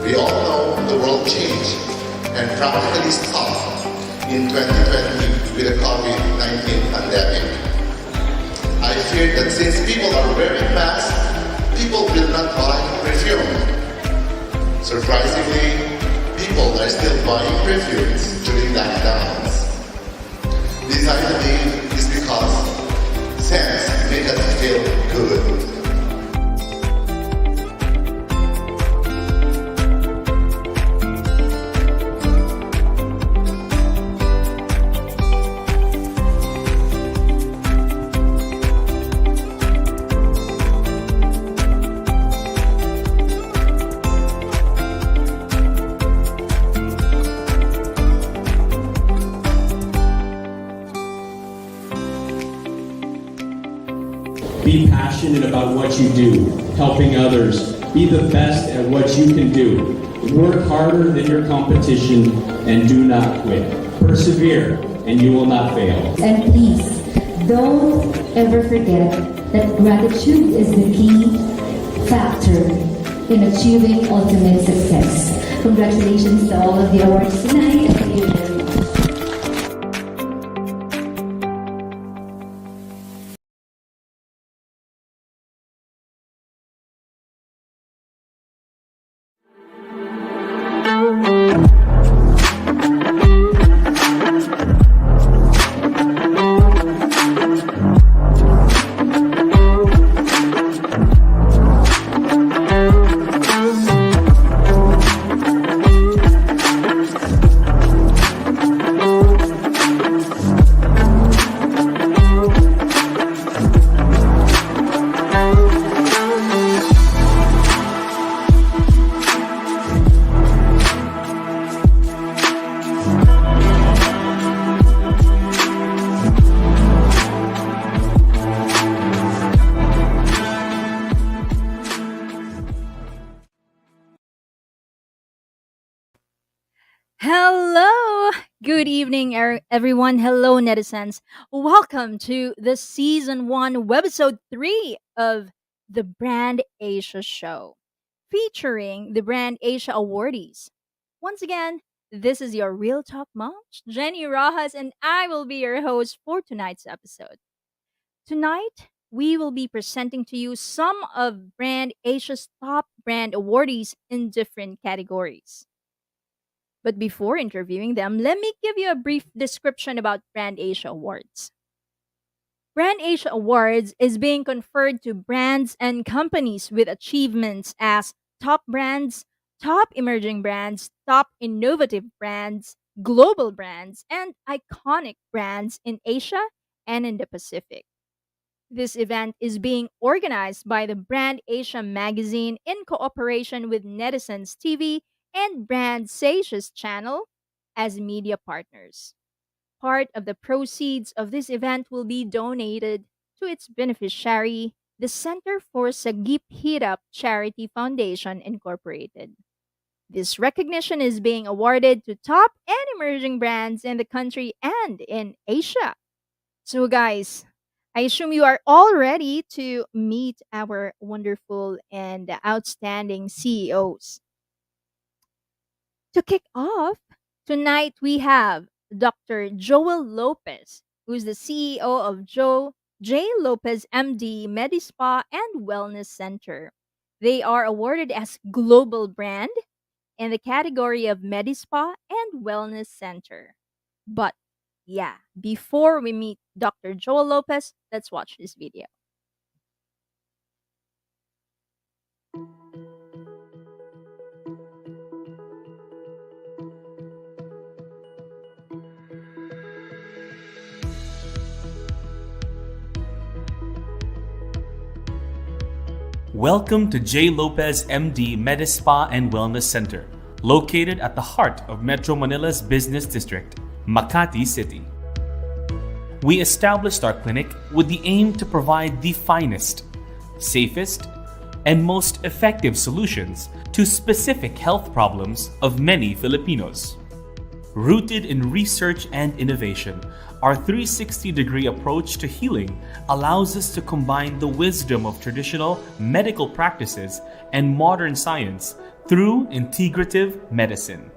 We all know the world changed and practically stopped in 2020 with the COVID-19 pandemic. I fear that since people are wearing masks, people will not buy perfume. Surprisingly, people are still buying perfumes during lockdowns. This, I believe, is because scents make us feel good. Be passionate about what you do, helping others. Be the best at what you can do. Work harder than your competition and do not quit. Persevere and you will not fail. And please, don't ever forget that gratitude is the key factor in achieving ultimate success. Congratulations to all of the awards tonight. Thank you very much. Hello! Good evening, everyone. Hello, netizens. Welcome to the Season 1, Webisode 3 of the Brand Asia Show, featuring the Brand Asia awardees. Once again, this is your Real Talk Mom, Jenny Rojas, and I will be your host for tonight's episode. Tonight, we will be presenting to you some of Brand Asia's top brand awardees in different categories. But before interviewing them, let me give you a brief description about Brand Asia Awards. Brand Asia Awards is being conferred to brands and companies with achievements as top brands, top emerging brands, top innovative brands, global brands, and iconic brands in Asia and in the Pacific. This event is being organized by the Brand Asia magazine in cooperation with Netizens TV and Brand Asia's channel as media partners. Part of the proceeds of this event will be donated to its beneficiary, the Center for Sagip Hirap Charity Foundation Incorporated. This recognition is being awarded to top and emerging brands in the country and in Asia. So, guys, I assume you are all ready to meet our wonderful and outstanding CEOs. To kick off, tonight we have Dr. Joel Lopez, who's the CEO of J. Lopez MD Medispa and Wellness Center. They are awarded as Global Brand in the category of Medispa and Wellness Center. But yeah, before we meet Dr. Joel Lopez, let's watch this video. Welcome to J. Lopez MD Medispa and Wellness Center, located at the heart of Metro Manila's business district, Makati City. We established our clinic with the aim to provide the finest, safest, and most effective solutions to specific health problems of many Filipinos. Rooted in research and innovation, our 360-degree approach to healing allows us to combine the wisdom of traditional medical practices and modern science through integrative medicine.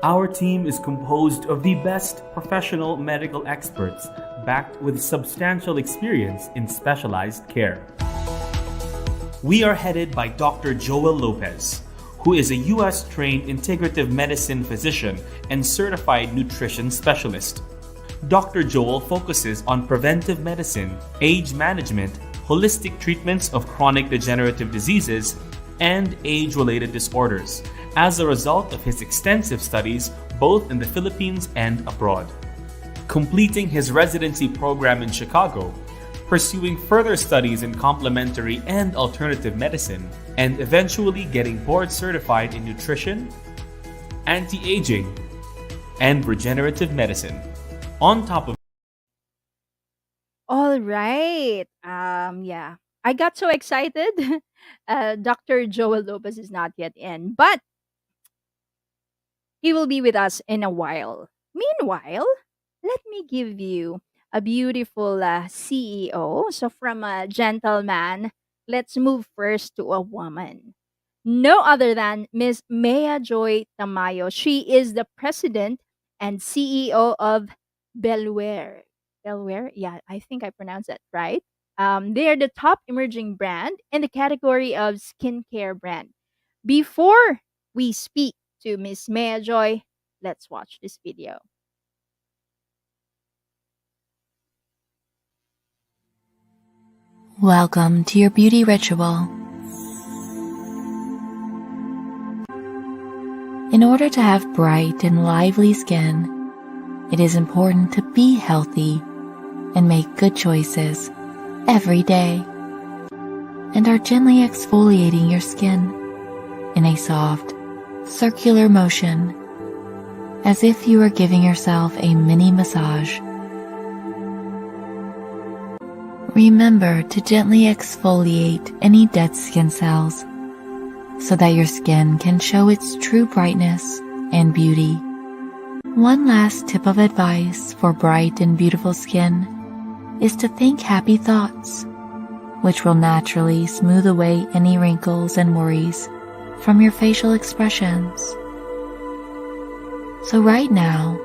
Our team is composed of the best professional medical experts backed with substantial experience in specialized care. We are headed by Dr. Joel Lopez, who is a US trained integrative medicine physician and certified nutrition specialist. Dr. Joel focuses on preventive medicine, age management, holistic treatments of chronic degenerative diseases, and age related disorders as a result of his extensive studies both in the Philippines and abroad. Completing his residency program in Chicago, pursuing further studies in complementary and alternative medicine, and eventually getting board certified in nutrition, anti-aging, and regenerative medicine. On top of All right. Yeah. I got so excited. Dr. Joel Lopez is not yet in, but he will be with us in a while. Meanwhile, let me give you a beautiful CEO. So, from a gentleman, let's move first to a woman. No other than Miss Maya Joy Tamayo. She is the president and CEO of Belware. Belware? Yeah, I think I pronounced that right. They are the top emerging brand in the category of skincare brand. Before we speak to Miss Maya Joy, let's watch this video. Welcome to your beauty ritual. In order to have bright and lively skin, it is important to be healthy and make good choices every day, and are gently exfoliating your skin in a soft, circular motion as if you are giving yourself a mini massage. Remember to gently exfoliate any dead skin cells so that your skin can show its true brightness and beauty. One last tip of advice for bright and beautiful skin is to think happy thoughts, which will naturally smooth away any wrinkles and worries from your facial expressions. So right now,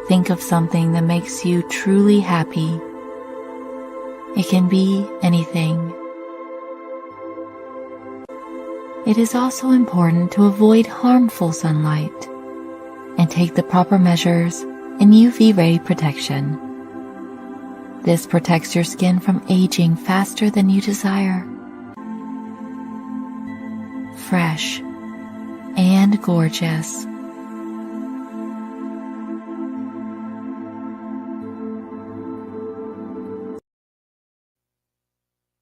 think of something that makes you truly happy. It can be anything. It is also important to avoid harmful sunlight and take the proper measures in UV ray protection. This protects your skin from aging faster than you desire. Fresh and gorgeous.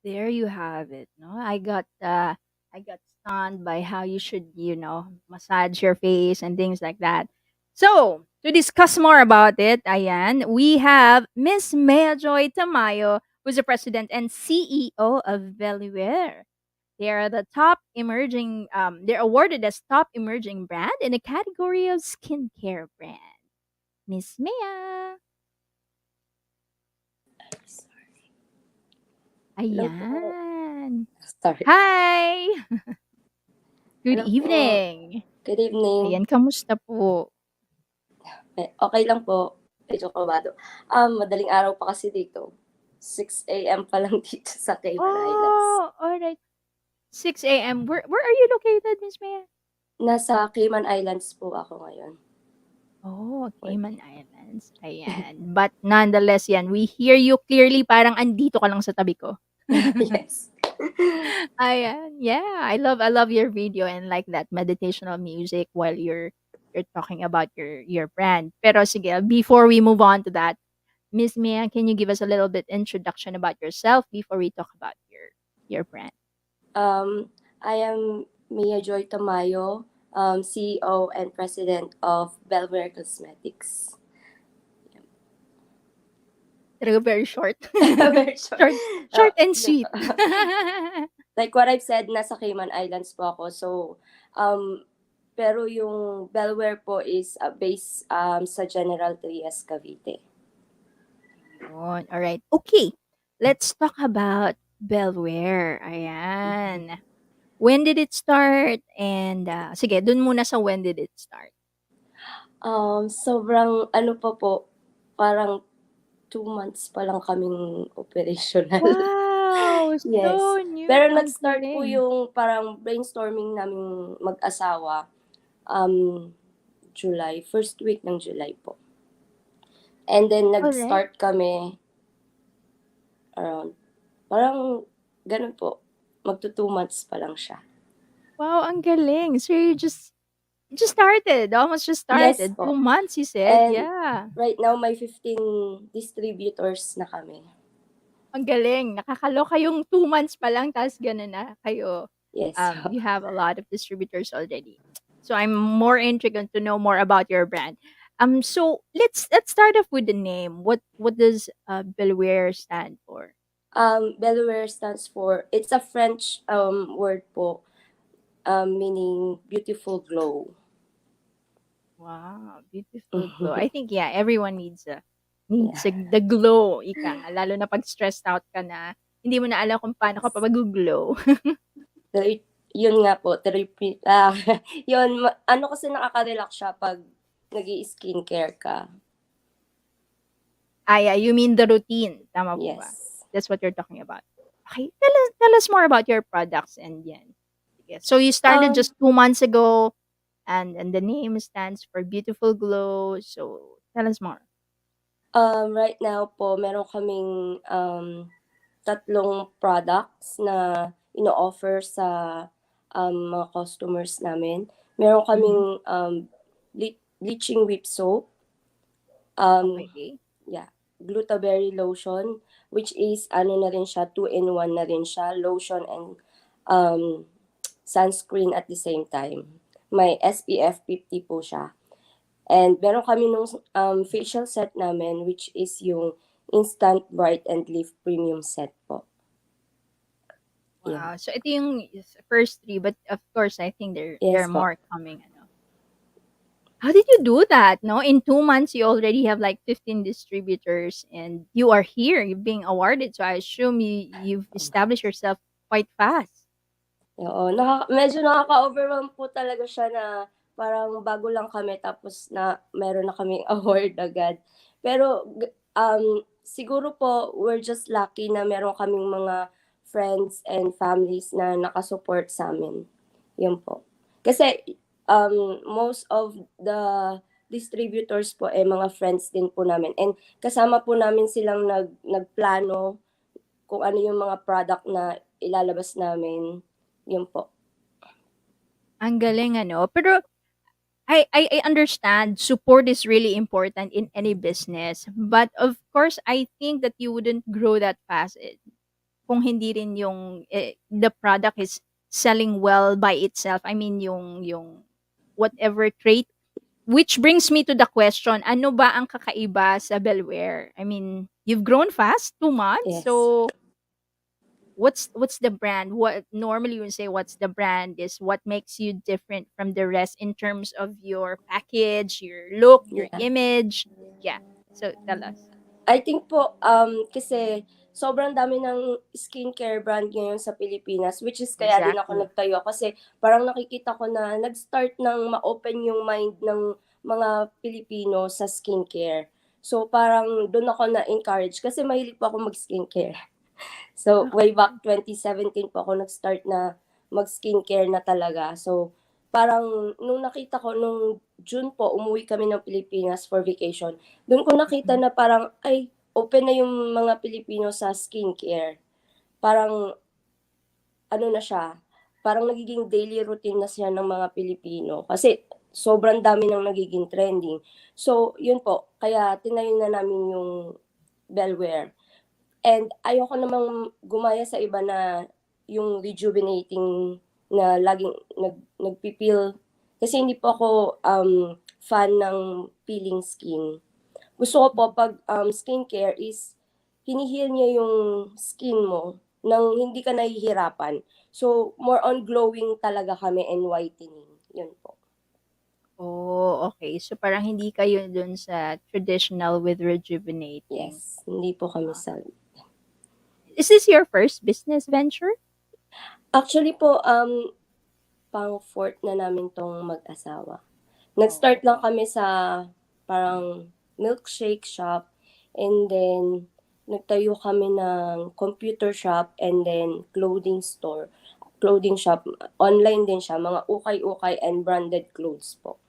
There you have it. No, I got stunned by how you should, massage your face and things like that. So, to discuss more about it, Ayan, we have Miss Maya Joy Tamayo, who's the president and CEO of Belliware. They are the top emerging, they're awarded as top emerging brand in the category of skincare brand. Miss Maya. Hello po. Ayan. Sorry. Hi! Good Hello po. evening. Good evening. Ayan, kamusta po? Okay lang po. Medyo kabado. Madaling araw pa kasi dito. 6 a.m. pa lang dito sa Cayman Islands. Oh, alright. 6 a.m. Where are you located, Miss Maya? Nasa Cayman Islands po ako ngayon. Oh, Cayman Islands. Ayan. But nonetheless, yan, we hear you clearly. Parang andito ka lang sa tabi ko. Yes. Ayan. Yeah, I love your video and like that meditational music while you're talking about your brand. Pero sige, before we move on to that, Miss Mia, can you give us a little bit introduction about yourself before we talk about your brand? I am Mia Joy Tamayo, CEO and President of Belvedere Cosmetics. Talaga very short. Very short. Short and sweet. Like what I've said, nasa Cayman Islands po ako. So, pero yung Belware po is based sa General Trias, Cavite. Yun. All right. Okay. Let's talk about Belware. Ayan. When did it start? And sige, dun muna sa when did it start? Sobrang ano pa po, parang 2 months pa lang kaming operational. Wow! Yes. So new. Pero Ang nag-start po galing. yung parang brainstorming naming mag-asawa, um, July, first week ng July po. And then Correct. nag-start kami around, parang ganun po, magto 2 months pa lang siya. Wow, ang galing. So you just started. Almost just Yes started. 2 po. months, you said. And Yeah. right now, may 15 distributors na kami. Ang galing. Nakakaloka yung 2 months pa lang ta's gano'n na kayo, Yes. you have a lot of distributors already. So I'm more intrigued to know more about your brand. So let's start off with the name. What does Belware stand for? Belware stands for, it's a French word po, meaning beautiful glow. Wow, beautiful glow. I think yeah, everyone needs the glow, ika nga, lalo na pag stressed out ka na, hindi mo na alam kung paano ka pa mag-glow. Yun nga po, yun, ano kasi nakaka-relax siya pag nag-i-skincare ka. Yeah, you mean the routine, tama po ba? Yes. That's what you're talking about. Okay, tell us more about your products and yan. Sige. So you started just 2 months ago and the name stands for Beautiful Glow. So tell us more. Right now po, meron kaming 3 products na ino-offer sa mga customers namin. Meron kaming bleaching whip soap, Okay. gluteberry lotion, which is ano na rin siya, 2-in-1 na rin siya, lotion and sunscreen at the same time. May SPF 50 po siya. And meron kami nung facial set namin, which is yung Instant Bright and Lift Premium Set po. Wow. So ito yung first 3, but of course I think there Yes are po. more coming. How did you do that? No, in 2 months you already have like 15 distributors and you are here. You're being awarded. So I assume you've established yourself quite fast. Oo, medyo nakaka-overwhelm po talaga siya na parang bago lang kami tapos na meron na kaming award agad. Pero siguro po we're just lucky na meron kaming mga friends and families na nakasupport sa amin. Yun po. Kasi most of the distributors po mga friends din po namin. And kasama po namin silang nagplano kung ano yung mga product na ilalabas namin. Yun po. Ang galing ano. Pero I understand support is really important in any business. But of course, I think that you wouldn't grow that fast kung hindi rin yung the product is selling well by itself. I mean yung whatever trait. Which brings me to the question, ano ba ang kakaiba sa Belware? I mean, you've grown fast, 2 months. Yes. So what's the brand? What normally when say what's the brand is what makes you different from the rest in terms of your package, your look, your Yeah. image. Yeah. So tell us. I think po, kasi sobrang dami ng skincare brand ngayon sa Pilipinas, which is kaya din ako Exactly. nagtayo kasi parang nakikita ko na nag-start ng ma-open yung mind ng mga Pilipino sa skincare. So parang doon ako na-encourage kasi mahilig po ako mag-skincare. So way back 2017 po ako nag-start na mag-skincare na talaga. So parang nung nakita ko, nung June po, umuwi kami ng Pilipinas for vacation. Doon ko nakita na parang, ay, open na yung mga Pilipino sa skincare. Parang, ano na siya, parang nagiging daily routine na siya ng mga Pilipino. Kasi sobrang dami nang nagiging trending. So, yun po. Kaya tinayo na namin yung Belware. And ayoko namang gumaya sa iba na yung rejuvenating na laging nagpipil. Kasi hindi po ako fan ng peeling skin. Gusto ko po pag skincare is hinihil niya yung skin mo nang hindi ka nahihirapan. So, more on glowing talaga kami and whitening. Yun po. Oh, okay. So parang hindi kayo dun sa traditional with rejuvenating. Yes, hindi po kami sa... Is this your first business venture? Actually po, pang-4th na namin 'tong mag-asawa. Oh. Nag-start lang kami sa parang milkshake shop, and then nagtayo kami ng computer shop, and then clothing store, clothing shop. Online din siya, mga ukay-ukay and branded clothes po.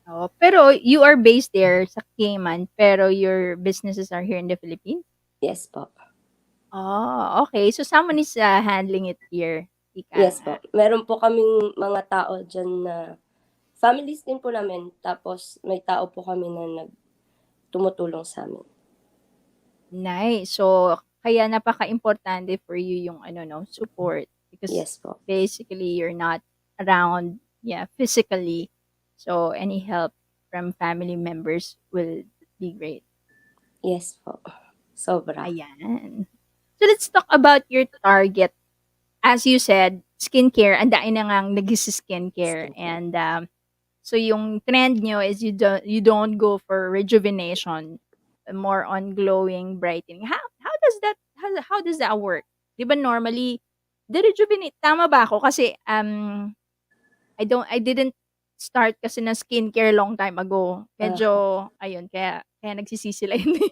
Oh, pero you are based there sa Cayman, pero your businesses are here in the Philippines? Yes po. Oh, okay. So someone is handling it here. Ika Yes nga. po. Meron po kaming mga tao diyan na families din po namin, tapos may tao po kami na tumutulong sa'min. Nice. So kaya napaka-importante for you yung ano 'no, support because Yes po. basically you're not around, yeah, physically. So any help from family members will be great. Yes po. Sobra. Ayan. So let's talk about your target. As you said, skincare, ang dami na ngang nagsi-skincare Skincare. and so yung trend nyo is you don't go for rejuvenation, more on glowing, brightening. How does that how does that work? 'Di ba normally the rejuvenate tama ba ako kasi I didn't start kasi na skincare long time ago. Ah. Medyo ayun kaya nagsisisi lang hindi.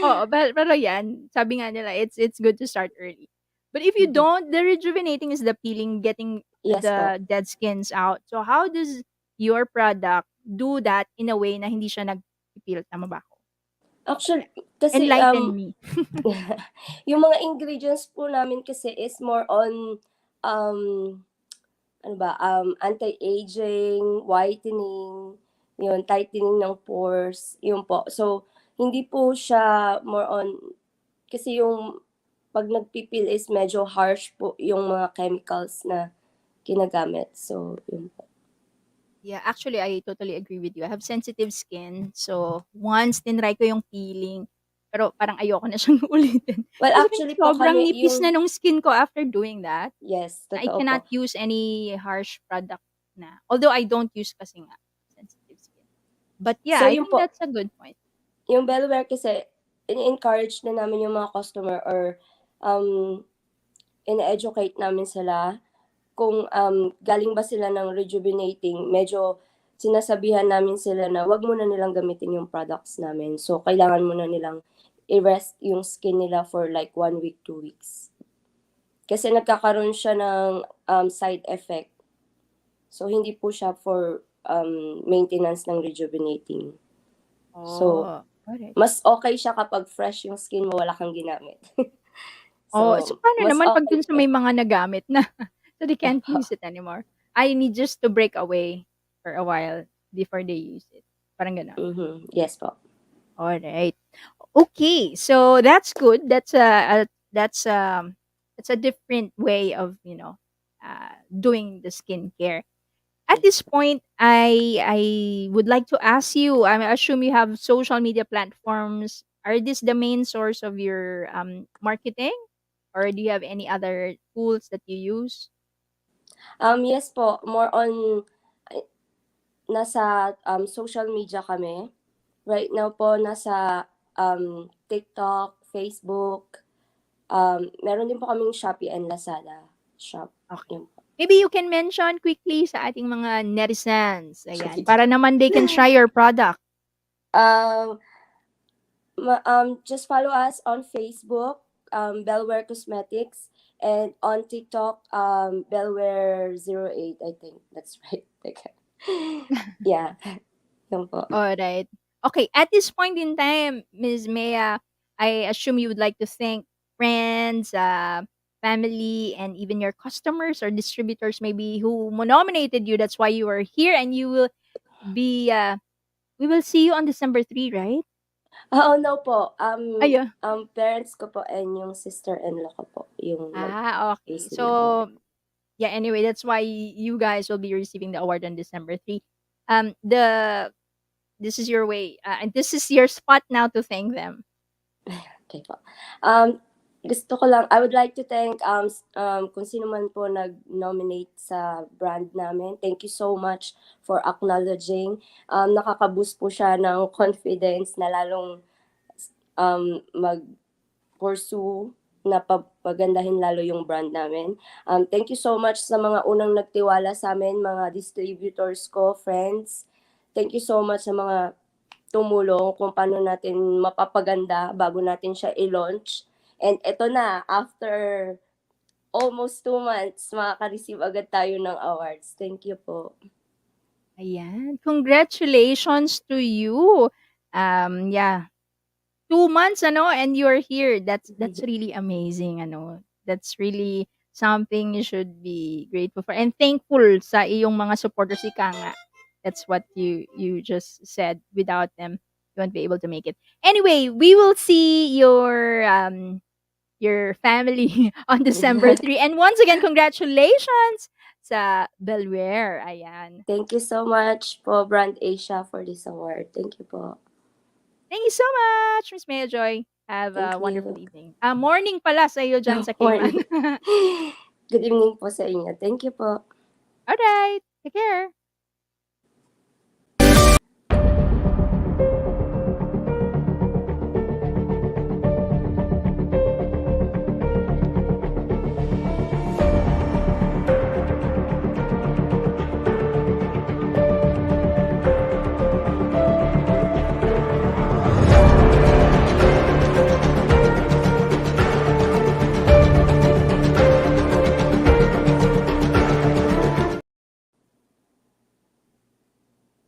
Oo, pero 'yan, sabi nga nila it's good to start early. But if you Mhm. don't, the rejuvenating is the peeling, getting Yes po. the dead skins out. So how does your product do that in a way na hindi siya nagpipil, tama ba ako? Actually, kasi, Enlighten me. yung mga ingredients po namin kasi is more on, um, ano ba, anti-aging, whitening, yun, tightening ng pores, yun po. So, hindi po siya more on, kasi yung 'pag nagpipil is medyo harsh po yung mga chemicals na ginagamit. So, yun po. Yeah, actually, I totally agree with you. I have sensitive skin. So, once tinry ko yung peeling, pero parang ayoko na siyang ulitin. Well, Kasi actually po sobrang kami nipis na yung nung skin ko after doing that. yes, I totoo po. cannot use any harsh product na. Although I don't use kasi nga sensitive skin. But yeah, So, I yun think po, that's a good point. yung Bellware kasi ini-encourage na namin yung mga customer, or um, ine-educate namin sila kung galing ba sila ng rejuvenating. Medyo sinasabihan namin sila na wag muna nilang gamitin yung products namin. So, kailangan muna nilang i-rest yung skin nila for like 1 week, 2 weeks. Kasi nagkakaroon siya ng side effect. So, hindi po siya for maintenance ng rejuvenating. So, Oh, alright. mas okay siya kapag fresh yung skin mo, wala kang ginamit. Oh, so So, paano mas naman 'pag okay dun sa siya. may mga nagamit na so they can't use it anymore? I need just to break away for a while before they use it. Parang gano'n. Mhm, yes po. Alright. Okay, so that's good. That's a different way of, doing the skincare. At this point, I would like to ask you, I assume you have social media platforms. Are this the main source of your marketing? Or do you have any other tools that you use? Yes po, more on ay nasa, social media kami. Right now po nasa, TikTok, Facebook, meron din po kaming Shopee and Lazada shop, Okay. yun po. Maybe you can mention quickly sa ating mga netizens, ayan, Sige. para naman they can try your product. Um, just follow us on Facebook, Bellware Cosmetics, and on TikTok, Bellware08, I think that's right. Teka. Yeah, yun po. Alright. Okay, at this point in time, Ms. Maya, I assume you would like to thank friends, family, and even your customers or distributors maybe who nominated you. That's why you are here, and you will be. We will see you on December 3, right? Oo, no po, Ayun. parents ko po and yung sister-in-law ko po yung Okay. mag-receive ng award. So yeah. Anyway, that's why you guys will be receiving the award on December 3. The This is your way, and this is your spot now to thank them. Okay po. Gusto ko lang, I would like to thank kung sino man po nag-nominate sa brand namin. Thank you so much for acknowledging. Nakaka-boost po siya ng confidence na lalong mag-pursue napapagandahin lalo yung brand namin. Thank you so much sa mga unang nagtiwala sa amin, mga distributors ko, friends. Thank you so much sa mga tumulong kung paano natin mapapaganda bago natin siya i-launch. And eto na, after almost 2 months, makaka-receive agad tayo ng awards. Thank you po. Ayan. Congratulations to you. Yeah. 2 months, and you're here. That's really amazing, That's really something you should be grateful for and thankful sa iyong mga supporters, ika nga. That's what you just said. Without them, you won't be able to make it. Anyway, we will see your family on December 3. And once again, congratulations sa Belware. Ayan. Thank you so much po, Brand Asia, for this award. Thank you po. Thank you so much, Miss Maya Joy. Have a Thank wonderful you. evening. Morning pala sa iyo dyan sa Cayman. Morning. Good evening po sa inyo. Thank you po. Alright, take care.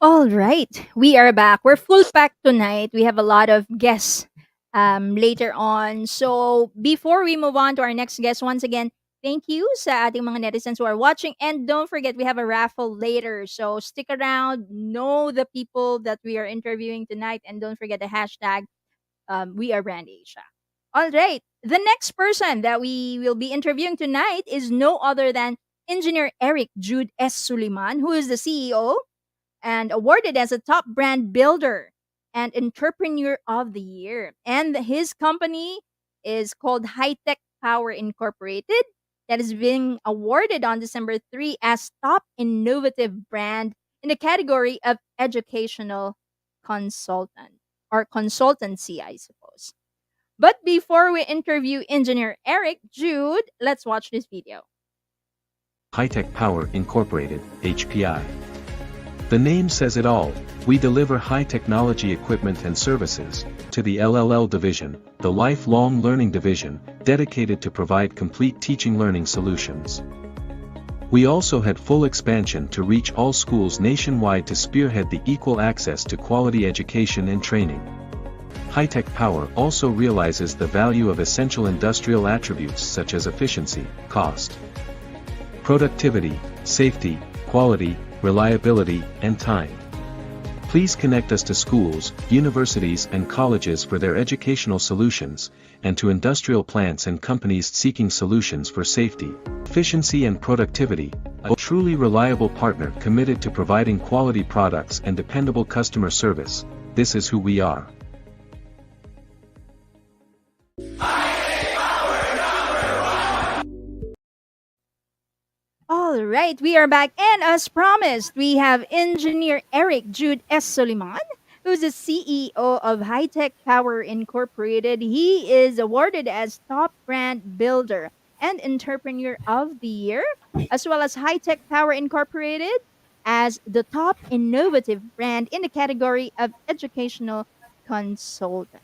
All right, we are back. We're full packed tonight. We have a lot of guests later on. So before we move on to our next guest, once again, thank you sa ating mga netizens who are watching. And don't forget, we have a raffle later. So stick around, know the people that we are interviewing tonight, and don't forget the hashtag We Are Brand Asia. All right, the next person that we will be interviewing tonight is no other than Engineer Eric Jude S. Suleiman, who is the CEO and awarded as a top brand builder and entrepreneur of the year. And his company is called High Tech Power Incorporated, that is being awarded on December 3 as top innovative brand in the category of educational consultant or consultancy, I suppose. But before we interview engineer Eric Jude, let's watch this video. High Tech Power Incorporated, HPI. The name says it all. We deliver high technology equipment and services to the LLL division, the lifelong learning division, dedicated to provide complete teaching learning solutions. We also had full expansion to reach all schools nationwide to spearhead the equal access to quality education and training. High Tech Power also realizes the value of essential industrial attributes such as efficiency, cost, productivity, safety, quality, reliability, and time. Please connect us to schools, universities and colleges for their educational solutions, and to industrial plants and companies seeking solutions for safety, efficiency and productivity, a truly reliable partner committed to providing quality products and dependable customer service. This is who we are. All right, we are back. And as promised, we have engineer Eric Jude S. Suleiman, who's the CEO of High Tech Power Incorporated. He is awarded as Top Brand Builder and Entrepreneur of the Year, as well as High Tech Power Incorporated as the top innovative brand in the category of educational consultancy.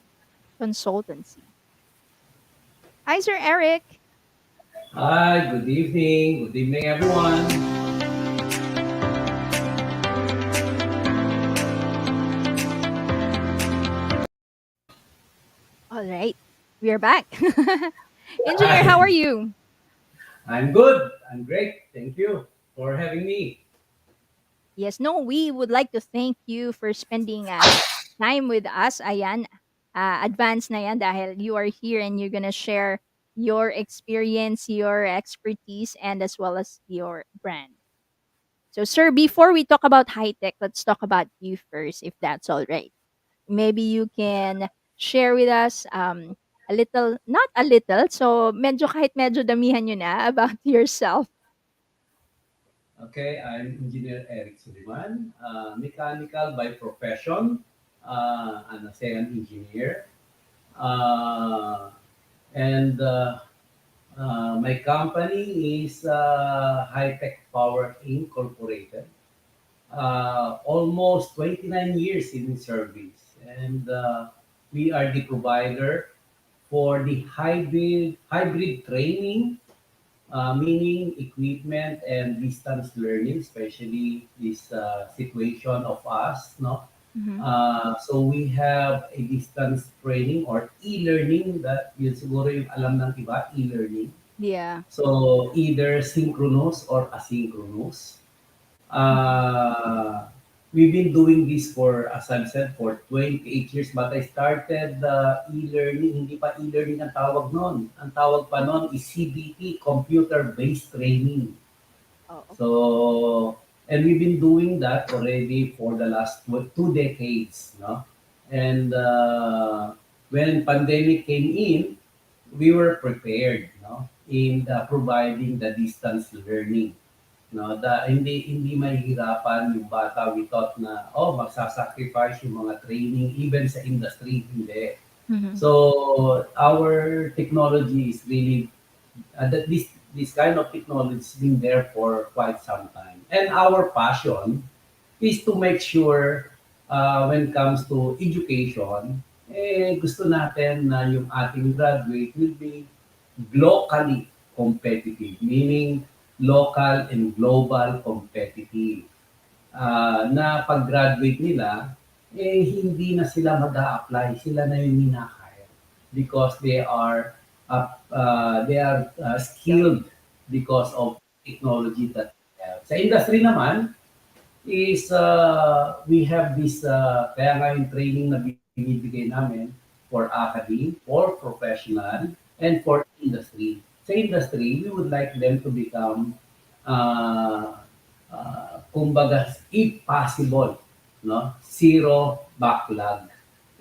Hi, Sir Eric. Hi, good evening. Good evening, everyone. All right, we are back. Engineer, how are you? I'm good. I'm great. Thank you for having me. Yes, no, we would like to thank you for spending time with us. Ayan, advance na yan dahil you are here and you're gonna share your experience, your expertise, and as well as your brand. So, sir, before we talk about high tech, let's talk about you first, if that's all right. Maybe you can share with us a little, not a little, so kahit medyo damihan nyo na about yourself. Okay, I'm Engineer Eric Suleiman, mechanical by profession. I'm a second engineer. Uh, And my company is High Tech Power Incorporated. Almost 29 years in service. And we are the provider for the hybrid training, meaning equipment and distance learning, especially this situation of us, no? Mm-hmm. So we have a distance training or e-learning that yun siguro yung alam ng iba, e-learning. Yeah. So either synchronous or asynchronous. Uh, we've been doing this for, as I've said, for 28 years. But I started e-learning, hindi pa e-learning ang tawag nun. Ang tawag pa nun is CBT, Computer-Based Training. Oh, okay. So, and we've been doing that already for the last 2 decades, no? And when pandemic came in, we were prepared, no, in providing the distance learning. No, hindi mahihirapan yung bata. We thought na, oh, magsasacrifice yung mga training even sa industry. Hindi. Mm-hmm. So, our technology is really, that this kind of technology has been there for quite some time. And our passion is to make sure when it comes to education, gusto natin na yung ating graduate will be locally competitive, meaning local and global competitive. Na pag-graduate nila, hindi na sila mag-a-apply, sila na yung minahire because they are skilled because of technology that we have. Sa industry naman, is we have this, kaya nga yung training na binibigay namin for academy, for professional, and for industry. Sa industry, we would like them to become, kumbaga, if possible, no, zero backlog.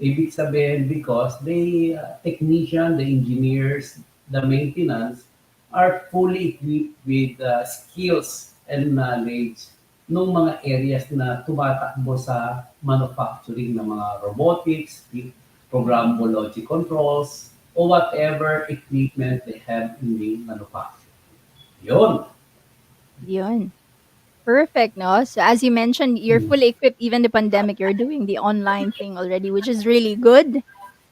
Ibig sabihin because the technician, the engineers, the maintenance are fully equipped with skills and knowledge ng mga areas na tumatakbo sa manufacturing ng mga robotics, programmable logic controls, or whatever equipment they have in the manufacturing. Yun. Yun. Perfect, no? So as you mentioned, you're fully equipped. Even the pandemic, you're doing the online thing already, which is really good.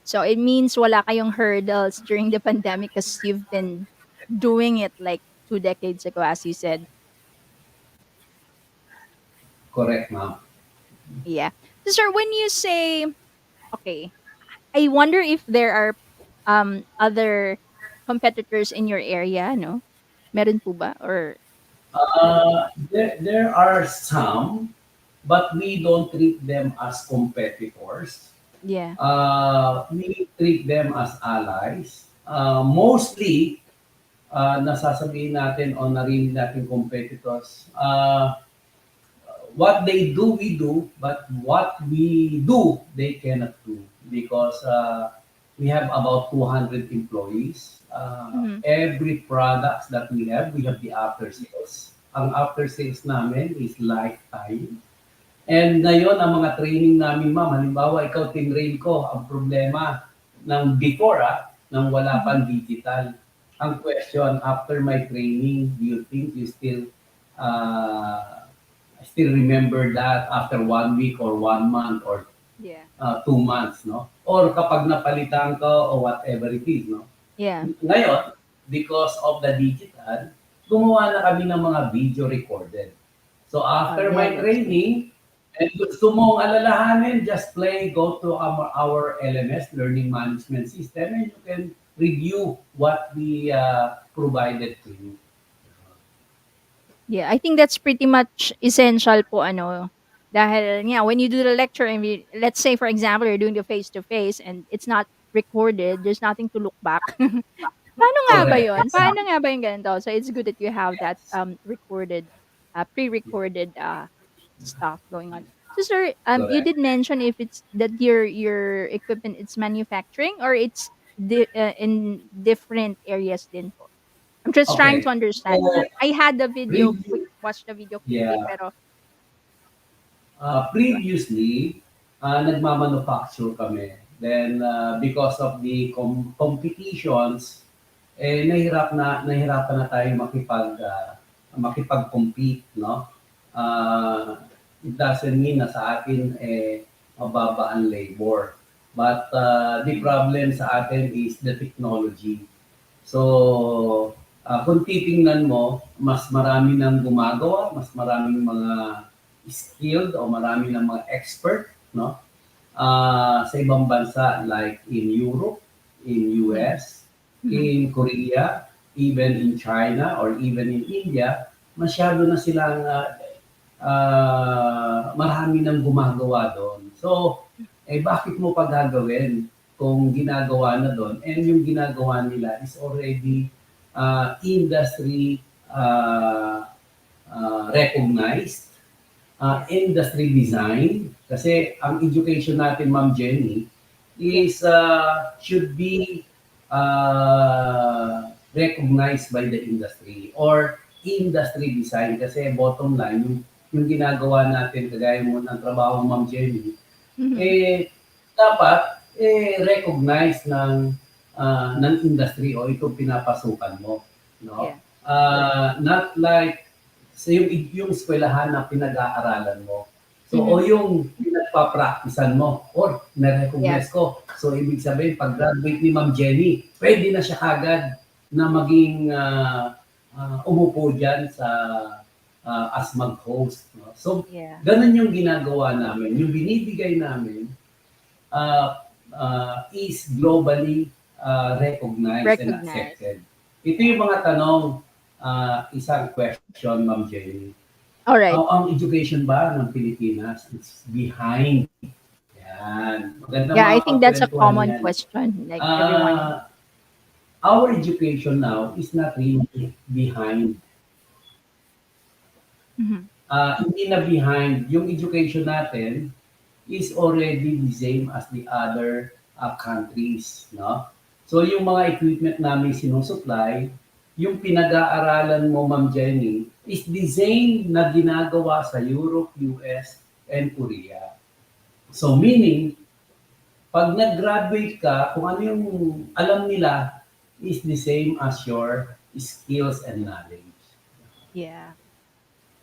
So it means wala kayong hurdles during the pandemic because you've been doing it like 2 decades ago, as you said. Correct, ma'am. Yeah. So, sir, when you say, okay, I wonder if there are other competitors in your area, no? Meron po ba? Or, There are some, but we don't treat them as competitors. yeah. We treat them as allies. Mostly, nasasabihin natin o narinig natin competitors, what they do, we do, but what we do, they cannot do because we have about 200 employees. Mhm. Every products that we have the after sales. Ang after sales namin is lifetime. And ngayon, ang mga training namin, ma'am, halimbawa, ikaw tinrain ko, ang problema ng before, nang wala pang digital. Ang question, after my training, do you think you still remember that after 1 week or 1 month or Yeah. 2 months, no? Or kapag napalitan ko or whatever it is, no? Yeah. Ngayon, because of the digital, gumawa na kami ng mga video recorded. So after yeah, my that's training, and gusto mong alalahanin, just go to our LMS, Learning Management System, and you can review what we provided to you. Yeah, I think that's pretty much essential po ano. Dahil yeah, when you do the lecture and let's say for example you're doing the face to face and it's not recorded, there's nothing to look back. Paano nga ba Correct. 'yun? Paano nga ba 'yung ganito? So it's good that you have that recorded pre-recorded stuff going on. So sir, you Correct. did mention if it's that your equipment it's manufacturing or it's in different areas din po. I'm just trying to Okay. understand. So, I had the video preview, watched the video quickly yeah. pero Previously, nagmamanufacture kami. Then because of the competitions, nahirapan na tayo makipag-compete, no? It doesn't mean na sa atin mababa ang labor. But the problem sa atin is the technology. So, kung titingnan mo, mas marami nang gumagawa, mas maraming mga skilled o marami ng mga expert, no? Sa ibang bansa like in Europe, in US, in Korea, even in China or even in India, masyado na silang marami nang gumagawa doon. So, bakit mo pa gagawin kung ginagawa na doon? And yung ginagawa nila is already industry recognized, industry design, kasi ang education natin, Ma'am Jenny, is should be recognized by the industry or industry design, kasi bottom line, yung ginagawa natin, kagaya mo ng trabaho, Ma'am Jenny, dapat recognize ng industry o itong pinapasukan mo, no? Yeah. Not like sa yung eskwelahan na pinag-aaralan mo. So, o yung pinagpa-practicean mo or na-recognize ko. So, ibig sabihin, pag-graduate ni Ma'am Jenny, pwede na siya kagad na maging umupo dyan sa as mag-host. No? So, ganun yung ginagawa namin. Yung binibigay namin is globally recognized and accepted. Ito yung mga tanong, isang question, Ma'am Jenny. All right. Ang education ba ng Pilipinas is behind? Yan. Maganda Yeah, I think that's a pagkwentuhan common yan. question. Like everyone. Our education now is not really behind. Hindi na behind. Yung education natin is already the same as the other countries. No? So yung mga equipment namin sinusupply, yung pinag-aaralan mo, Ma'am Jenny, is the same na ginagawa sa Europe, US, and Korea. So meaning, pag nag-graduate ka, kung ano yung alam nila is the same as your skills and knowledge. Yeah.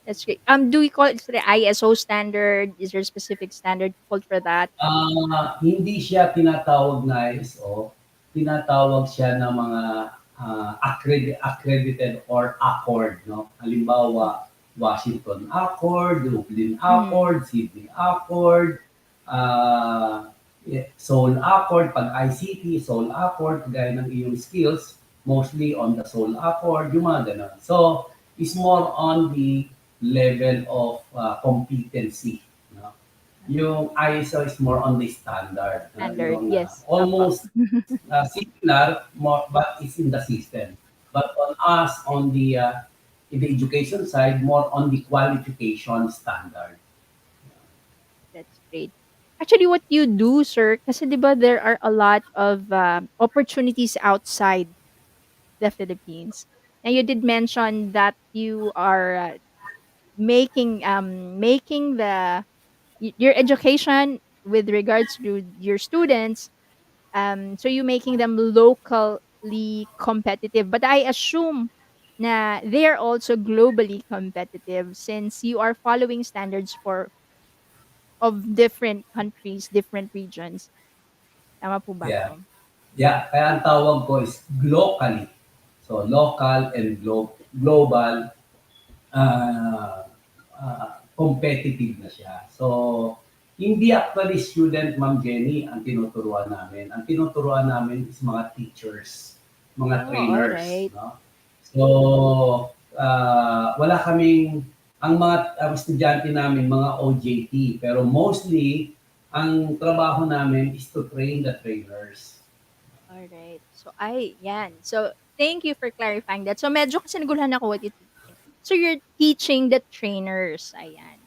That's great. Do we call it the ISO standard? Is there a specific standard called for that? Hindi siya tinatawag na ISO, tinatawag siya ng mga accredited or accord, no? Halimbawa, Washington Accord, Dublin Accord, Sydney Accord, Seoul Accord, pag ICT, Seoul Accord, gaya ng iyong skills, mostly on the Seoul Accord, yung mga ganun. So, it's more on the level of competency. No? Yung ISO is more on the standard. Yes. Almost similar, more, but it's in the system. But on us, on the in the education side, more on the qualification standard. That's great. Actually, what you do, sir, kasi di ba there are a lot of opportunities outside the Philippines. And you did mention that you are making your education with regards to your students, so you making them locally competitive, but I assume na they are also globally competitive since you are following standards for of different countries, different regions. Tama po ba Yeah. ako? Yeah, kaya ang tawag ko is locally. So, local and global competitive na siya. So, hindi actually student, Ma'am Jenny, ang tinuturuan namin. Ang tinuturuan namin is mga teachers, mga trainers. Alright. No? So, wala kaming, ang mga estudyante namin, mga OJT, pero mostly, ang trabaho namin is to train the trainers. Alright. So, yan. So, thank you for clarifying that. So, medyo kasi naguluhan ako what you teaching. So, you're teaching the trainers. Ayan.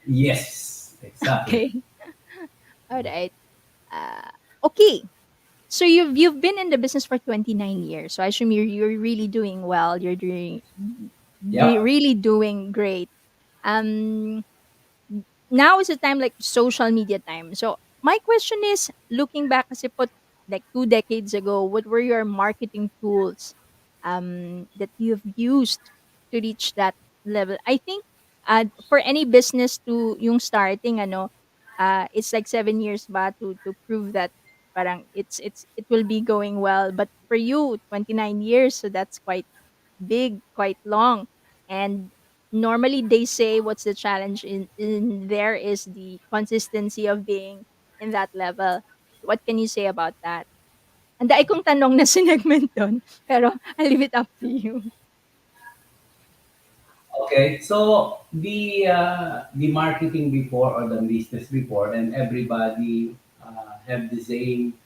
Yes, exactly. Okay. Alright. Okay. So, you've been in the business for 29 years. So, I assume you're really doing well. You're doing Yeah. really doing great. Um, now is the time like social media time. So my question is, looking back kasi po like 2 decades ago, what were your marketing tools that you've used to reach that level? I think for any business to yung starting it's like 7 years ba to prove that parang it will be going well. But for you, 29 years, so that's quite big, quite long. And normally they say what's the challenge in there is the consistency of being in that level. What can you say about that? Ang dai kong tanong na sinegment do'n, pero I'll leave it up to you. Okay, so the marketing before or the business before, and everybody have the same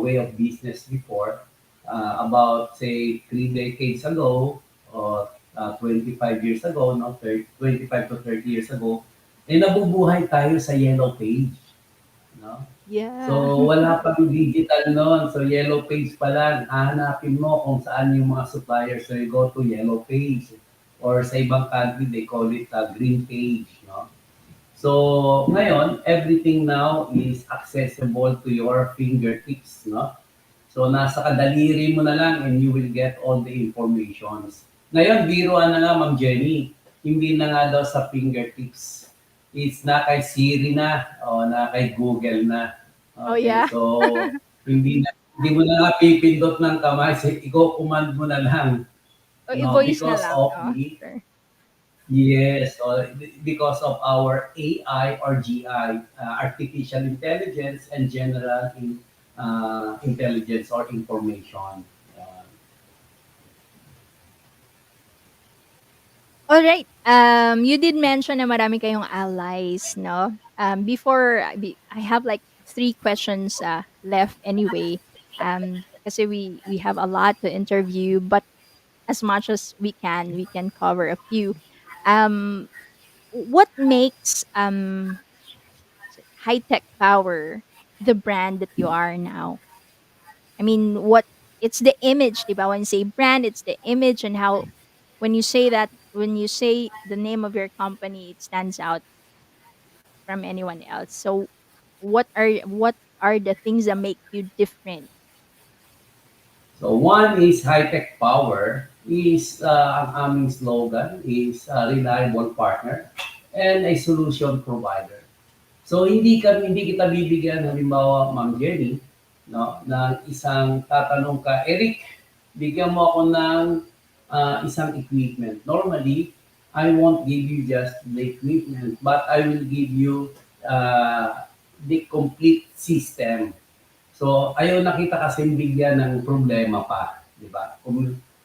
way of business before. About say 3 decades ago or 25 years ago, no, 30, 25 to 30 years ago, nabubuhay tayo sa yellow page, no? Yeah. So, wala pang digital noon. So, yellow page pa lang. Hahanapin mo kung saan yung mga suppliers. So, you go to yellow page. Or sa ibang country, they call it green page. No? So, ngayon, everything now is accessible to your fingertips. No? So, nasa kadaliri mo na lang and you will get all the informations. Ngayon, biruan na nga, Ma'am Jenny. Hindi na nga daw sa fingertips. It's na kay Siri na o na kay Google na. Oh, Okay, yeah. so hindi mo na nga pipindot ng kamay, so i-command mo na lang. O No, i-voice na because lang, of oh, the sure. yes, so because of our AI or GI, artificial intelligence and general intelligence or information. Alright, you did mention na marami kayong allies, no? I have like 3 questions left anyway. Kasi we have a lot to interview, but as much as we can cover a few. Um, what makes high tech power the brand that you are now? I mean, what it's the image, diba? When you say brand, it's the image and how when you say the name of your company, it stands out from anyone else. So, what are the things that make you different? So one is high-tech power, is ang aming slogan is a reliable partner and a solution provider. So hindi kita bibigyan halimbawa Ma'am Jenny, no, ng isang tatanong ka, Eric, bigyan mo ako ng isang equipment. Normally, I won't give you just the equipment, but I will give you the complete system. So, ayaw na kita kasing bigyan ng problema pa, di ba?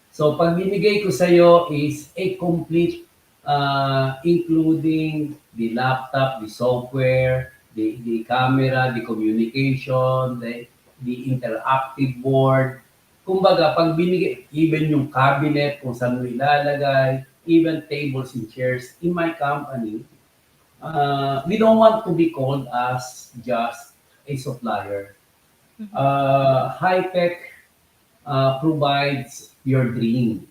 So, pag binigay ko sa iyo is a complete including the laptop, the software, the camera, the communication, the interactive board. Kumbaga, pag binigay, even yung cabinet, kung saan mo ilalagay, even tables and chairs in my company, we don't want to be called as just a supplier. Mhm. High-tech provides your dream.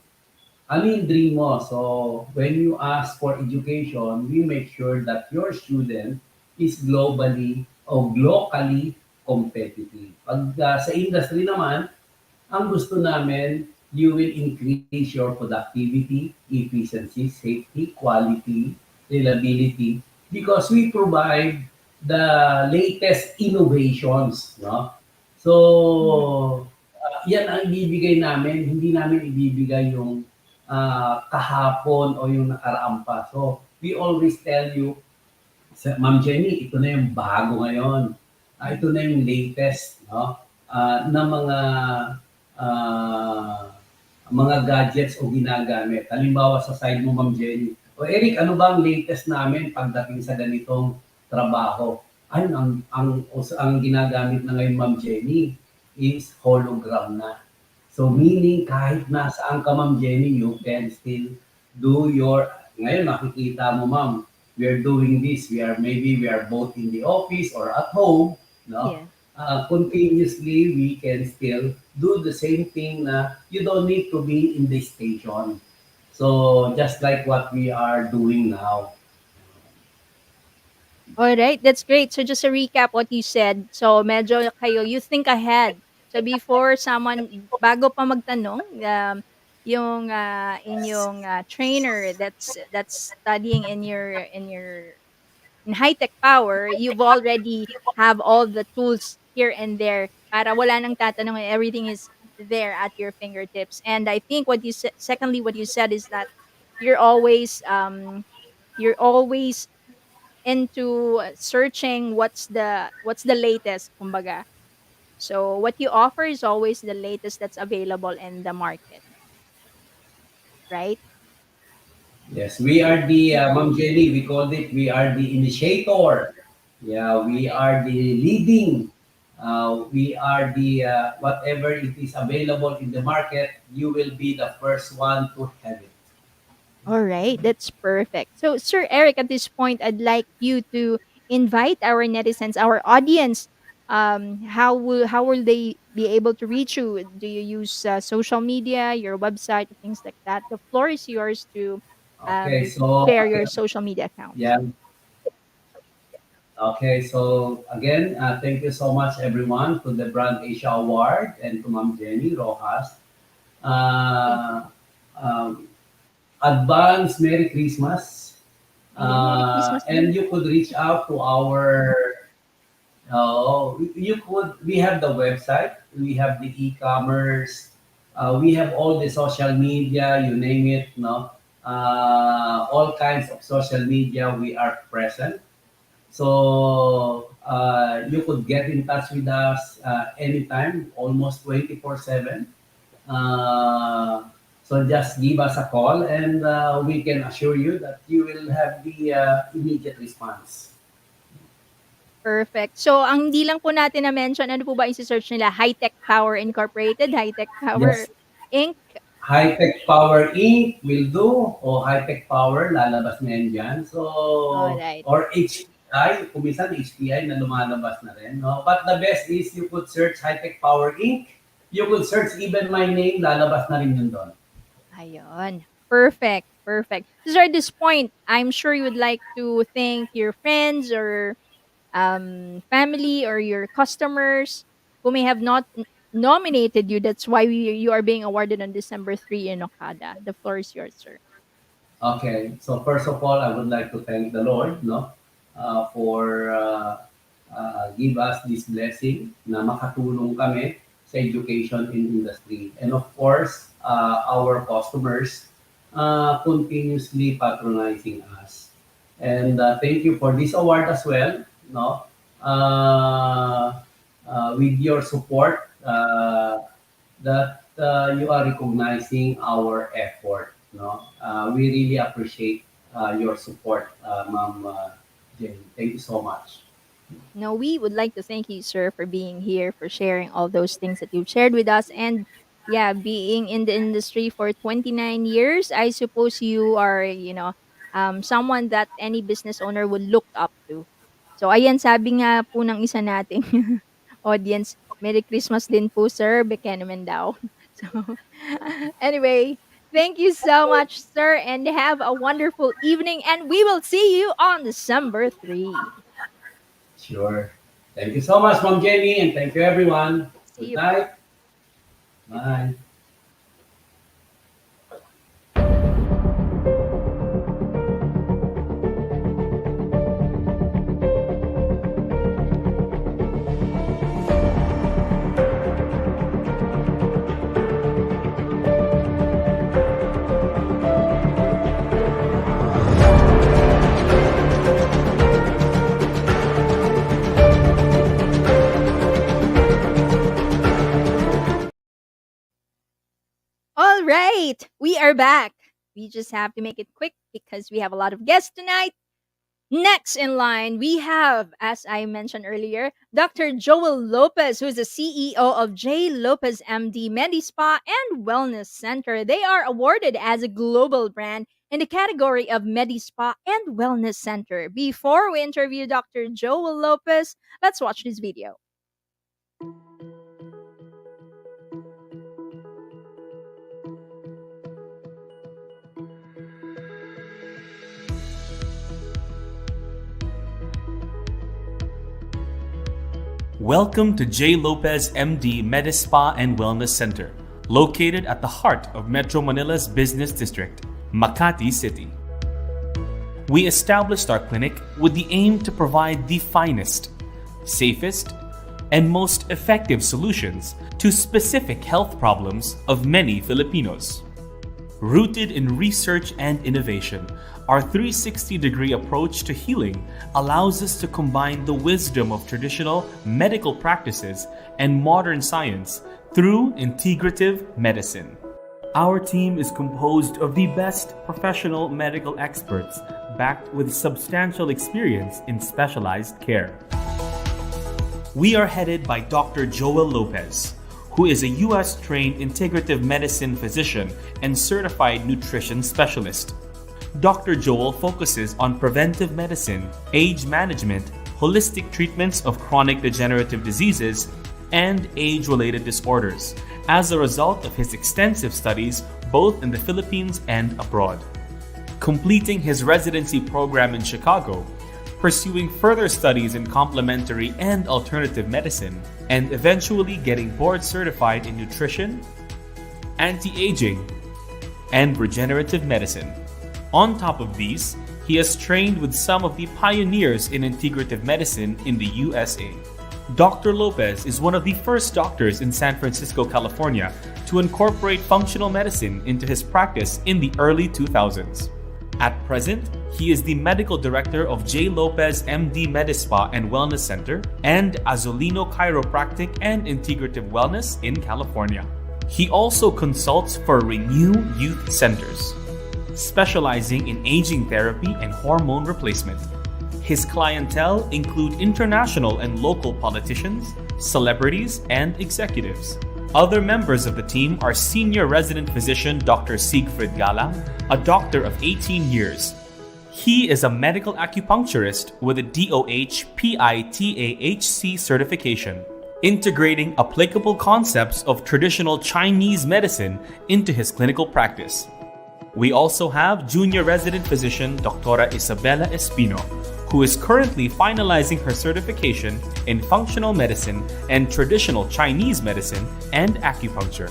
Ano yung dream mo? So, when you ask for education, we make sure that your student is globally or locally competitive. Pag sa industry naman, ang gusto namin, you will increase your productivity, efficiency, safety, quality, reliability, because we provide the latest innovations, no? So, yan ang ibibigay namin, hindi namin ibibigay yung kahapon o yung nakaraan pa. So, we always tell you, Ma'am Jenny, ito na yung bago ngayon. Ito na yung latest, no? Na mga gadgets o ginagamit. Halimbawa sa side mo, Ma'am Jenny. O Eric, ano ba ang latest namin pagdating sa ganitong trabaho? Ayun, ang ginagamit na ngayon, Ma'am Jenny, is hologram na. So meaning kahit nasaan ka, Ma'am Jenny, you can still do your, ngayon makikita mo, Ma'am, we are doing this. We are both in the office or at home, no? Yeah. Continuously, we can still do the same thing na you don't need to be in the station. So just like what we are doing now. All right, that's great. So just to recap what you said. So medyo kayo, you think ahead. So before someone, bago pa magtanong, yung inyong trainer that's studying in high tech power, you've already have all the tools here and there para wala nang tatanong, everything is there at your fingertips. And I think what you said, secondly, what you said is that you're always um you're always into searching what's the latest, kumbaga. So what you offer is always the latest that's available in the market, right? Yes, we are the Ma'am Jenny. We called it. We are the initiator. Yeah, we Okay. are the leading. We are the whatever it is available in the market. You will be the first one to have it. All right, that's perfect. So, Sir Eric, at this point, I'd like you to invite our netizens, our audience. How will they be able to reach you? Do you use social media, your website, things like that? The floor is yours to Okay, so share your social media accounts. yeah. Okay, so again, thank you so much everyone to the Brand Asia Award and to Ma'am Jenny Rojas. Thank you. Uh, um, Advance Merry Christmas. Ayan, Merry Christmas to And you. you could reach out to our, we have the website, we have the e-commerce, we have all the social media, you name it, no? All kinds of social media, we are present. So you could get in touch with us anytime, almost 24/7. Uh, so just give us a call and we can assure you that you will have the immediate response. Perfect. So, ang hindi lang po natin na-mention, ano po ba ise-search nila? High-Tech Power Incorporated, High-Tech Power Yes, Inc. High Tech Power Inc. will do o High Tech Power, lalabas na yan dyan. So, Alright. or HPI, kung minsan HPI na lumalabas na rin. No? But the best is you could search High Tech Power Inc. You could search even my name, lalabas na rin yun doon. Ayun. Perfect, perfect. So, sir, at this point, I'm sure you would like to thank your friends or family or your customers who may have not nominated you. That's why you are being awarded on December 3 in Okada. The floor is yours, sir. Okay, so first of all, I would like to thank the Lord, no, for give us this blessing na makatulong kami sa education in industry. And of course, our customers continuously patronizing us. And thank you for this award as well, no. With your support, that you are recognizing our effort. No, we really appreciate your support, Ma'am Jenny. Thank you so much. No, we would like to thank you, sir, for being here, for sharing all those things that you've shared with us. And yeah, being in the industry for 29 years, I suppose you are, someone that any business owner would look up to. So, ayan, sabi nga po ng isa nating audience, Merry Christmas din po, sir. Bekenaman daw. So, anyway, thank you so much, sir, and have a wonderful evening. And we will see you on December 3. Sure. Thank you so much, Ma'am Jenny, and thank you everyone. See Good you po. night. Bye. All right, we are back. We just have to make it quick because we have a lot of guests tonight. Next in line, we have, as I mentioned earlier, Dr. Joel Lopez, who is the CEO of J. Lopez MD Medispa and Wellness Center. They are awarded as a global brand in the category of Medispa and Wellness Center. Before we interview Dr. Joel Lopez, let's watch this video. Welcome to J. Lopez MD Medispa and Wellness Center, located at the heart of Metro Manila's business district, Makati City. We established our clinic with the aim to provide the finest, safest, and most effective solutions to specific health problems of many Filipinos. Rooted in research and innovation, our 360-degree approach to healing allows us to combine the wisdom of traditional medical practices and modern science through integrative medicine. Our team is composed of the best professional medical experts backed with substantial experience in specialized care. We are headed by Dr. Joel Lopez, who is a U.S.-trained integrative medicine physician and certified nutrition specialist. Dr. Joel focuses on preventive medicine, age management, holistic treatments of chronic degenerative diseases, and age-related disorders as a result of his extensive studies both in the Philippines and abroad. Completing his residency program in Chicago, pursuing further studies in complementary and alternative medicine, and eventually getting board certified in nutrition, anti-aging, and regenerative medicine. On top of these, he has trained with some of the pioneers in integrative medicine in the USA. Dr. Lopez is one of the first doctors in San Francisco, California, to incorporate functional medicine into his practice in the early 2000s. At present, he is the medical director of J. Lopez MD Medispa and Wellness Center and Azolino Chiropractic and Integrative Wellness in California. He also consults for Renew Youth Centers, specializing in aging therapy and hormone replacement. His clientele include international and local politicians, celebrities, and executives. Other members of the team are Senior Resident Physician Dr. Siegfried Galang, a doctor of 18 years. He is a medical acupuncturist with a DOH PITAHC certification, integrating applicable concepts of traditional Chinese medicine into his clinical practice. We also have Junior Resident Physician Dr. Isabella Espino, who is currently finalizing her certification in functional medicine and traditional Chinese medicine and acupuncture.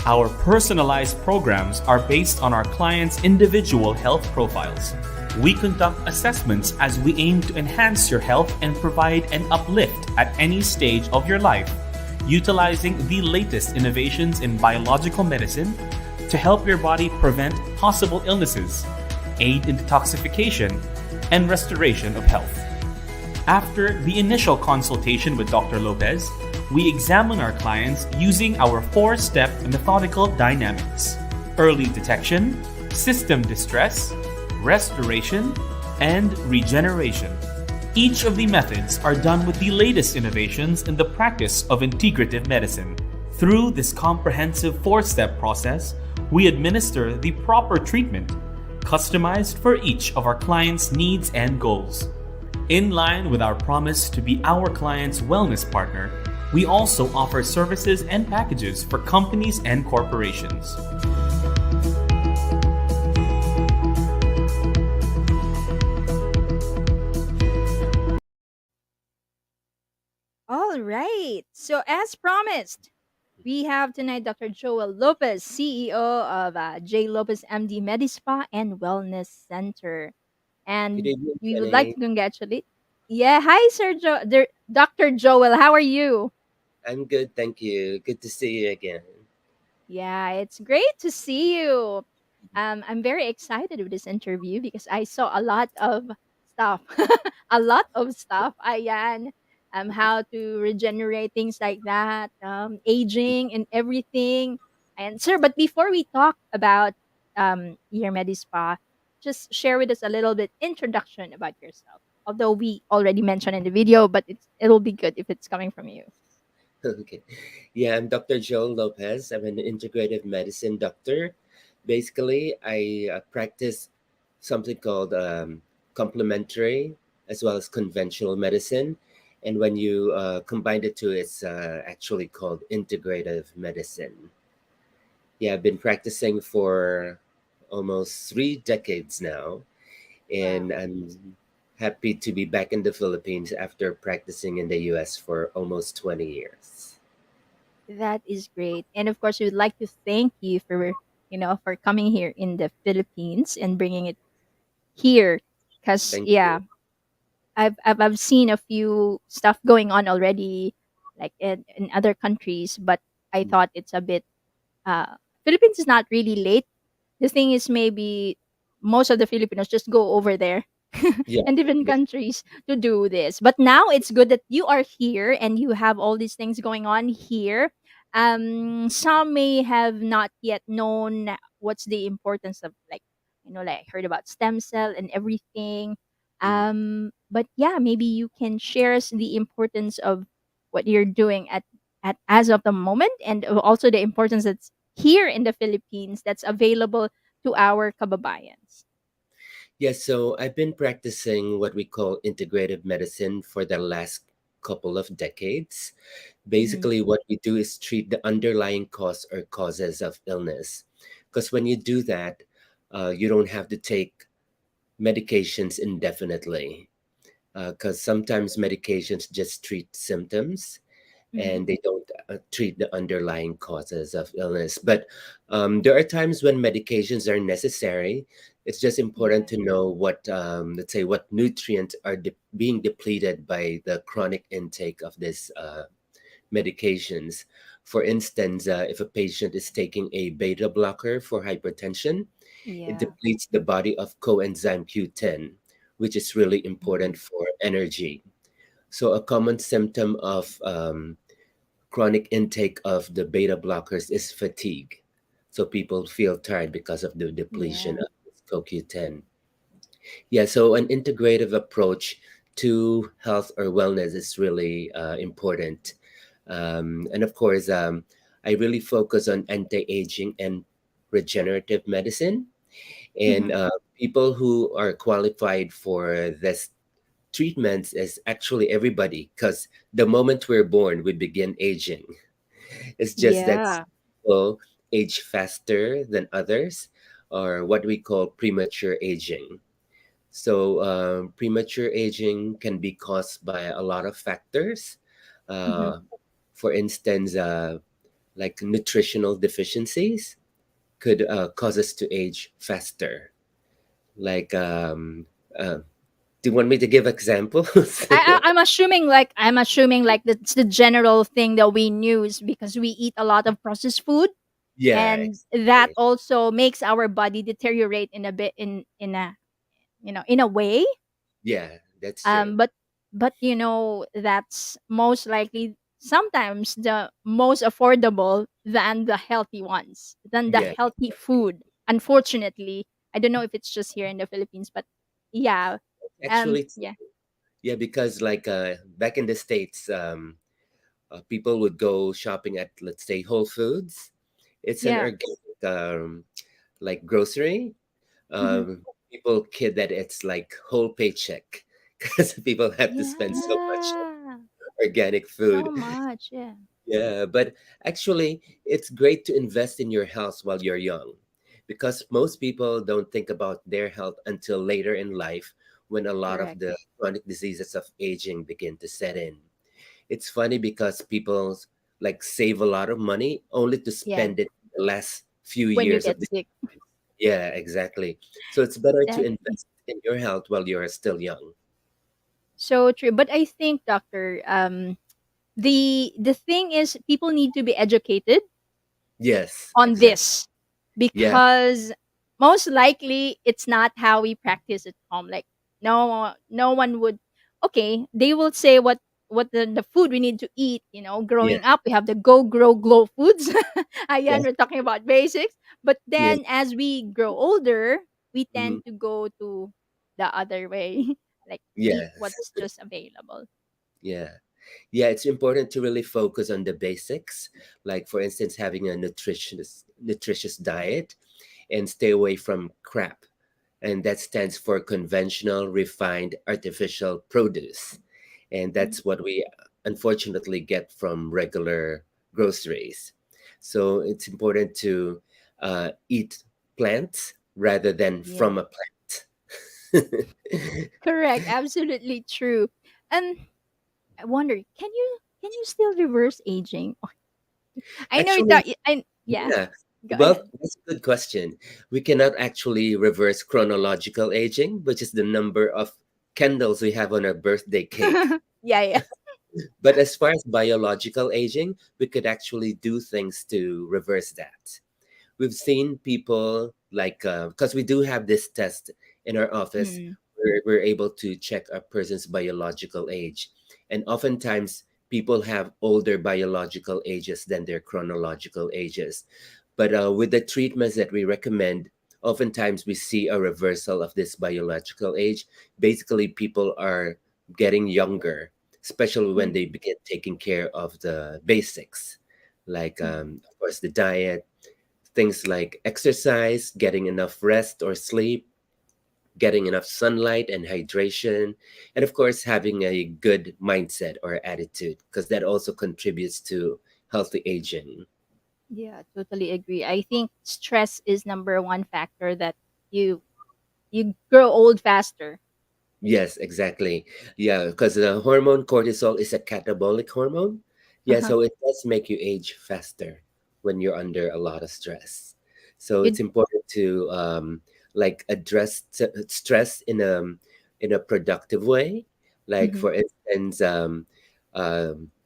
Our personalized programs are based on our clients' individual health profiles. We conduct assessments as we aim to enhance your health and provide an uplift at any stage of your life, utilizing the latest innovations in biological medicine to help your body prevent possible illnesses, aid in detoxification, and restoration of health. After the initial consultation with Dr. Lopez, we examine our clients using our 4-step methodical dynamics: early detection, system distress, restoration, and regeneration. Each of the methods are done with the latest innovations in the practice of integrative medicine. Through this comprehensive 4-step process, we administer the proper treatment customized for each of our clients' needs and goals. In line with our promise to be our clients' wellness partner, we also offer services and packages for companies and corporations. All right. So, as promised, we have tonight Dr. Joel Lopez, CEO of J. Lopez MD Medispa and Wellness Center. Good And evening, we would like Jenny. to congratulate. Yeah, hi, Dr. Joel. How are you? I'm good, thank you. Good to see you again. Yeah, it's great to see you. I'm very excited with this interview because I saw a lot of stuff, a lot of stuff. Ayan, how to regenerate things like that, aging and everything. And sir, but before we talk about your Medispa, just share with us a little bit introduction about yourself. Although we already mentioned in the video, but it'll be good if it's coming from you. Okay. Yeah, I'm Dr. Joel Lopez. I'm an integrative medicine doctor. Basically, I practice something called complementary as well as conventional medicine. And when you combine the two, it's actually called integrative medicine. Yeah, I've been practicing for almost 3 decades now. And Wow. I'm Happy to be back in the Philippines after practicing in the US for almost 20 years. That is great. And of course, we would like to thank you for, for coming here in the Philippines and bringing it here. Because, Thank you. yeah, I've seen a few stuff going on already, like in other countries, but I Mm. thought it's a bit, Philippines is not really late. The thing is, maybe most of the Filipinos just go over there Yeah. and different Yeah. countries to do this. But now it's good that you are here and you have all these things going on here. Some may have not yet known what's the importance of, like, like heard about stem cell and everything. Mm. But yeah, maybe you can share us the importance of what you're doing at as of the moment, and also the importance that's here in the Philippines that's available to our kababayans. Yeah, so I've been practicing what we call integrative medicine for the last couple of decades. Mm-hmm. Basically, what we do is treat the underlying cause or causes of illness. Because when you do that, you don't have to take medications indefinitely. Because sometimes medications just treat symptoms Mm-hmm. and they don't treat the underlying causes of illness. But there are times when medications are necessary. It's just important Yeah. to know what, let's say, what nutrients are being depleted by the chronic intake of these medications. For instance, if a patient is taking a beta blocker for hypertension, it Yeah. depletes the body of coenzyme Q10, which is really Mhm. important for energy. So, a common symptom of chronic intake of the beta blockers is fatigue. So people feel tired because of the depletion Yeah. of this CoQ10. Yeah, so an integrative approach to health or wellness is really important. And of course, I really focus on anti aging and regenerative medicine. And Mhm. people who are qualified for this treatments is actually everybody, because the moment we're born, we begin aging. It's just that some Yeah. people age faster than others, or what we call premature aging. So, premature aging can be caused by a lot of factors. Mhm. Uh, for instance, like nutritional deficiencies could cause us to age faster. Like, uh, do you want me to give examples? I'm assuming like that's the general thing that we use because we eat a lot of processed food, Yeah, and that exactly. also makes our body deteriorate in a bit in a in a way. Yeah, that's true. But that's most likely sometimes the most affordable than the healthy ones, than the Yeah, healthy food. Unfortunately, I don't know if it's just here in the Philippines, but yeah, actually, yeah, yeah, because like back in the States, people would go shopping at, let's say, Whole Foods. It's an yeah, organic, like grocery. hmm, People kid that it's like whole paycheck because people have to spend so much on yeah, organic so food. much, yeah, Yeah, but actually, it's great to invest in your health while you're young, because most people don't think about their health until later in life, when a lot of correct, the chronic diseases of aging begin to set in. It's funny because people like save a lot of money only to yeah. spend it the last few When you years of get the. sick, Yeah, exactly. So it's better to exactly. invest in your health while you're still young. So true, but I think, doctor, the thing is people need to be educated Yes, on exactly. this, Yeah, because most likely it's not how we practice at home. Like, no one would, okay, they will say what the food we need to eat. yeah, Growing up we have the go grow glow foods. yeah, Again, we're talking about basics, but yeah, then as we grow older we mhm, tend to go to the other way. Like, eat yeah, what's just available. yeah. Yeah, it's important to really focus on the basics, like for instance, having a nutritious diet and stay away from crap. And that stands for conventional, refined, artificial produce. And Mhm. that's what we unfortunately get from regular groceries. So it's important to eat plants rather than Yeah. from a plant. Correct. Absolutely true. And I wonder, can you still reverse aging? I know Actually, that. I yeah. yeah. Go ahead. Well, that's a good question. We cannot actually reverse chronological aging, which is the number of candles we have on our birthday cake. Yeah, yeah. But as far as biological aging, we could actually do things to reverse that. We've seen people like, because we do have this test in our office Mm. where we're able to check a person's biological age. And oftentimes, people have older biological ages than their chronological ages. But with the treatments that we recommend, oftentimes we see a reversal of this biological age. Basically, people are getting younger, especially when they Mm. begin taking care of the basics, like, Mm. of course, the diet, things like exercise, getting enough rest or sleep, getting enough sunlight and hydration, and of course, having a good mindset or attitude, because that also contributes to healthy aging. Yeah, totally agree. I think stress is number one factor that you you grow old faster. Yes, exactly. Yeah, because the hormone cortisol is a catabolic hormone. Yeah, Uh-huh. so it does make you age faster when you're under a lot of stress. So it's You important to like address stress in a productive way. Like mhm. for instance,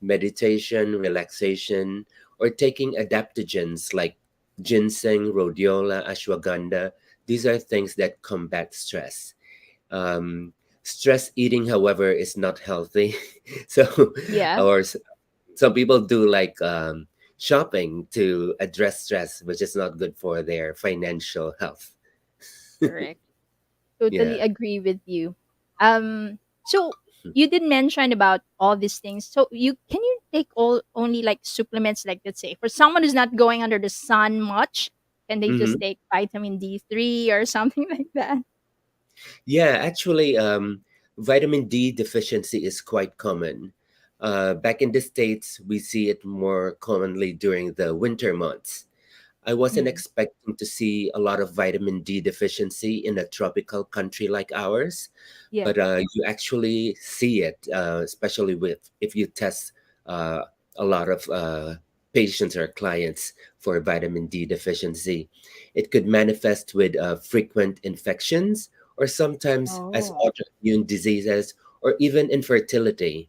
meditation, relaxation, or taking adaptogens like ginseng, rhodiola, ashwagandha. These are things that combat stress. um, Stress eating, however, is not healthy. So, Yeah, or some people do like shopping to address stress, which is not good for their financial health. correct. Totally Yeah. agree with you. So you did mention about all these things. So you take all only like supplements, like let's say for someone who's not going under the sun much, can they Hmm. just take vitamin D3 or something like that? Yeah, actually, vitamin D deficiency is quite common. Back in the States, we see it more commonly during the winter months. I wasn't Mm. expecting to see a lot of vitamin D deficiency in a tropical country like ours, Yeah. but you actually see it, especially with if you test uh, a lot of patients or clients for vitamin D deficiency. It could manifest with frequent infections, or sometimes as Oh, autoimmune diseases, or even infertility.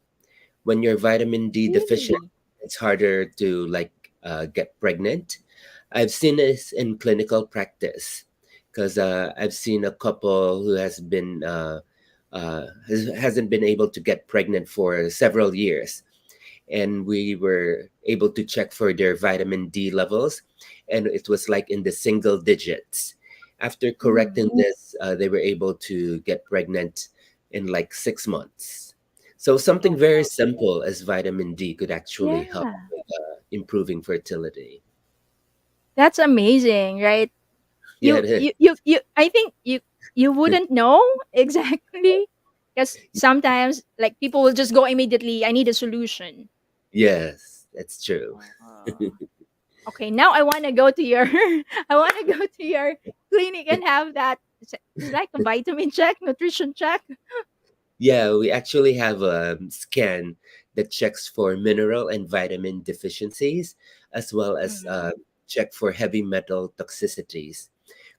When you're vitamin D deficient, really? it's harder to like get pregnant. I've seen this in clinical practice because I've seen a couple who hasn't been able to get pregnant for several years, and we were able to check for their vitamin D levels, and it was like in the single digits. After Mm. correcting this, they were able to get pregnant in like 6 months. So something Oh, very simple as vitamin D could actually help yeah. with improving fertility. That's amazing, right? Yeah, You it is. you you, you I think you wouldn't know exactly because sometimes like people will just go immediately, I need a solution. Yes, that's true. Oh. Okay, now I want to go to your I want to go to your clinic and have that. It's like a vitamin check, nutrition check. Yeah, we actually have a scan that checks for mineral and vitamin deficiencies, as well as Mhm. check for heavy metal toxicities.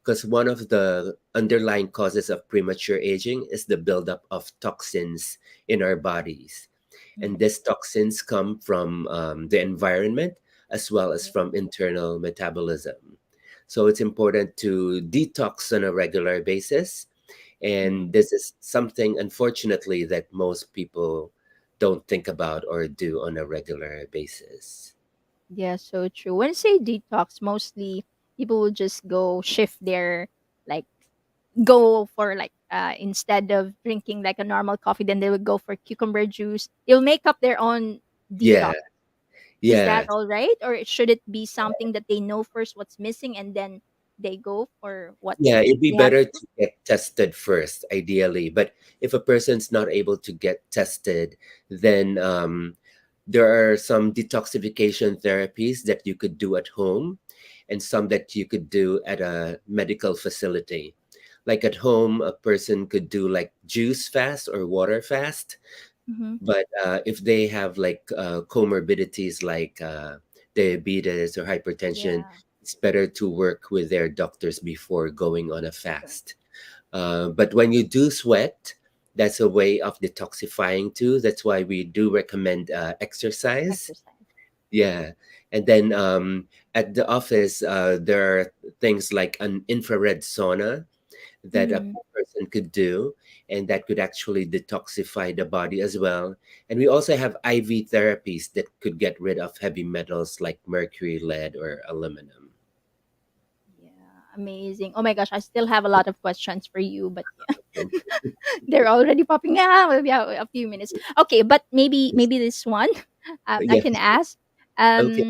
Because one of the underlying causes of premature aging is the buildup of toxins in our bodies. And Mhm. these toxins come from the environment as well as from internal metabolism. So it's important to detox on a regular basis, and Mhm. this is something, unfortunately, that most people don't think about or do on a regular basis. Yeah, so true. When I say detox, mostly people will just go shift their like go for like instead of drinking like a normal coffee, then they would go for cucumber juice. They'll make up their own Yeah, detox. Is that yeah, all right, or should it be something that they know first what's missing and then they go for what yeah. It'd be they have? better to get tested first, ideally. But if a person's not able to get tested, then there are some detoxification therapies that you could do at home and some that you could do at a medical facility. like at home, a person could do like juice fast or water fast. Mm-hmm. But if they have like comorbidities like diabetes or hypertension, Yeah. it's better to work with their doctors before going on a fast. But when you do sweat, that's a way of detoxifying too. That's why we do recommend exercise. Exercise. Yeah. And then at the office, there are things like an infrared sauna that a Mm-hmm. person could do, and that could actually detoxify the body as well. And we also have IV therapies that could get rid of heavy metals like mercury, lead, or aluminum. Yeah. Amazing. Oh my gosh, I still have a lot of questions for you, but And they're already popping out. Well, yeah, a few minutes. Okay, but maybe this one I yeah, can ask. okay.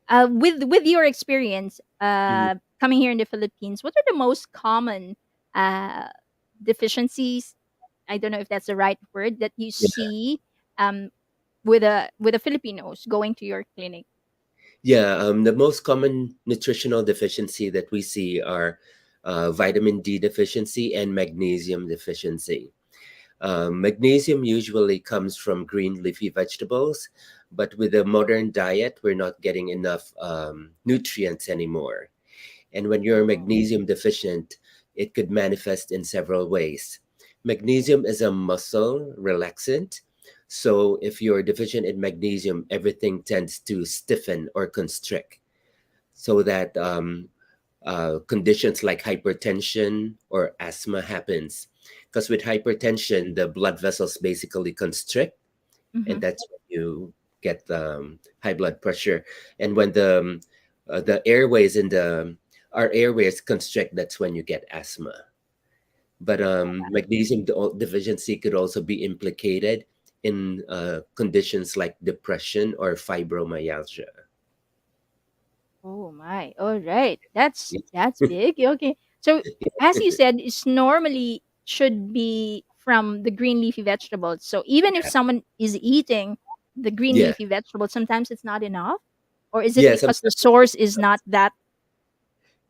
With your experience Mhm. coming here in the Philippines, what are the most common uh, deficiencies? I don't know if that's the right word that you Yeah, see with the Filipinos going to your clinic. yeah. The most common nutritional deficiency that we see are vitamin D deficiency and magnesium deficiency. Magnesium usually comes from green leafy vegetables, but with a modern diet, we're not getting enough nutrients anymore. And when you're Oh. magnesium deficient, it could manifest in several ways. Magnesium is a muscle relaxant. So if you're deficient in magnesium, everything tends to stiffen or constrict so that conditions like hypertension or asthma happens. Because with hypertension, the blood vessels basically constrict, Mm-hmm. and that's when you get high blood pressure. And when the airways in the our airways constrict, that's when you get asthma. But magnesium deficiency could also be implicated in conditions like depression or fibromyalgia. Oh my. All right. That's Yeah. that's big. Okay. So as you said, it's normally should be from the green leafy vegetables. So even if someone is eating the green Yeah. leafy vegetables, sometimes it's not enough. Or is it Yeah. because the Sometimes. source is not that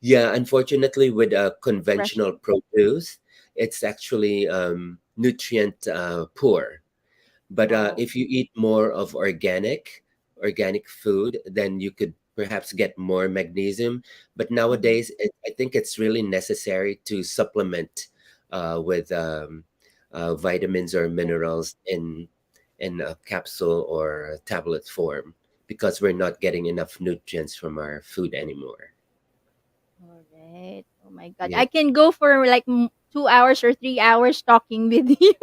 Yeah, unfortunately, with fresh? conventional produce, it's actually nutrient poor. But Oh. if you eat more of organic food, then you could perhaps get more magnesium. But Mm-hmm. nowadays, I think it's really necessary to supplement with vitamins or minerals in a capsule or tablet form because we're not getting enough nutrients from our food anymore. All right. Oh my God. Yeah. I can go for like 2 hours or 3 hours talking with you.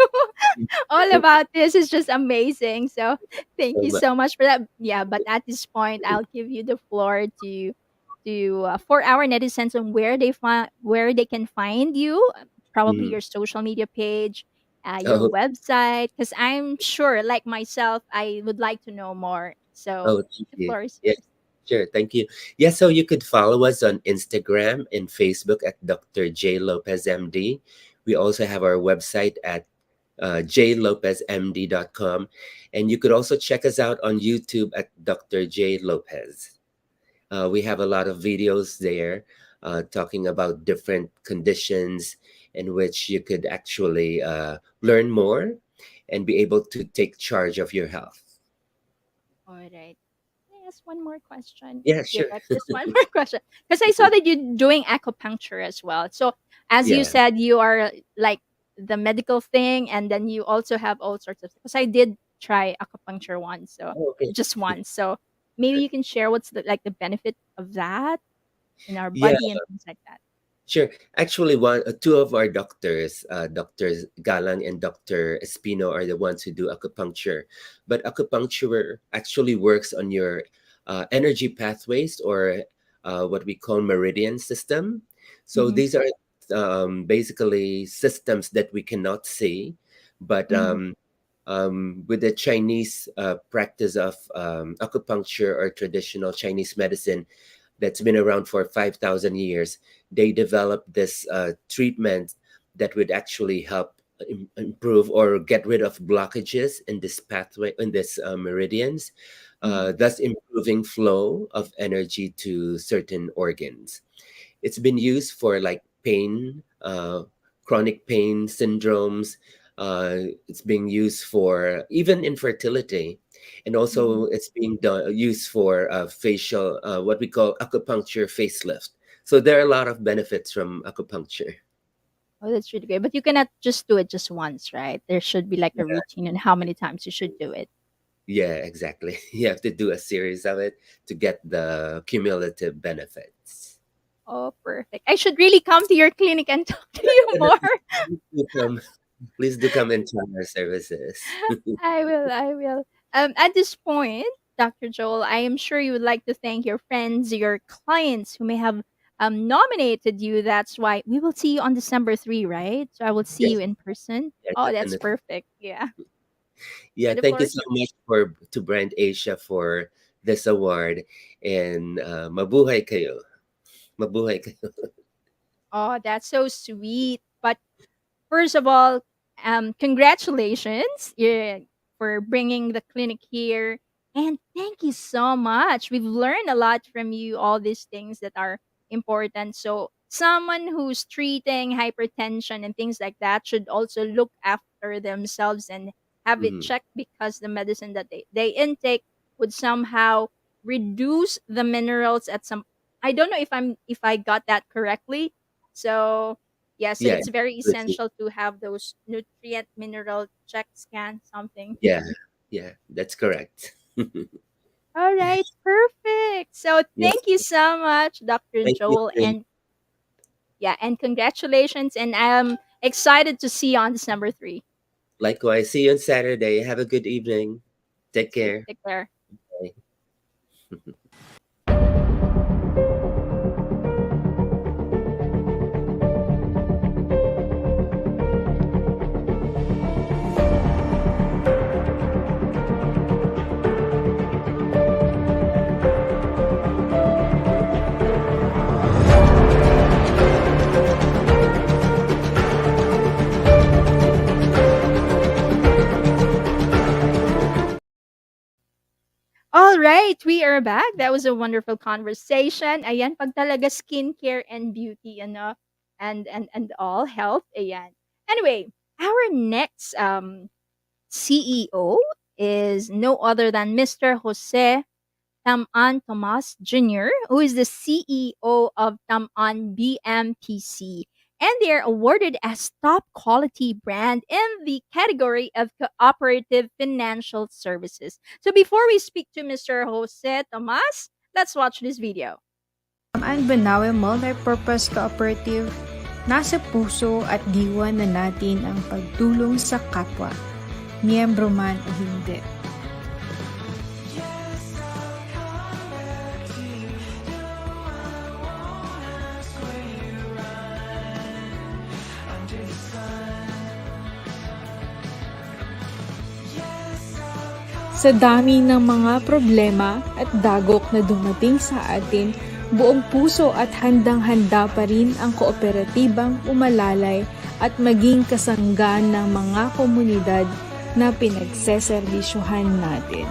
All about this is just amazing. So thank So you much. so much for that. Yeah, but at this point, I'll give you the floor for our netizens on where they can find you. Probably Mhm. your social media page, your Oh, website, because I'm sure, like myself, I would like to know more. So oh, thank the you. floor is Yeah, yours. sure. Thank you. Yeah, so you could follow us on Instagram and Facebook at Dr. J Lopez MD. We also have our website at jlopezmd.com. And you could also check us out on YouTube at Dr. J Lopez. We have a lot of videos there talking about different conditions in which you could actually learn more and be able to take charge of your health. All right. Can I ask one more question? Yeah, Give sure. up just one more question. Because I saw that you're doing acupuncture as well. So as you Yeah. said, you are like the medical thing, and then you also have all sorts of because I did try acupuncture once, so Oh, okay. just once. So maybe you can share what's the benefit of that in our Yeah, body and things like that. sure. Actually, two of our doctors, Dr. Galang and Dr. Espino, are the ones who do acupuncture. But acupuncture actually works on your energy pathways or what we call meridian system. So Mm-hmm. these are basically systems that we cannot see, but Mm-hmm. with the Chinese practice of acupuncture or traditional Chinese medicine, that's been around for 5,000 years, they developed this treatment that would actually help improve or get rid of blockages in this pathway, in this meridians, Mm-hmm. thus improving flow of energy to certain organs. It's been used for like pain, chronic pain syndromes. It's being used for even infertility, and also it's being used for facial, what we call acupuncture facelift. So there are a lot of benefits from acupuncture. Oh, that's really great. But you cannot just do it just once, right? There should be like a routine and how many times you should do it. Yeah, exactly. You have to do a series of it to get the cumulative benefits. Oh, perfect. I should really come to your clinic and talk to you more. Please do come and try our services. I will. I will. At this point, Dr. Joel, I am sure you would like to thank your friends, your clients who may have nominated you. That's why we will see you on December 3, right? So I will see you Yes, in person. yeah, Oh, that's definitely. perfect. Yeah. Yeah, So the thank floor you is so yours. much to Brand Asia for this award, and mabuhay kayo. Mabuhay kayo. Oh, that's so sweet. But first of all, congratulations, yeah, for bringing the clinic here. And thank you so much. We've learned a lot from you, all these things that are important. So, someone who's treating hypertension and things like that should also look after themselves and have it Mhm. checked, because the medicine that they intake would somehow reduce the minerals at some. I don't know if I got that correctly. So, yeah, so Yeah, it's very absolutely. essential to have those nutrient mineral check scan something. Yeah, yeah, that's correct. All right, perfect. So Yes, thank you so much, Dr. thank you. Joel, and yeah, and congratulations. And I'm excited to see you on December 3. Likewise. See you on Saturday. Have a good evening. Take See you. care. Take care. Bye. All right, we are back. That was a wonderful conversation. Ayan, pag talaga skincare and beauty, ano, and all health, ayan. Anyway, our next CEO is no other than Mr. Jose Taman Tomas Jr., who is the CEO of Taman BMTC. And they are awarded as top quality brand in the category of cooperative financial services. So before we speak to Mr. Jose Tomas, let's watch this video. Ang Banawe Multipurpose Cooperative, nasa puso at diwa na natin ang pagtulong sa kapwa, miyembro man o hindi. Sa dami ng mga problema at dagok na dumating sa atin, buong puso at handang-handa pa rin ang kooperatibang umalalay at maging kasanggan ng mga komunidad na pinagseserbisyuhan natin.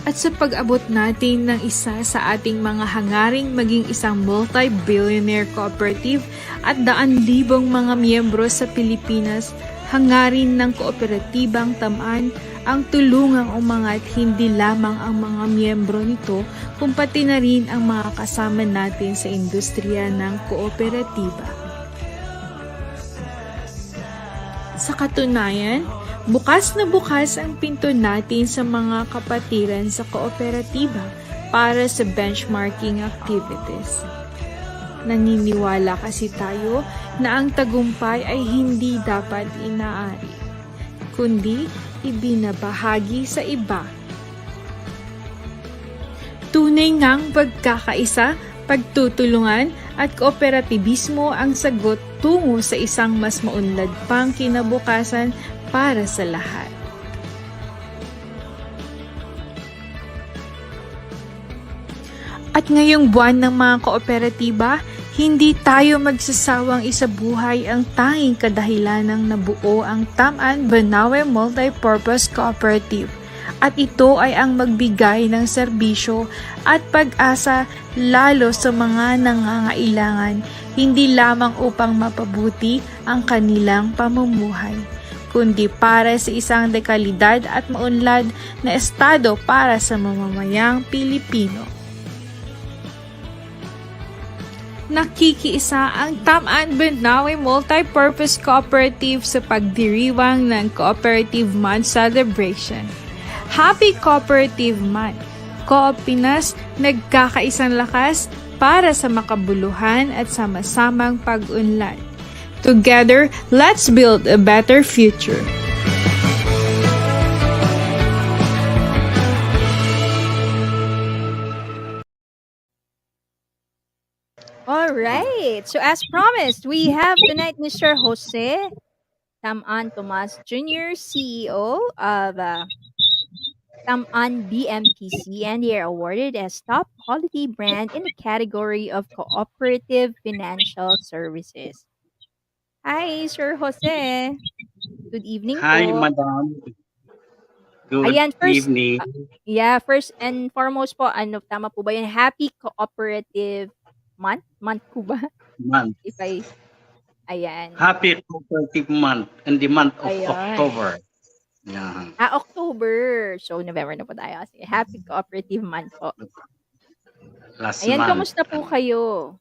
At sa pag-abot natin ng isa sa ating mga hangaring maging isang multi-billionaire cooperative at daan-libong mga miyembro sa Pilipinas, hangarin ng kooperatibang Taman ang tulungang umangat hindi lamang ang mga miyembro nito, kung pati na rin ang mga kasama natin sa industriya ng kooperatiba. Sa katunayan, Bukas na bukas ang pinto natin sa mga kapatiran sa kooperatiba para sa benchmarking activities. Naniniwala kasi tayo na ang tagumpay ay hindi dapat inaari, kundi ibinabahagi sa iba. Tunay ngang pagkakaisa, pagtutulungan at kooperatibismo ang sagot tungo sa isang mas maunlad pang kinabukasan para sa lahat. At ngayong buwan ng mga kooperatiba, hindi tayo magsasawang isabuhay ang tanging kadahilan ng nabuo ang Taman Banawe Multipurpose Cooperative. At ito ay ang magbigay ng serbisyo at pag-asa lalo sa mga nangangailangan, hindi lamang upang mapabuti ang kanilang pamumuhay, kundi para sa isang dekalidad at maunlad na estado para sa mamamayang Pilipino. Nakikiisa ang Taman Banawe Multipurpose Cooperative sa pagdiriwang ng Cooperative Month Celebration. Happy Cooperative Month! Co-op Pinas, nagkakaisang lakas para sa makabuluhan at sama-samang pag-unlad. Together, let's build a better future. All right. So as promised, we have tonight Mr. Jose Taman Tomas Jr., CEO of Taman BMPC, and they are awarded as top quality brand in the category of cooperative financial services. Hi, Sir Jose. Good evening Hi, po. madam. Good Ayan, first, evening, first and foremost po, tama po ba yan? Happy Cooperative Month? Month po ba? month. If I, ayan. Happy Cooperative Month in the month of Ayan. October. Yeah. October. So, November na po tayo. Kasi happy Cooperative Month po. Last Ayan, month. kamusta po kayo?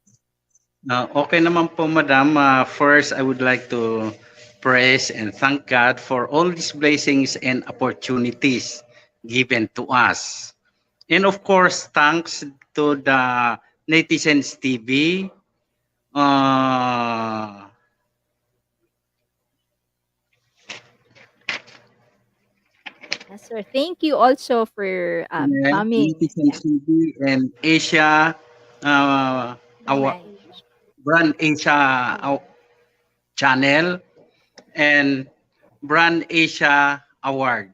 Okay naman po, madam. First, I would like to praise and thank God for all these blessings and opportunities given to us. And of course, thanks to the Netizens TV, Yes, sir. Thank you also for coming. Netizens TV and Asia, our Ayan. Brand Asia channel and Brand Asia Award.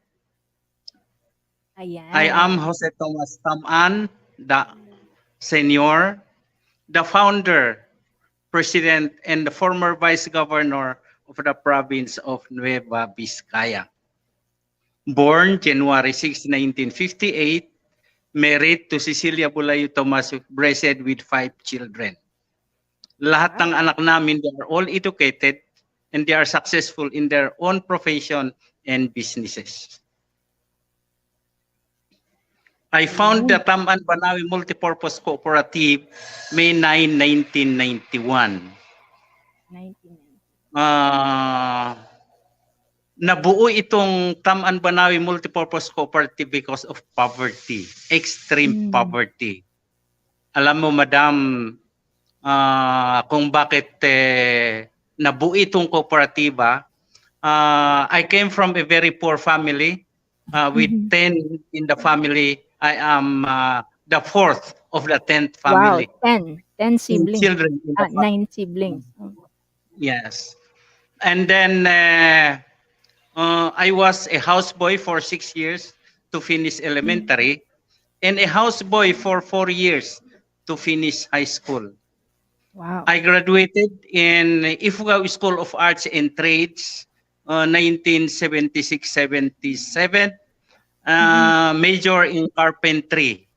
Ayan. I am Jose Tomas Taman, the senior, the founder, president, and the former vice governor of the province of Nueva Vizcaya. Born January 6, 1958, married to Cecilia Bulayo Tomas, blessed with 5 children. Lahat ng anak namin, they are all educated and they are successful in their own profession and businesses. I found the Taman Banawe Multipurpose Cooperative May 9, 1991. Nabuo itong Taman Banawe Multipurpose Cooperative because of poverty, extreme poverty. Alam mo, madam, kung bakit nabuo itong kooperatiba. I came from a very poor family. With 10 in the family, I am the fourth of the 10th family. Wow, 10 siblings. Children in the 9 siblings. Yes. And then I was a houseboy for 6 years to finish elementary and a houseboy for 4 years to finish high school. Wow. I graduated in Ifugao School of Arts and Trades 1976-77, major in carpentry.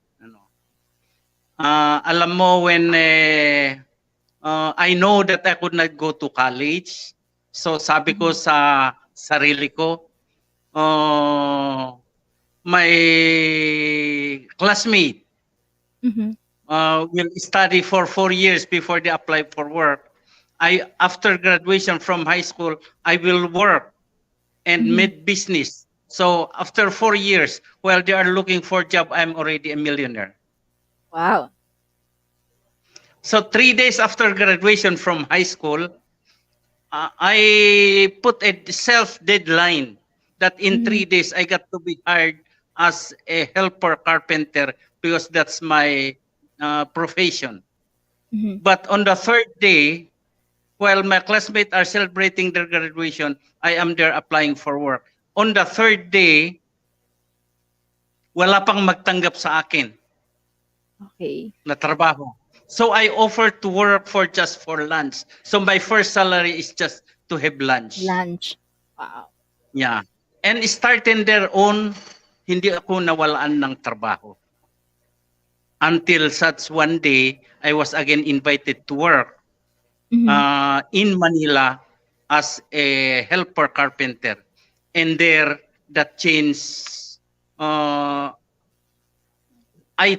Alam mo, when I know that I could not go to college, so sabi ko sa sarili ko, my classmate will study for 4 years before they apply for work. After graduation from high school, I will work and made business. So after 4 years, while they are looking for job, I'm already a millionaire. Wow. So 3 days after graduation from high school, I put a self deadline that in 3 days I got to be hired as a helper carpenter because that's my profession. But on the third day, while my classmates are celebrating their graduation, I am there applying for work. On the third day, wala pang magtanggap sa akin Okay. na trabaho. So I offered to work for just for lunch. So my first salary is just to have lunch. Lunch. Wow. Yeah. And starting their own, hindi ako nawalaan ng trabaho. Until such one day, I was again invited to work in Manila as a helper carpenter. And there, that changed. I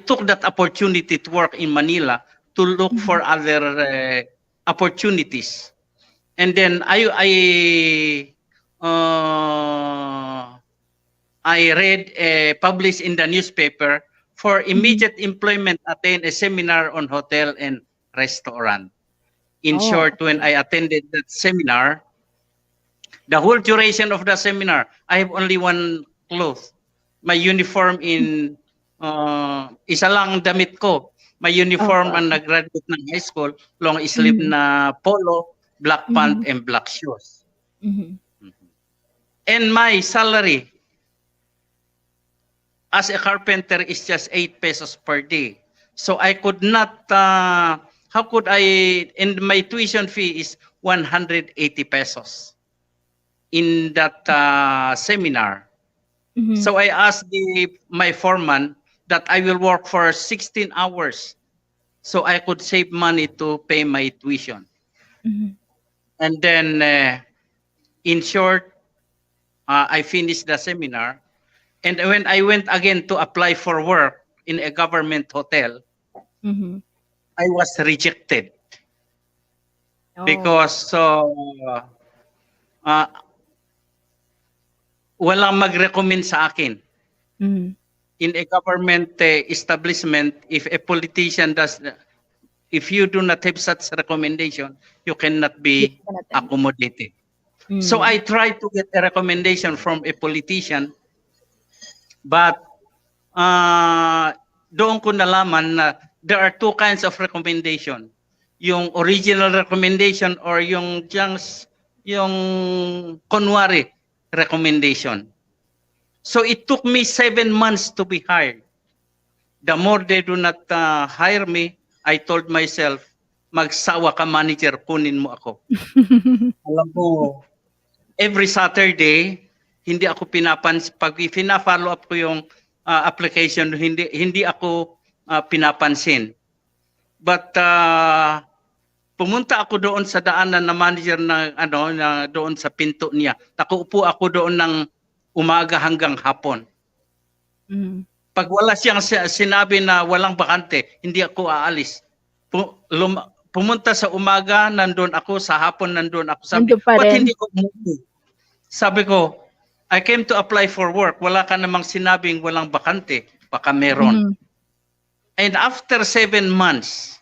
took that opportunity to work in Manila to look for other opportunities. And then I read published in the newspaper for immediate employment, attend a seminar on hotel and restaurant. In short, when I attended that seminar, the whole duration of the seminar, I have only one clothes. My uniform in isa lang damit ko. My uniform ang nag-graduate ng high school, long sleeve na polo, black pant, and black shoes. And my salary as a carpenter is just 8 pesos per day. So I could not, how could I, and my tuition fee is 180 pesos in that seminar. So I asked my foreman that I will work for 16 hours so I could save money to pay my tuition. And then, in short, I finished the seminar. And when I went again to apply for work in a government hotel, I was rejected because walang mag-recommend sa akin. In a government establishment, if a politician if you do not have such recommendation, you cannot be accommodated. So I tried to get a recommendation from a politician, but doon ko nalaman na there are two kinds of recommendation. Yung original recommendation or yung kunwari recommendation. So it took me 7 months to be hired. The more they do not hire me, I told myself, magsawa ka manager, kunin mo ako. Alam mo, every Saturday, hindi ako pag pina-follow up ko yung application, hindi ako pinapansin. But pumunta ako doon sa daanan na manager na doon sa pinto niya. Nakuupo ako doon ng umaga hanggang hapon. Pag wala siyang sinabi na walang bakante, hindi ako aalis. Pumunta sa umaga, nandun ako, sa hapon nandun ako. Sabi, ba't hindi ko umuwi? Sabi ko, I came to apply for work. Wala ka namang sinabing walang bakante. Baka meron. And after 7 months,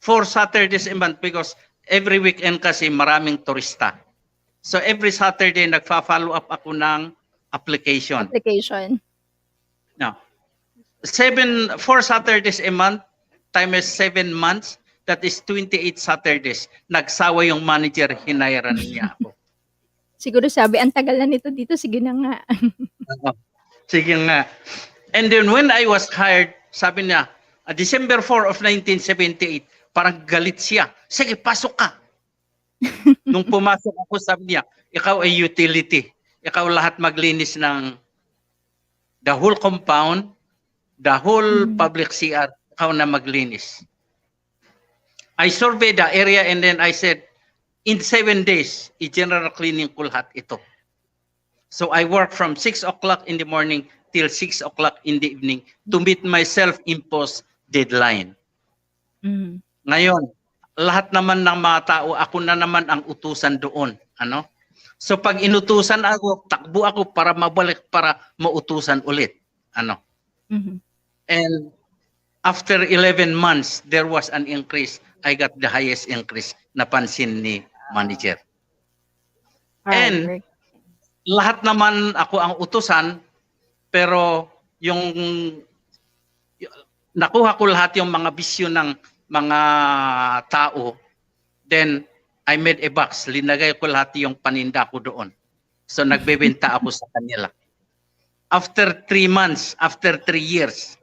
4 Saturdays a month, because every weekend kasi maraming turista. So every Saturday, nagfa-follow up ako ng application. Now, 4 Saturdays a month, times 7 months, that is 28 Saturdays. Nagsawa yung manager, hinayaran niya ako. Siguro sabi, ang tagal na nito dito, sige na nga. Sige nga. And then when I was hired, sabi niya, December 4 of 1978, parang galit siya. Sige, pasok ka. Nung pumasok ako, sabi niya, ikaw ay utility. Ikaw lahat maglinis ng the whole compound, the whole public CR, ikaw na maglinis. I surveyed the area and then I said, in 7 days, i-general cleaning ko lahat ito. So I work from 6 o'clock in the morning till 6 o'clock in the evening to meet my self-imposed deadline. Ngayon, lahat naman ng mga tao, ako na naman ang utusan doon. So pag inutusan ako, takbo ako para mabalik para mautusan ulit. Ano? Mhm. And after 11 months, there was an increase. I got the highest increase napansin ni manager. All right, And very lahat naman ako ang utusan, pero yung nakuha ko lahat yung mga bisyo ng mga tao, then I made a box. Linagay ko lahat yung paninda ko doon. So nagbebenta ako sa kanila. After 3 months, after 3 years,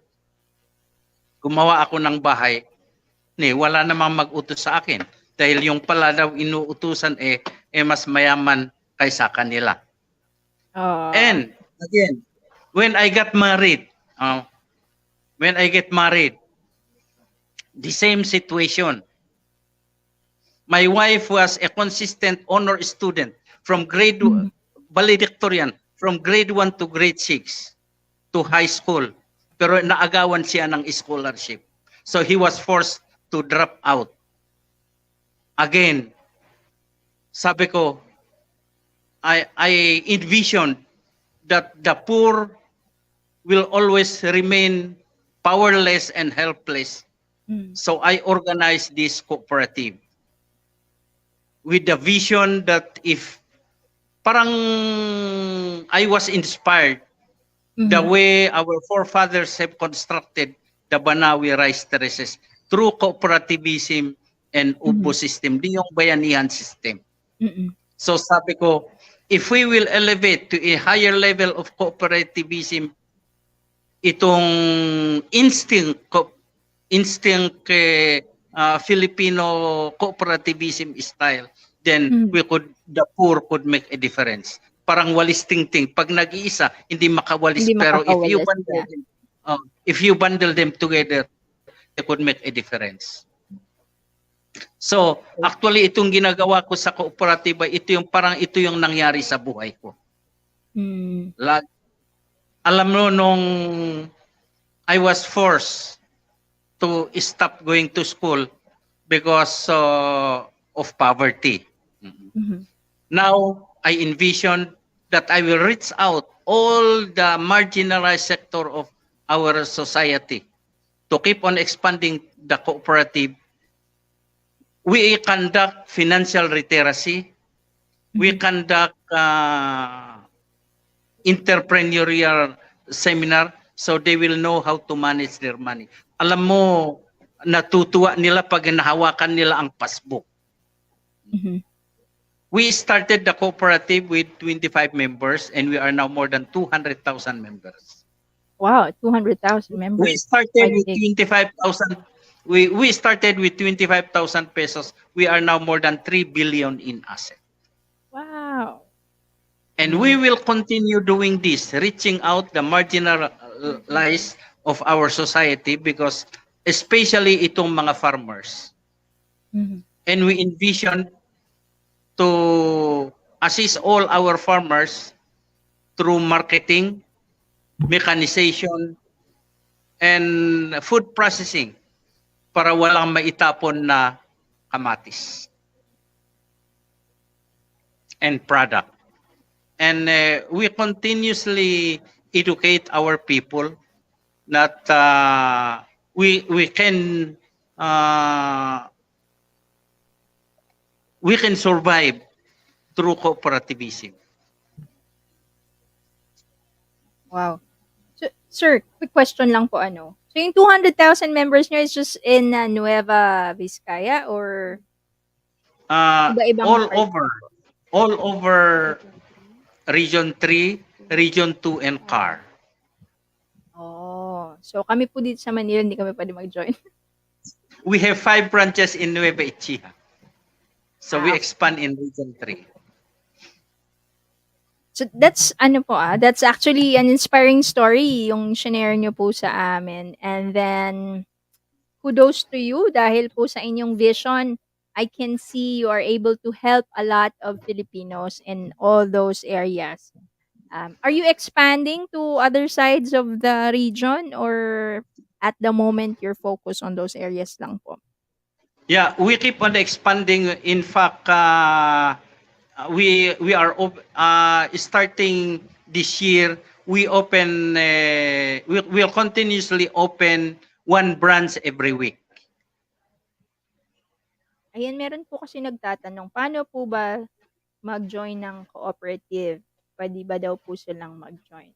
gumawa ako ng bahay. Wala namang mag-utos sa akin. Dahil yung pala daw inuutusan mas mayaman kaysa kanila. And again, when I got married, the same situation. My wife was a consistent honor student from valedictorian, from grade 1 to grade 6 to high school. Pero naagawan siya ng scholarship. So he was forced to drop out. Again, sabi ko, I envisioned that the poor will always remain powerless and helpless. So I organized this cooperative with the vision that if parang I was inspired the way our forefathers have constructed the Banawi rice terraces through cooperativism and upo system, di yung bayanihan system. So sabi ko, if we will elevate to a higher level of cooperativism, itong instinct Filipino cooperativism style, then the poor could make a difference. Parang walis ting-ting. Pag nag-iisa, hindi makawalis. Hindi Pero makakawalis, if you bundle them together, they could make a difference. So, actually, itong ginagawa ko sa kooperatiba, ito yung nangyari sa buhay ko. Alam mo, nung I was forced to stop going to school because of poverty. Now, I envision that I will reach out all the marginalized sector of our society to keep on expanding the cooperative. We conduct financial literacy. We conduct entrepreneurial seminar so they will know how to manage their money. Alam mo, natutuwa nila pag nahawakan nila ang passbook. We started the cooperative with 25 members and we are now more than 200,000 members. Wow, 200,000 members. We started with 25,000. We started with 25,000 pesos. We are now more than 3 billion in asset. Wow. And we will continue doing this, reaching out the marginalized of our society, because especially itong mga farmers. And we envision to assist all our farmers through marketing, mechanization, and food processing para walang maitapon na kamatis and product. And we continuously educate our people that we can survive through cooperativism. Wow. So, sir, quick question lang po So yung 200,000 members nyo is just in Nueva Vizcaya or iba-ibang all over Region 3, Region 2, and CAR. Oh, so kami po dito sa Manila, hindi kami pwede mag-join. We have 5 branches in Nueva Ecija. So we expand in Region 3. So that's that's actually an inspiring story yung shinare nyo po sa amin. And then kudos to you dahil po sa inyong vision, I can see you are able to help a lot of Filipinos in all those areas. Are you expanding to other sides of the region or at the moment you're focused on those areas lang po? Yeah, we keep on expanding. In fact, we are starting this year. We open we'll continuously open one branch every week. Ayan, meron po kasi nagtatanong, paano po ba mag-join ng cooperative? Pwede ba daw po silang mag-join?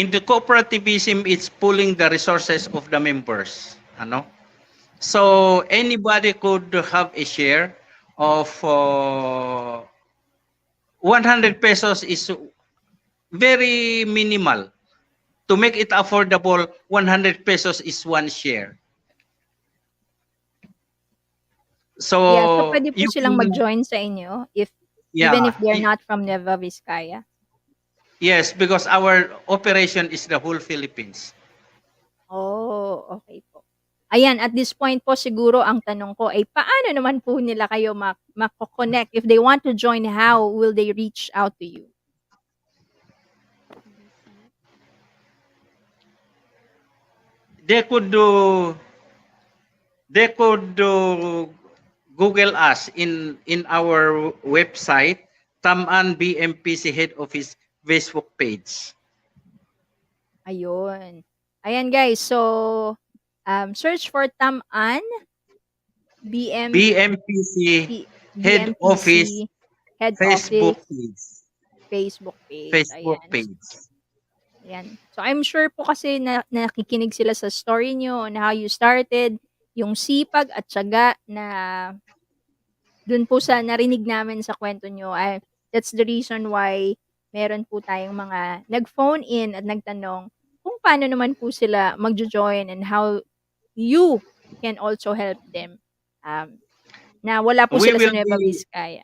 In the cooperativism, it's pooling the resources of the members. Ano? So anybody could have a share of 100 pesos is very minimal. To make it affordable, 100 pesos is one share. So, Yeah, so pwede po you silang can- mag-join sa inyo Yeah, even if they're y- not from Nueva Vizcaya? Yes, because our operation is the whole Philippines. Oh, okay po. Ayan, at this point po siguro ang tanong ko ay paano naman po nila kayo mako-connect? If they want to join, how will they reach out to you? They could Google us in our website, Taman BMPC Head Office Facebook page. Ayun. Ayan guys, so search for Taman BMPC Head Office Head Facebook Office page. Facebook page. Facebook Ayan. page. Ayan. So I'm sure po kasi nakikinig sila sa story nyo on how you started, yung sipag at tiyaga na dun po sa narinig namin sa kwento nyo. That's the reason why meron po tayong mga nag-phone in at nagtanong kung paano naman po sila magjo-join and how you can also help them. Na wala po We sila sa will Nueva be- Vizcaya.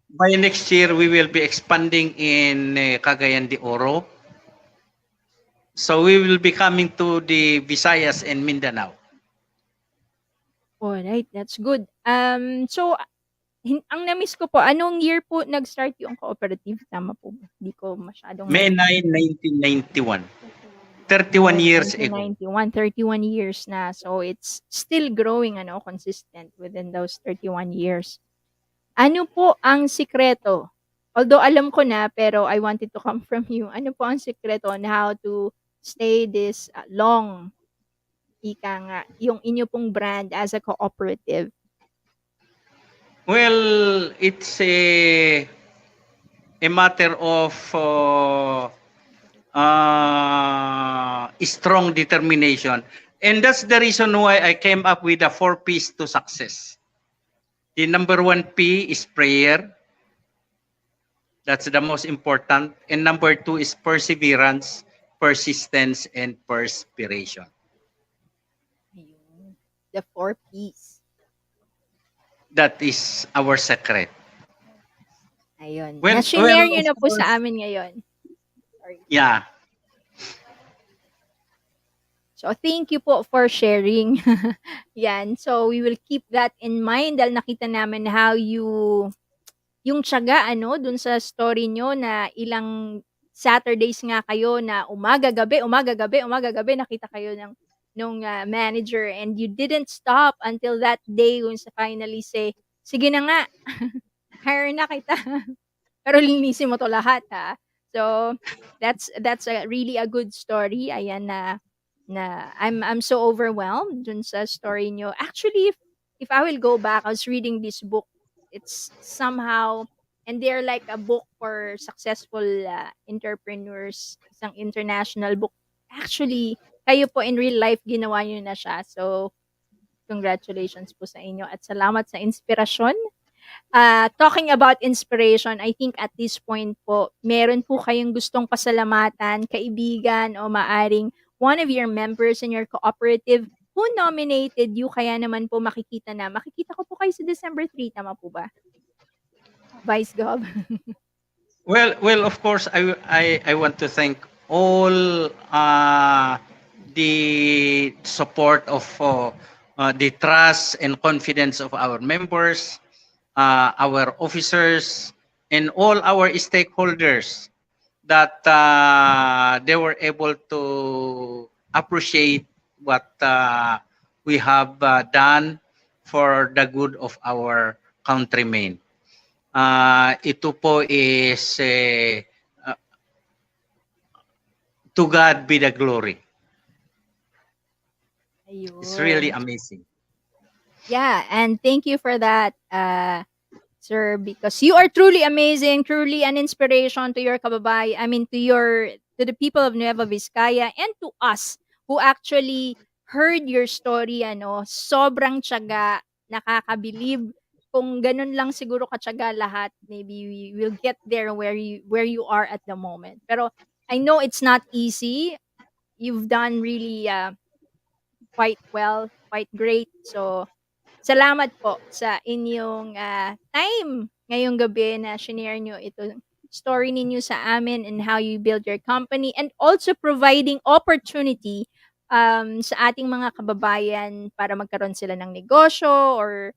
By next year, we will be expanding in Cagayan de Oro. So we will be coming to the Visayas and Mindanao. Alright, that's good. So ang na-miss ko po, anong year po nag-start yung cooperative? Tama po ba? Hindi ko masyadong May 9, 1991. 31 years ago. 1991, 31 years na. So it's still growing, consistent within those 31 years. Ano po ang sikreto? Although alam ko na, pero I wanted to come from you. Ano po ang sikreto on how to stay this long, ika nga, yung inyo pong brand as a cooperative? Well, it's a matter of strong determination. And that's the reason why I came up with the 4 P's to success. The number 1 P is prayer. That's the most important. And number 2 is perseverance, persistence, and perspiration. Ayun. The 4 P's. That is our secret. Ayun. Well, Na-share well, nyo na of po course. sa amin ngayon. Sorry. Yeah. So, thank you po for sharing. Yan. So, we will keep that in mind dahil nakita namin how yung tiyaga, dun sa story nyo na ilang Saturdays nga kayo na umaga-gabi, nakita kayo nung manager and you didn't stop until that day when sa finally say, sige na nga, hire na kita. Pero linisin mo to lahat, ha? So, that's really a good story. Ayan na I'm so overwhelmed dun sa story nyo. Actually, if I will go back, I was reading this book. It's somehow, and they're like a book for successful entrepreneurs, isang international book. Actually, kayo po in real life, ginawa nyo na siya. So, congratulations po sa inyo at salamat sa inspirasyon. Talking about inspiration, I think at this point po, meron po kayong gustong pasalamatan, kaibigan o maaring one of your members in your cooperative who nominated you, kaya naman po makikita ko po kayo sa December 3, tama po ba? Vice Gov. Well, of course, I want to thank all the support of the trust and confidence of our members, our officers, and all our stakeholders that they were able to appreciate what we have done for the good of our countrymen. ito po is to God be the glory. It's really amazing. Yeah, and thank you for that, sir, because you are truly amazing, truly an inspiration to your kababay. I mean, to the people of Nueva Vizcaya and to us who actually heard your story. Ano, sobrang tiyaga, nakakabilib. Kung ganun lang siguro katyaga lahat, maybe we will get there where you are at the moment. Pero I know it's not easy. You've done really quite well, quite great. So, salamat po sa inyong time ngayong gabi na shinare nyo itong story ninyo sa amin and how you build your company and also providing opportunity sa ating mga kababayan para magkaroon sila ng negosyo or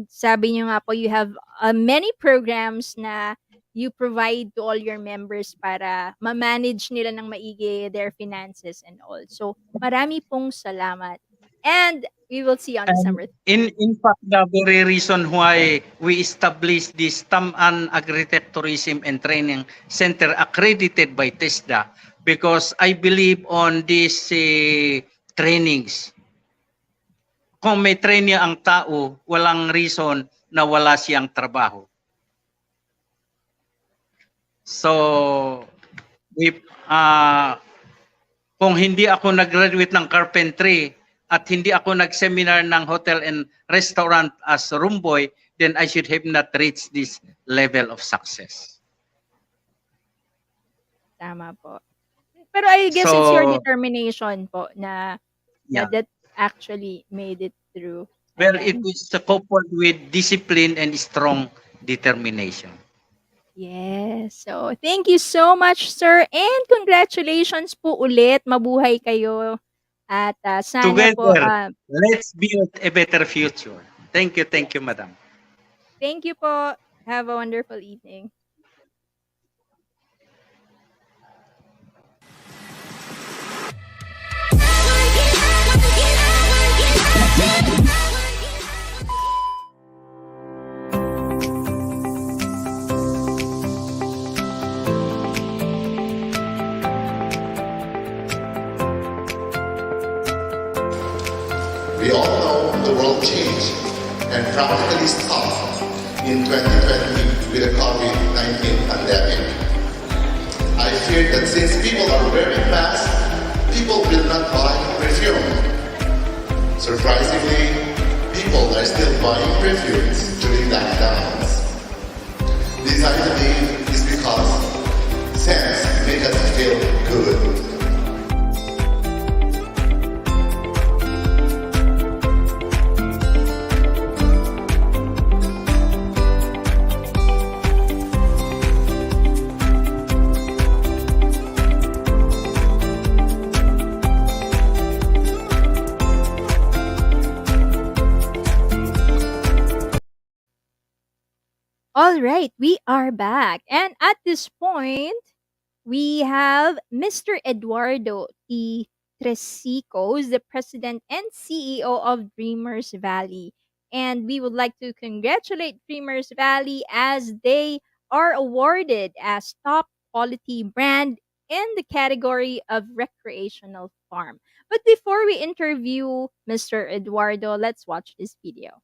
sabi nyo nga po you have many programs na you provide to all your members para ma-manage nila ng maigi their finances and all. So, marami pong salamat. And we will see you on December. In fact, the very reason why we established this Taman Agritech-Tourism and Training Center accredited by TESDA, because I believe on these trainings. Kung may training ang tao, walang reason na wala siyang trabaho. So, kung hindi ako nag-graduate ng carpentry at hindi ako nag-seminar ng hotel and restaurant as room boy, then I should have not reached this level of success. Tama po. Pero I guess it's your determination po na that actually made it through. Well, it is coupled with discipline and strong determination. Yes. So, thank you so much, sir. And congratulations po ulit. Mabuhay kayo. At sana Together, po... let's build a better future. Thank you, madam. Thank you po. Have a wonderful evening. We all know the world changed and practically stopped in 2020 with the COVID-19 pandemic. I fear that since people are wearing masks, people will not buy perfume. Surprisingly, people are still buying perfumes during lockdowns. This I believe is because scents make us feel good. All right, we are back. And at this point, we have Mr. Eduardo T. Tresico, who's the president and CEO of Dreamers Valley. And we would like to congratulate Dreamers Valley as they are awarded as top quality brand in the category of recreational farm. But before we interview Mr. Eduardo, let's watch this video.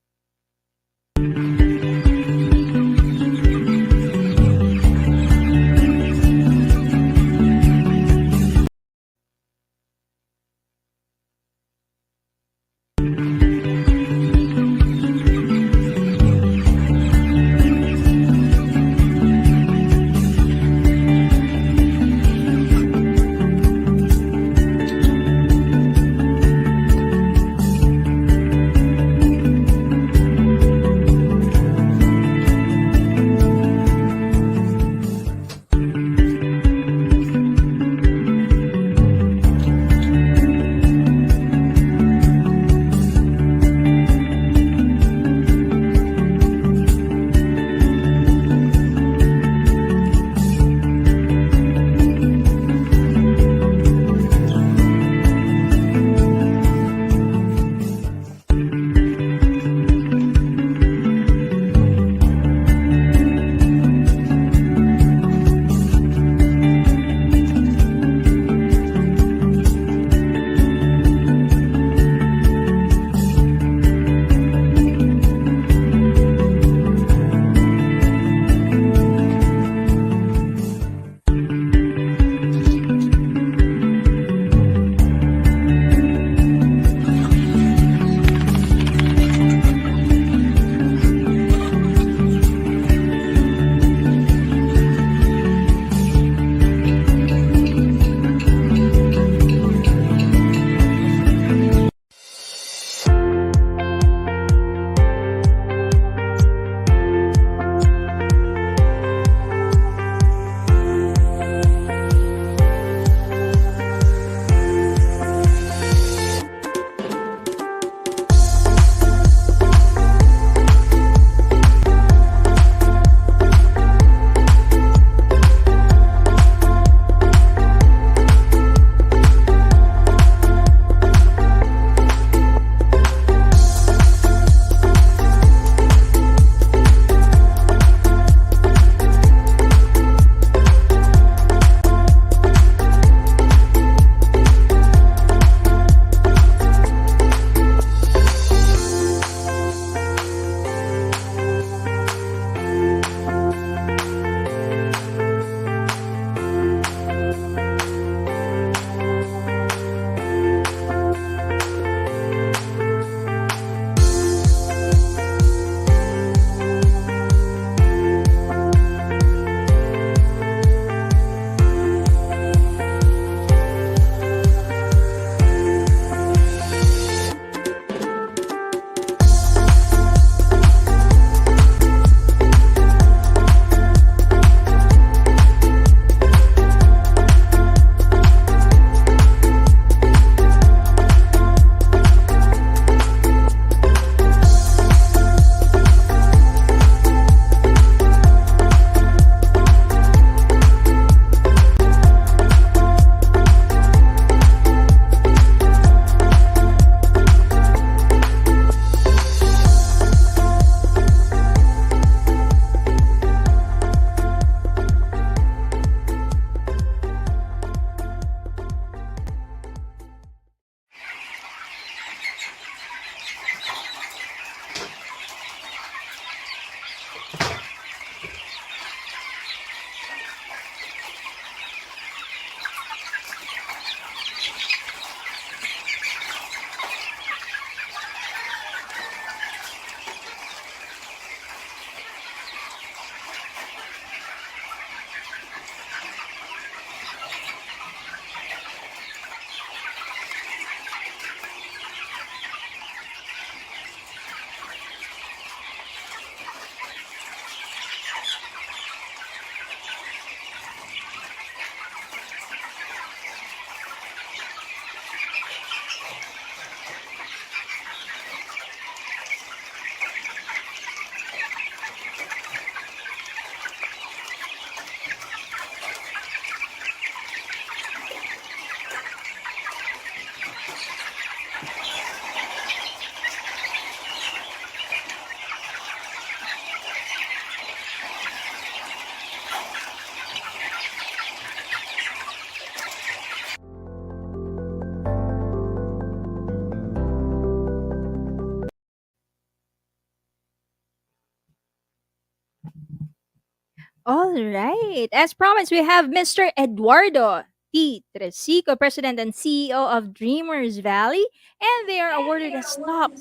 All right. As promised, we have Mr. Eduardo T. Tresico, President and CEO of Dreamers Valley, and they are awarded as top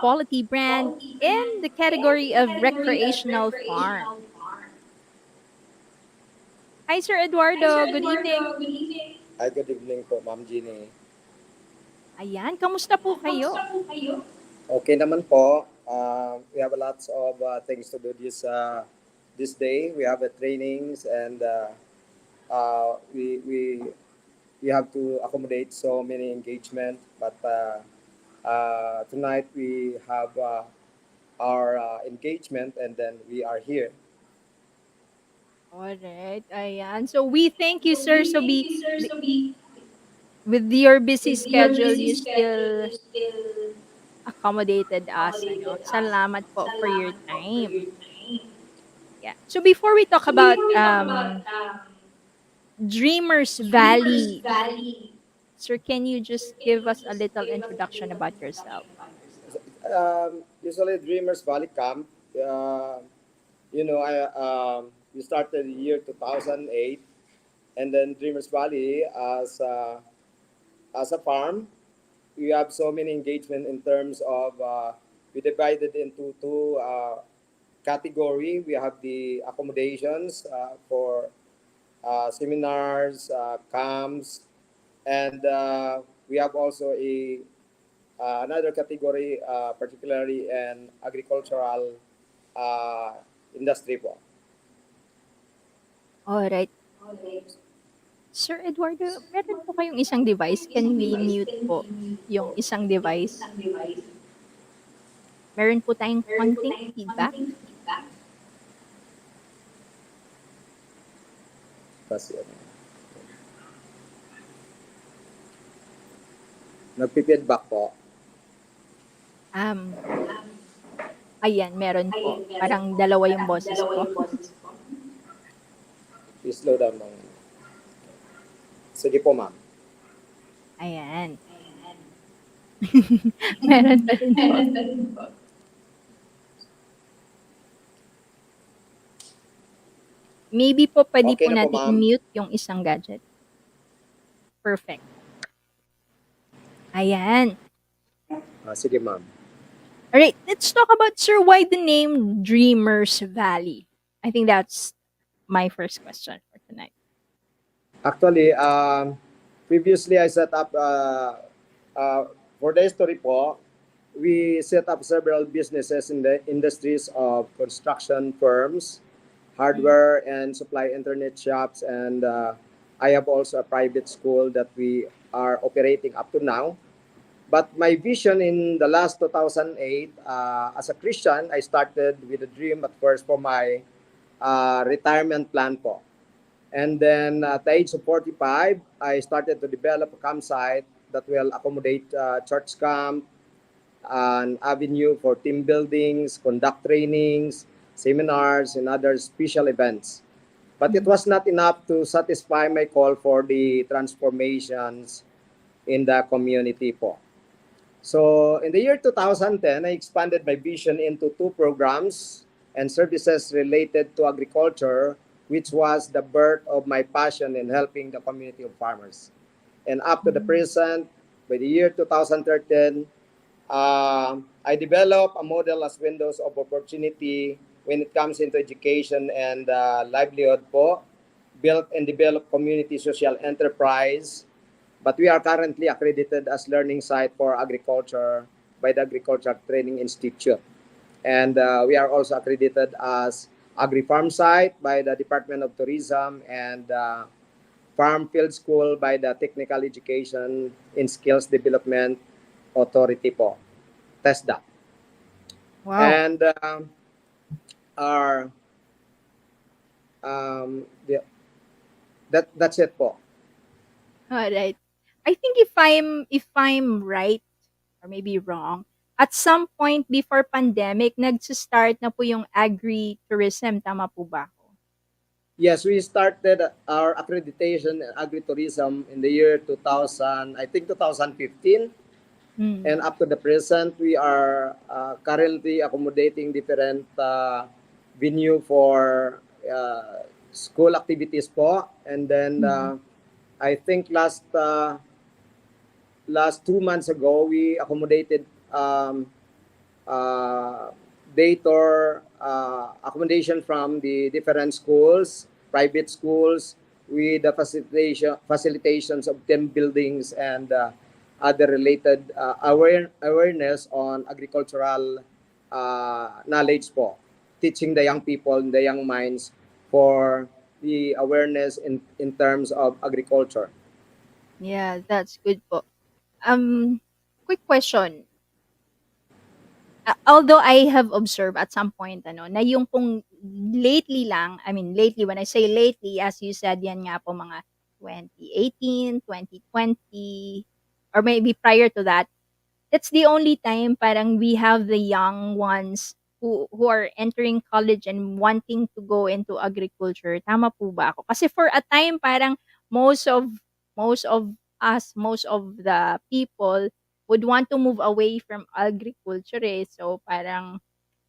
quality brand in the category of recreational farm. Hi, Sir Eduardo. Good evening. Hi, good evening po, Ma'am Jeannie. Ayan, kamusta po kayo? Okay naman po. We have lots of things to do this day. We have trainings and we have to accommodate so many engagement. But tonight we have our engagement and then we are here. All right. Ayan. So we thank you, sir. With your busy schedule, you still accommodated us. Ano? Salamat po for your time. Yeah. So before we talk about Dreamers Valley, sir, can you just give us a little introduction about yourself? Usually Dreamers Valley Camp, we started the year 2008 and then Dreamers Valley as a farm. We have so many engagement in terms of we divided into two category. We have the accommodations for seminars, camps, and we have also another category, particularly in agricultural industry po. All right. Sir Eduardo, meron po kayong isang device. Can we mute po yung isang device? Meron po tayong konting feedback. Kasi nagpi-feedback po. Ayan, meron po. Parang dalawa yung boses ko. I-slow down mo. Sige po, ma'am. Ayan. Meron pa rin po. Maybe po pwede Okay po na po, natin ma'am. i-mute yung isang gadget. Perfect. Ayan. Sige, ma'am. Alright, let's talk about, sir, why the name Dreamers Valley? I think that's my first question for tonight. Actually, previously I set up, for the history po, we set up several businesses in the industries of construction firms, hardware and supply internet shops, and I have also a private school that we are operating up to now. But my vision in the last 2008, as a Christian, I started with a dream at first for my retirement plan po. And then at the age of 45, I started to develop a campsite that will accommodate church camp, an avenue for team buildings, conduct trainings, seminars, and other special events. But it was not enough to satisfy my call for the transformations in the community po. So in the year 2010, I expanded my vision into two programs and services related to agriculture, which was the birth of my passion in helping the community of farmers. And up to the present, by the year 2013, I developed a model as windows of opportunity when it comes into education and livelihood po, built and developed community social enterprise. But we are currently accredited as learning site for agriculture by the Agriculture Training Institute. And we are also accredited as Agri-Farm Site by the Department of Tourism and Farm Field School by the Technical Education in Skills Development Authority po. TESDA. Wow. And that's it po. All right. I think if I'm right or maybe wrong, at some point before pandemic, nagsa-start na po yung agri-tourism. Tama po ba ako? Yes, we started our accreditation in agritourism in the year 2000, I think 2015. And up to the present, we are currently accommodating different venue for school activities po. And then I think last 2 months ago, we accommodated dator accommodation from the different schools, private schools, with the facilitations of team buildings and other related awareness on agricultural knowledge po. Teaching the young people, the young minds for the awareness in terms of agriculture. Yeah, that's good po. Quick question. Although I have observed at some point na yung pong lately lang, I mean lately, when I say lately, as you said, yan nga po mga 2018, 2020, or maybe prior to that, that's the only time parang we have the young ones who are entering college and wanting to go into agriculture. Tama po ba ako? Kasi for a time parang most of most of the people would want to move away from agriculture eh. So parang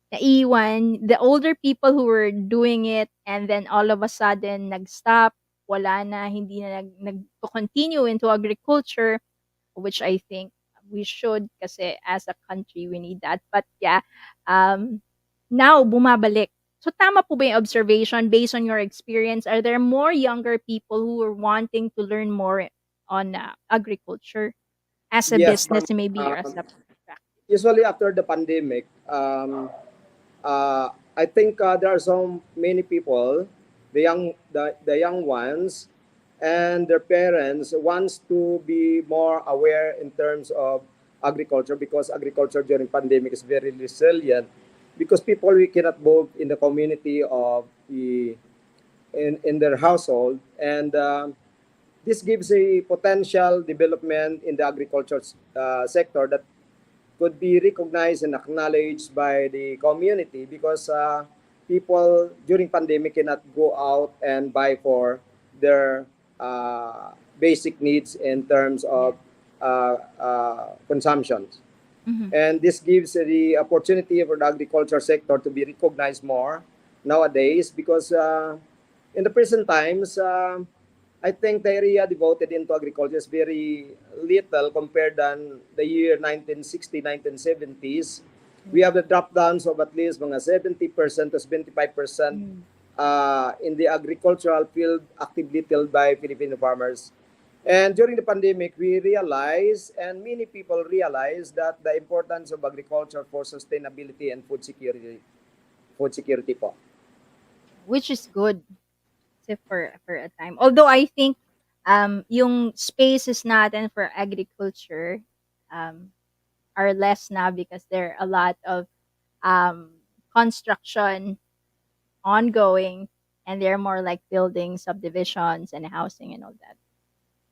naiwan the older people who were doing it, and then all of a sudden nag-stop, wala na, hindi na nag-continue into agriculture, which I think we should kasi as a country we need that. But yeah, now bumabalik. So tama po ba yung observation based on your experience? Are there more younger people who are wanting to learn more on agriculture as a Yes, business maybe, or as a practice? usually after the pandemic, I think there are so many people, the young ones, and their parents wants to be more aware in terms of agriculture, because agriculture during pandemic is very resilient, because people we cannot move in the community of in their household, and this gives a potential development in the agriculture sector that could be recognized and acknowledged by the community, because people during pandemic cannot go out and buy for their basic needs in terms of consumption. And this gives the opportunity for the agriculture sector to be recognized more nowadays, because in the present times, I think the area devoted into agriculture is very little compared than the year 1960, 1970s. We have the drop downs of at least mga 70% to 75% in the agricultural field actively tilled by Filipino farmers. And during the pandemic, we realized, and many people realized, that the importance of agriculture for sustainability and food security po. Which is good for a time. Although I think yung spaces natin for agriculture are less now because there are a lot of construction ongoing, and they're more like building subdivisions and housing and all that.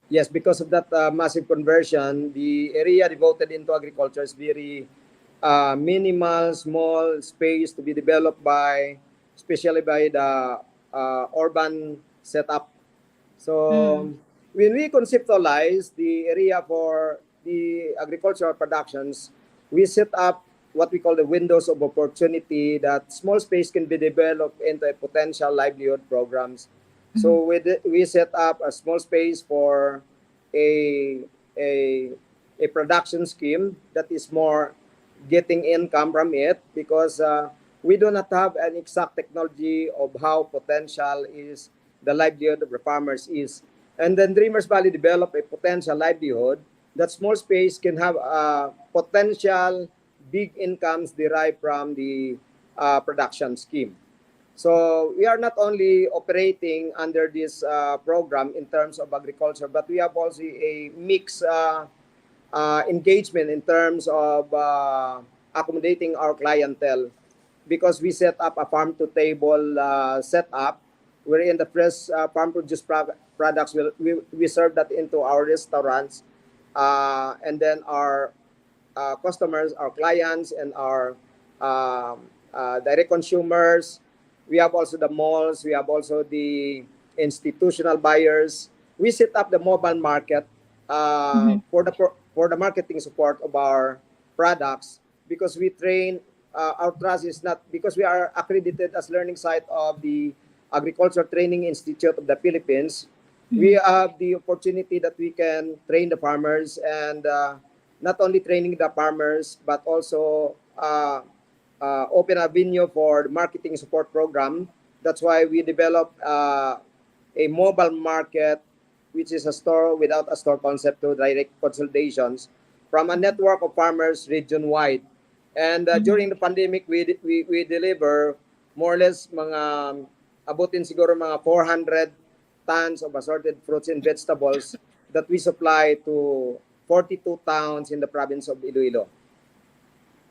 Yes, because of that massive conversion, the area devoted into agriculture is very minimal, small space to be developed by, especially by the urban setup. So when we conceptualize the area for the agricultural productions, we set up what we call the windows of opportunity, that small space can be developed into a potential livelihood programs. So we set up a small space for a production scheme that is more getting income from it, because we do not have an exact technology of how potential is the livelihood of the farmers is. And then Dreamers Valley develop a potential livelihood that small space can have potential big incomes derived from the production scheme. So we are not only operating under this program in terms of agriculture, but we have also a mixed engagement in terms of accommodating our clientele, because we set up a farm-to-table setup, wherein the fresh farm-produced products we serve that into our restaurants, and then our customers, our clients, and our direct consumers. We have also the malls. We have also the institutional buyers. We set up the mobile market for the marketing support of our products, because we train. Our trust is not because we are accredited as learning site of the Agriculture Training Institute of the Philippines, we have the opportunity that we can train the farmers and not only training the farmers, but also open a venue for the marketing support program. That's why we developed a mobile market, which is a store without a store concept to direct consolidations from a network of farmers region-wide. And during the pandemic, we deliver more or less mga abutin siguro mga 400 tons of assorted fruits and vegetables that we supply to 42 towns in the province of Iloilo.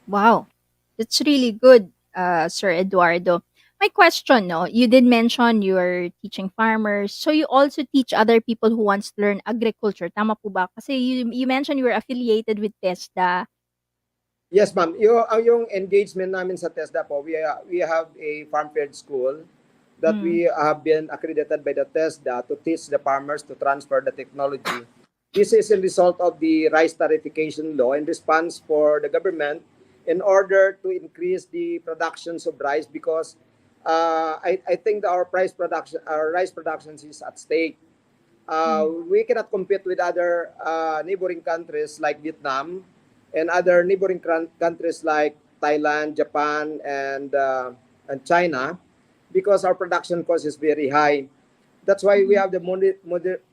Wow, that's really good, Sir Eduardo. My question, no, you did mention you're teaching farmers, so you also teach other people who wants to learn agriculture. Tama po ba? Kasi you mentioned you were affiliated with TESDA. Yes, ma'am. Yung engagement namin sa TESDA po, we have a farm-fed school that we have been accredited by the TESDA to teach the farmers to transfer the technology. This is a result of the rice tarification law in response for the government in order to increase the productions of rice because I think our rice productions is at stake. We cannot compete with other neighboring countries like Vietnam and other neighboring countries like Thailand, Japan, and China because our production cost is very high. That's why we have the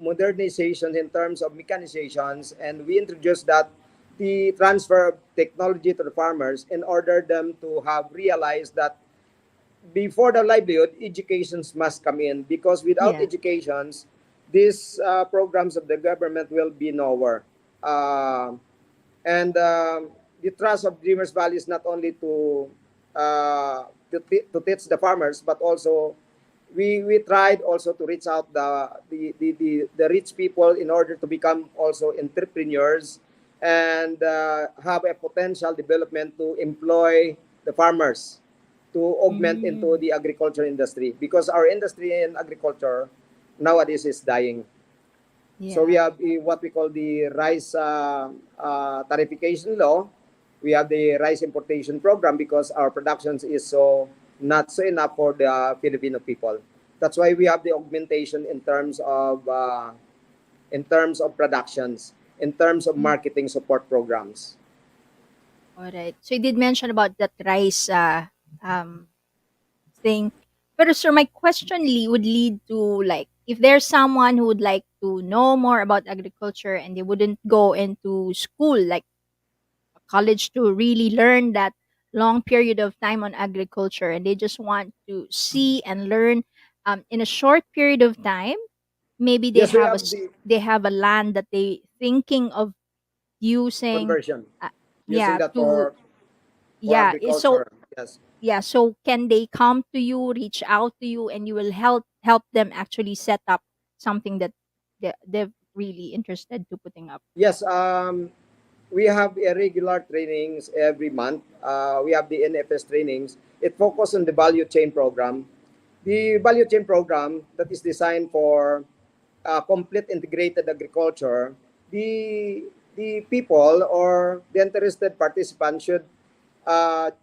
modernization in terms of mechanizations, and we introduced that the transfer of technology to the farmers in order them to have realized that before the livelihood, educations must come in because without educations, these programs of the government will be nowhere. And the trust of Dreamers Valley is not only to teach the farmers, but also we tried also to reach out the rich people in order to become also entrepreneurs and have a potential development to employ the farmers to augment into the agriculture industry because our industry in agriculture nowadays is dying. So we have what we call the rice tarification law. We have the rice importation program because our productions is so not so enough for the Filipino people. That's why we have the augmentation in terms of productions, in terms of marketing support programs. All right. So you did mention about that rice thing. But sir, my question would lead to like if there's someone who would like to know more about agriculture and they wouldn't go into school like college to really learn that long period of time on agriculture and they just want to see and learn in a short period of time, maybe they Yes, we have have the they have a land that they thinking of using conversion uh, using yeah that to for yeah so agriculture. Yes. yeah, so can they come to you, reach out to you, and you will help them actually set up something that they're really interested to putting up? Yes. We have regular trainings every month. We have the NFS trainings. It focuses on the value chain program. The value chain program that is designed for complete integrated agriculture. The people or the interested participants should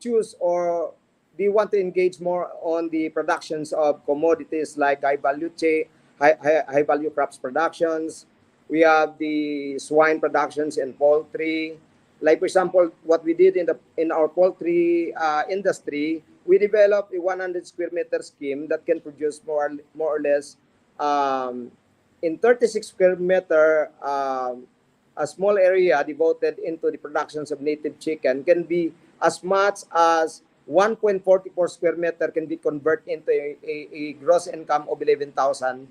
choose or they want to engage more on the productions of commodities like high value crops productions. We have the swine productions and poultry. Like for example, what we did in our poultry industry, we developed a 100 square meter scheme that can produce more or less in 36 square meter. A small area devoted into the productions of native chicken can be as much as 1.44 square meter can be converted into a gross income of 11,000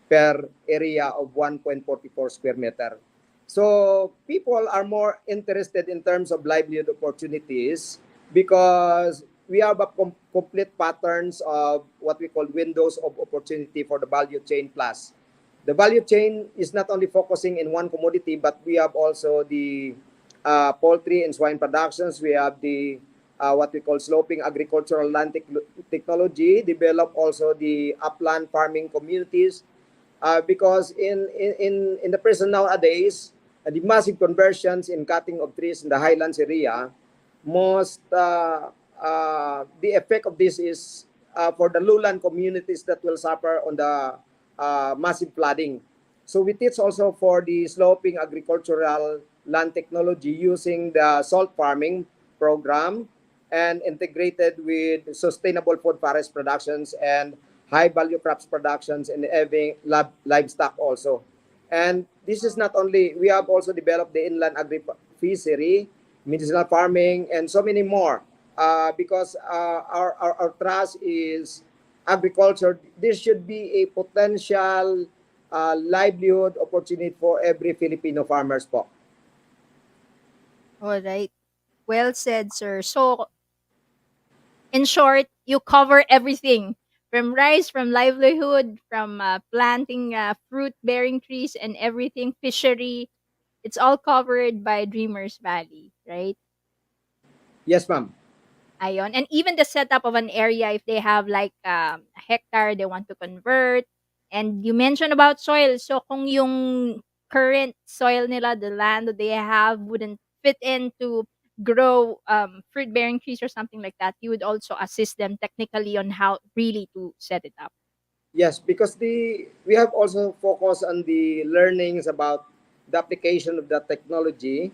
per area of 1.44 square meter. So people are more interested in terms of livelihood opportunities because we have a complete patterns of what we call windows of opportunity for the value chain plus. The value chain is not only focusing in one commodity, but we have also the poultry and swine productions. We have the what we call sloping agricultural land technology, develop also the upland farming communities because in the present nowadays, the massive conversions in cutting of trees in the highlands area, the effect of this is for the lowland communities that will suffer on the massive flooding. So we teach also for the sloping agricultural land technology using the salt farming program and integrated with sustainable food forest productions and high value crops productions and having livestock also. And this is not only, we have also developed the inland agri-fishery, medicinal farming, and so many more. Because our trust is agriculture, there should be a potential livelihood opportunity for every Filipino farmers po. All right. Well said, sir. So, in short, you cover everything from rice, from livelihood, from planting fruit bearing trees and everything, fishery. It's all covered by Dreamers Valley, right? Yes, ma'am. Ayon. And even the setup of an area, if they have like a hectare they want to convert. And you mentioned about soil. So kung yung current soil nila, the land that they have wouldn't fit in to grow fruit bearing trees or something like that, you would also assist them technically on how really to set it up. Yes, because we have also focused on the learnings about the application of the technology.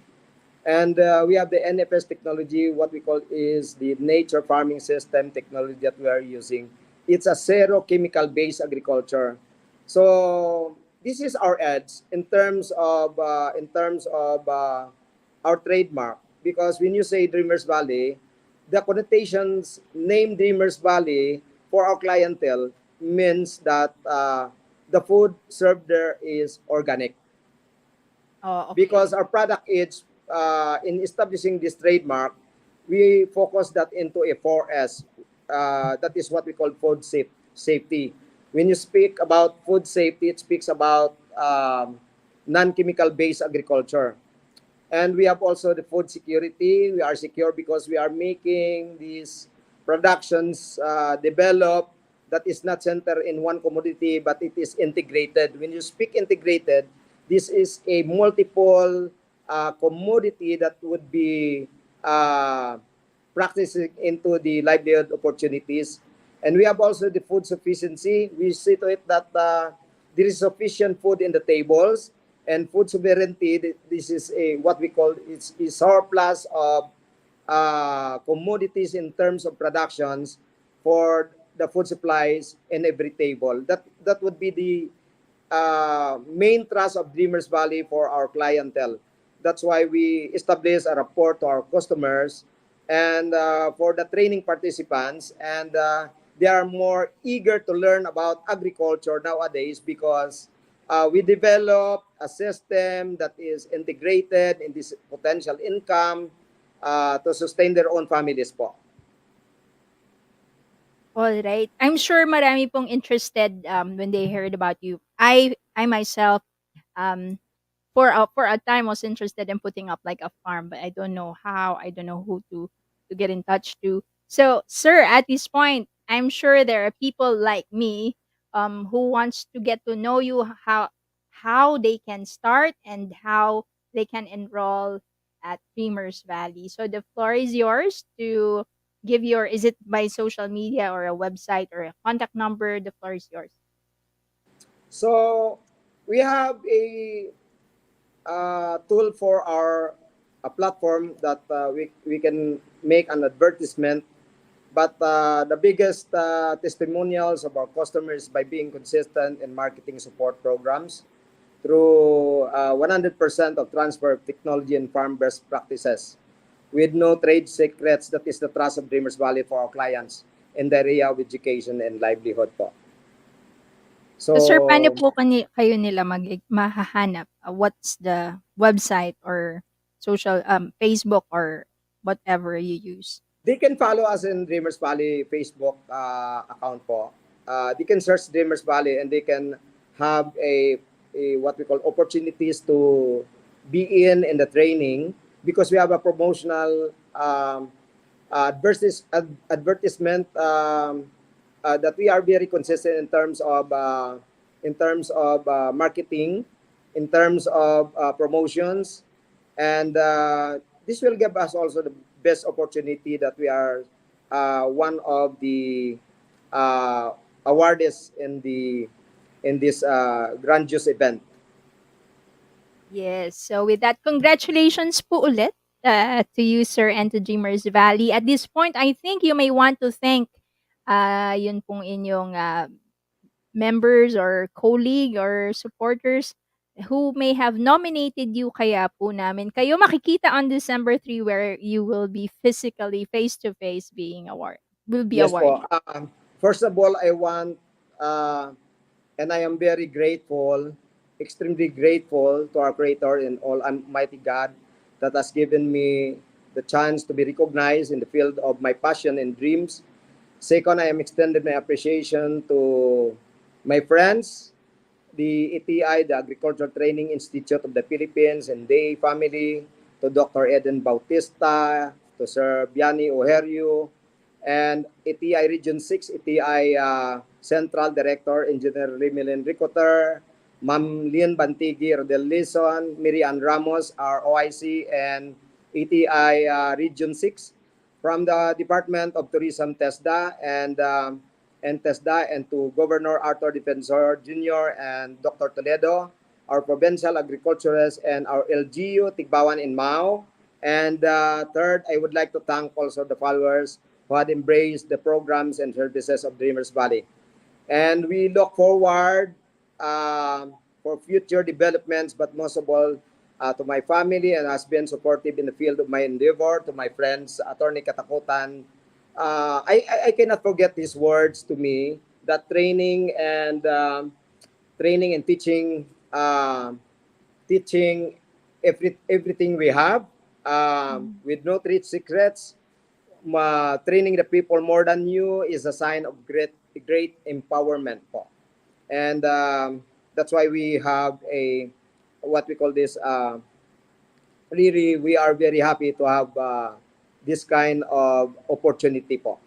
And we have the NFS technology, what we call is the nature farming system technology that we are using. It's a zero chemical based agriculture. So this is our edge in terms of our trademark. Because when you say Dreamers Valley, the connotations name Dreamers Valley for our clientele means that the food served there is organic. Oh, okay. Because our product is in establishing this trademark, we focus that into a 4S. That is what we call safety. When you speak about food safety, it speaks about non-chemical based agriculture. And we have also the food security. We are secure because we are making these productions develop that is not centered in one commodity, but it is integrated. When you speak integrated, this is a multiple commodity that would be practicing into the livelihood opportunities. And we have also the food sufficiency. We see to it that there is sufficient food in the tables, and food sovereignty. This is a what we call it's a surplus of commodities in terms of productions for the food supplies in every table. That would be the main thrust of Dreamers Valley for our clientele. That's why we establish a rapport to our customers and for the training participants. And they are more eager to learn about agriculture nowadays because we develop a system that is integrated in this potential income to sustain their own families po. All right. I'm sure marami pong interested when they heard about you. I myself um for a time was interested in putting up like a farm, but I don't know how. I don't know who to get in touch to. So, sir, at this point, I'm sure there are people like me who wants to get to know you how they can start and how they can enroll at Dreamers Valley. So the floor is yours to give your is it by social media or a website or a contact number? The floor is yours. So we have a tool for our a platform that we can make an advertisement. But the biggest testimonials of our customers by being consistent in marketing support programs through 100% of transfer of technology and farm best practices with no trade secrets. That is the trust of Dreamers Valley for our clients in the area of education and livelihood po. So, sir, paano So po kayo nila mahahanap? What's the website or social Facebook or whatever you use? they can follow us in Dreamers Valley Facebook account po. They can search Dreamers Valley and they can have a what we call opportunities to be in the training because we have a promotional advertisement that we are very consistent in terms of marketing, in terms of promotions, and this will give us also the best opportunity that we are one of the awardees in this grandiose event. Yes. So with that, congratulations po ulit to you, sir, and to Dreamers Valley. At this point, I think you may want to thank yun pong inyong members or colleague or supporters who may have nominated you, kaya po namin kayo makikita on December 3 where you will be physically face-to-face will be Yes po. awarded. First of all, I want and I am very grateful, extremely grateful to our Creator and all Almighty God that has given me the chance to be recognized in the field of my passion and dreams. Second, I am extended my appreciation to my friends, the ETI, the Agricultural Training Institute of the Philippines, and their family, to Dr. Eden Bautista, to Sir Biani Oherio, and ETI Region 6, ETI Central Director, Engineer Rimilin Ricoter, Ma'am Lien Bantigi Rodel Lison, Miriam Ramos, our OIC, and ETI Region 6, from the Department of Tourism TESDA and TESDA, and to Governor Arthur Defensor Jr. and Dr. Toledo, our provincial agriculturists, and our LGU Tigbawan in Mao. And third, I would like to thank also the followers who had embraced the programs and services of Dreamers Valley. And we look forward for future developments, but most of all, to my family, and has been supportive in the field of my endeavor, to my friends, Attorney Katakutan. I cannot forget his words to me that training and teaching everything we have with no trade secrets. Training the people more than you is a sign of great empowerment po. And that's why we have what we call this, really we are very happy to have this kind of opportunity po.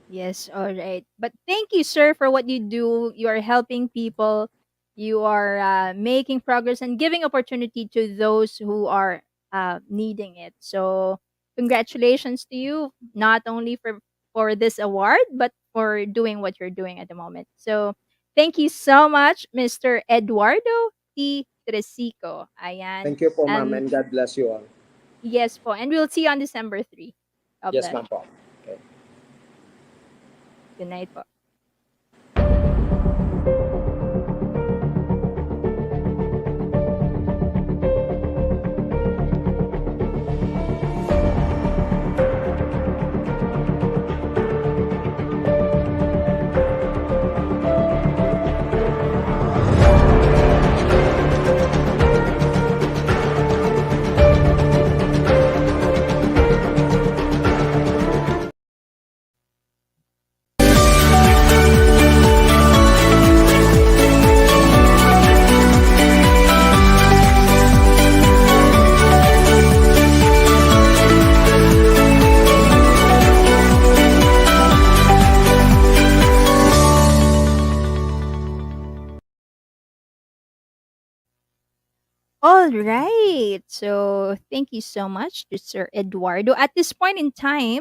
Yes, all right. But thank you, sir, for what you do. You are helping people. You are making progress and giving opportunity to those who are needing it. So, congratulations to you, not only for this award, but for doing what you're doing at the moment. So, thank you so much, Mr. Eduardo T. Tresico. Ayan. Thank you po, ma'am, and God bless you all. Yes po. And we'll see you on December 3. Yes, ma'am po. Okay. Good night po. All right. So thank you so much to Sir Eduardo. At this point in time,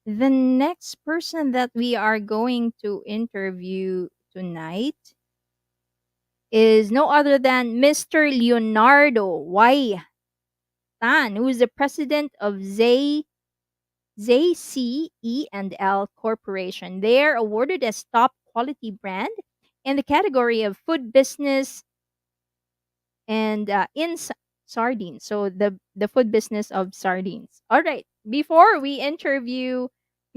the next person that we are going to interview tonight is no other than Mr. Leonardo Y. Tan, who is the president of ZCE&L Corporation. They are awarded as top quality brand in the category of food business and sardines. So the food business of sardines. All right. Before we interview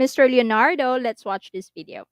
Mr. Leonardo, let's watch this video.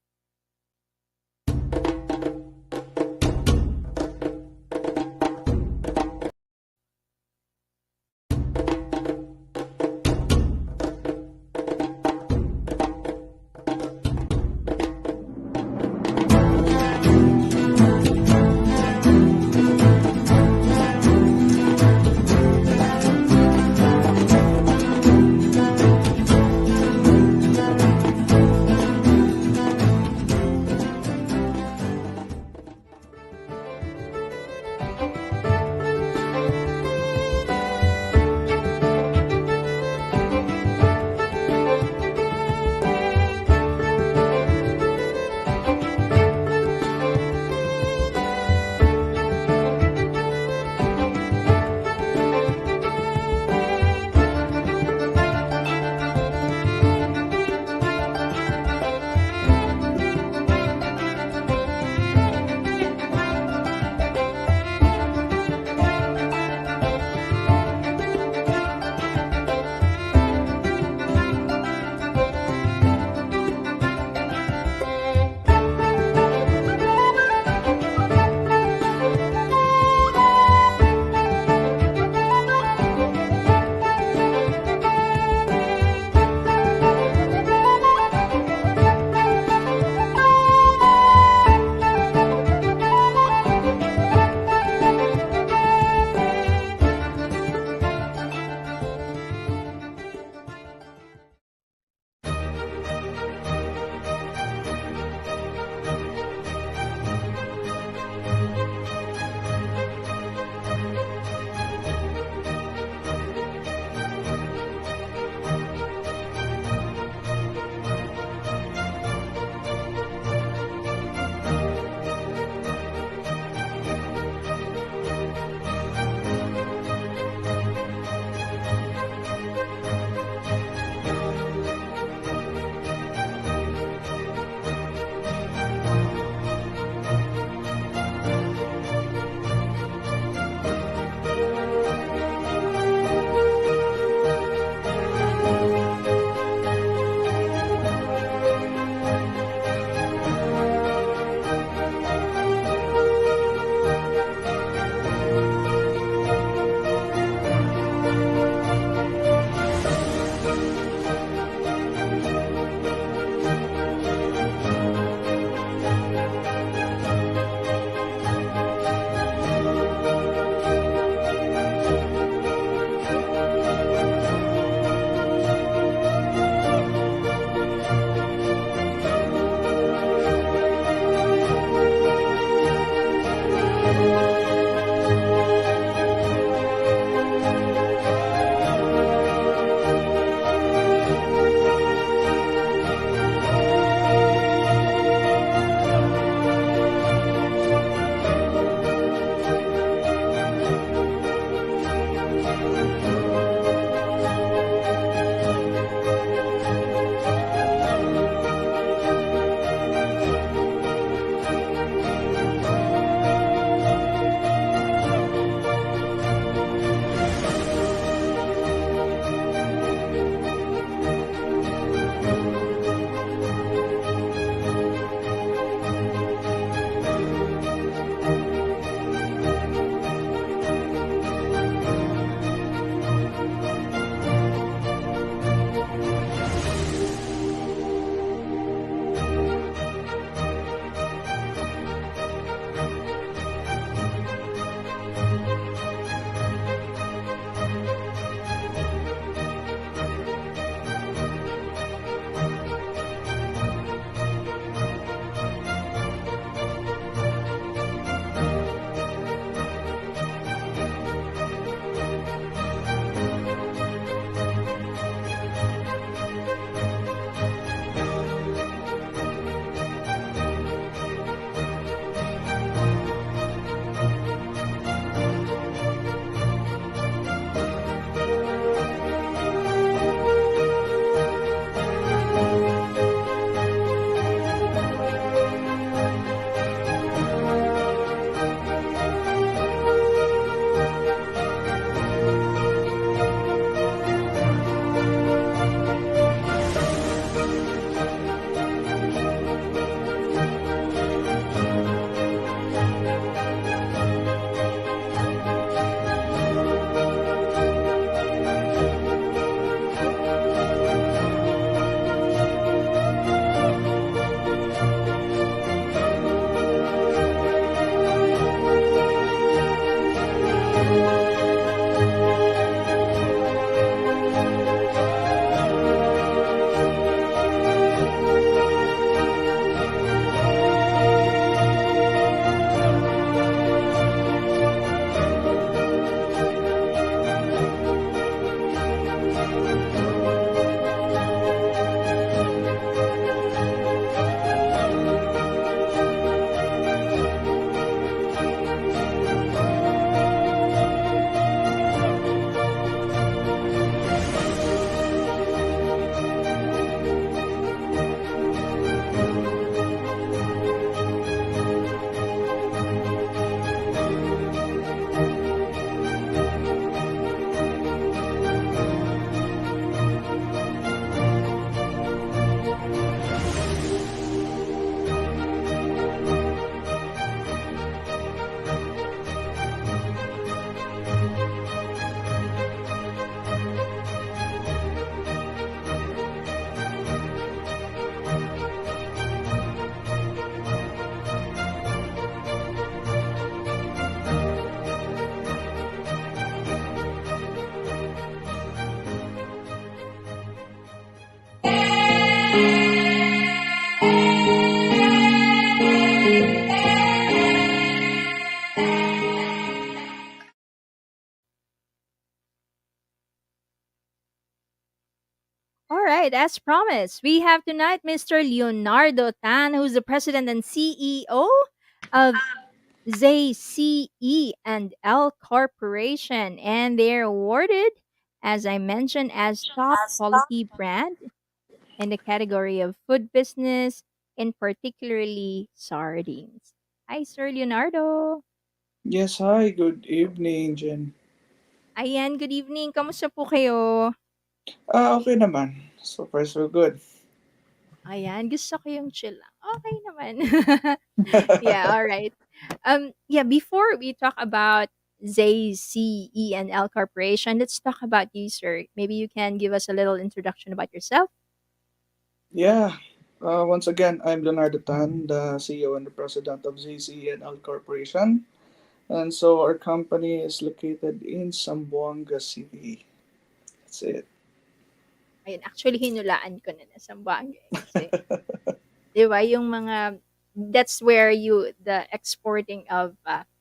right, as promised, we have tonight Mr. Leonardo Tan, who's the president and CEO of ZCE and L Corporation, and they're awarded, as I mentioned, as top quality brand in the category of food business, in particularly sardines. Hi, Sir Leonardo. Yes, hi. Good evening, Jen. Ayan, good evening. Kamusta po kayo? Okay naman. So far, so good. Ayan, gusto ko yung chill lang. Okay naman. Yeah, all right. Yeah, before we talk about ZCE and L Corporation, let's talk about you, sir. Maybe you can give us a little introduction about yourself. Yeah. Once again, I'm Leonardo Tan, the CEO and the president of ZCNL Corporation. And so our company is located in Zamboanga City. That's it. Ayun, actually, hinulaan ko na Zamboanga. Kasi, di ba, yung mga, that's where the exporting of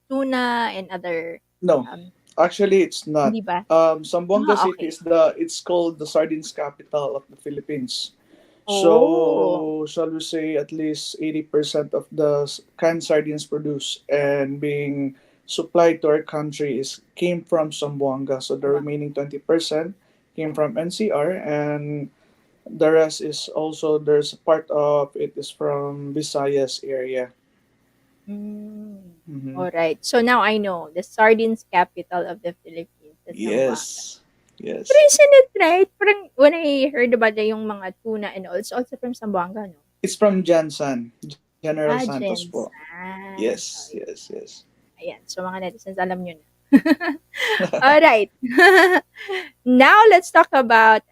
tuna and other, No, actually, it's not. hindi ba? Zamboanga City Okay. it's called the sardines capital of the Philippines. Oh. So, shall we say at least 80% of the canned sardines produced and being supplied to our country came from Zamboanga. So the remaining 20% came from NCR, and the rest is also there's part of it is from Visayas area. Mhm. All right. So now I know the sardines capital of the Philippines is Zamboanga. Yes. Yes. Pero isn't it right? Parang when I heard about yung mga tuna and all, it's also from Zamboanga, no? It's from Jansan, General Santos po. Jensan. Yes, yes, yes. Ayan. So mga netizens, alam nyo na. All right. Now let's talk about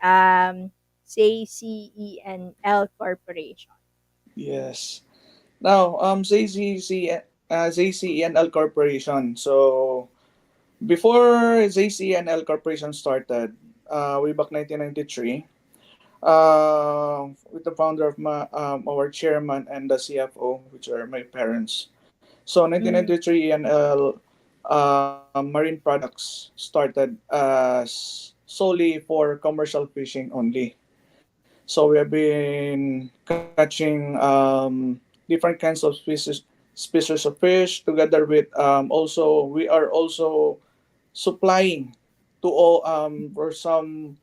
say CE and L Corporation. Yes. Now, ZCNL Corporation. So, before ZCNL Corporation started, way back 1993, with the founder of our chairman and the CFO, which are my parents. So, 1993, ENL Marine Products started as solely for commercial fishing only. So we have been catching different kinds of species of fish together with also we are also supplying to all for some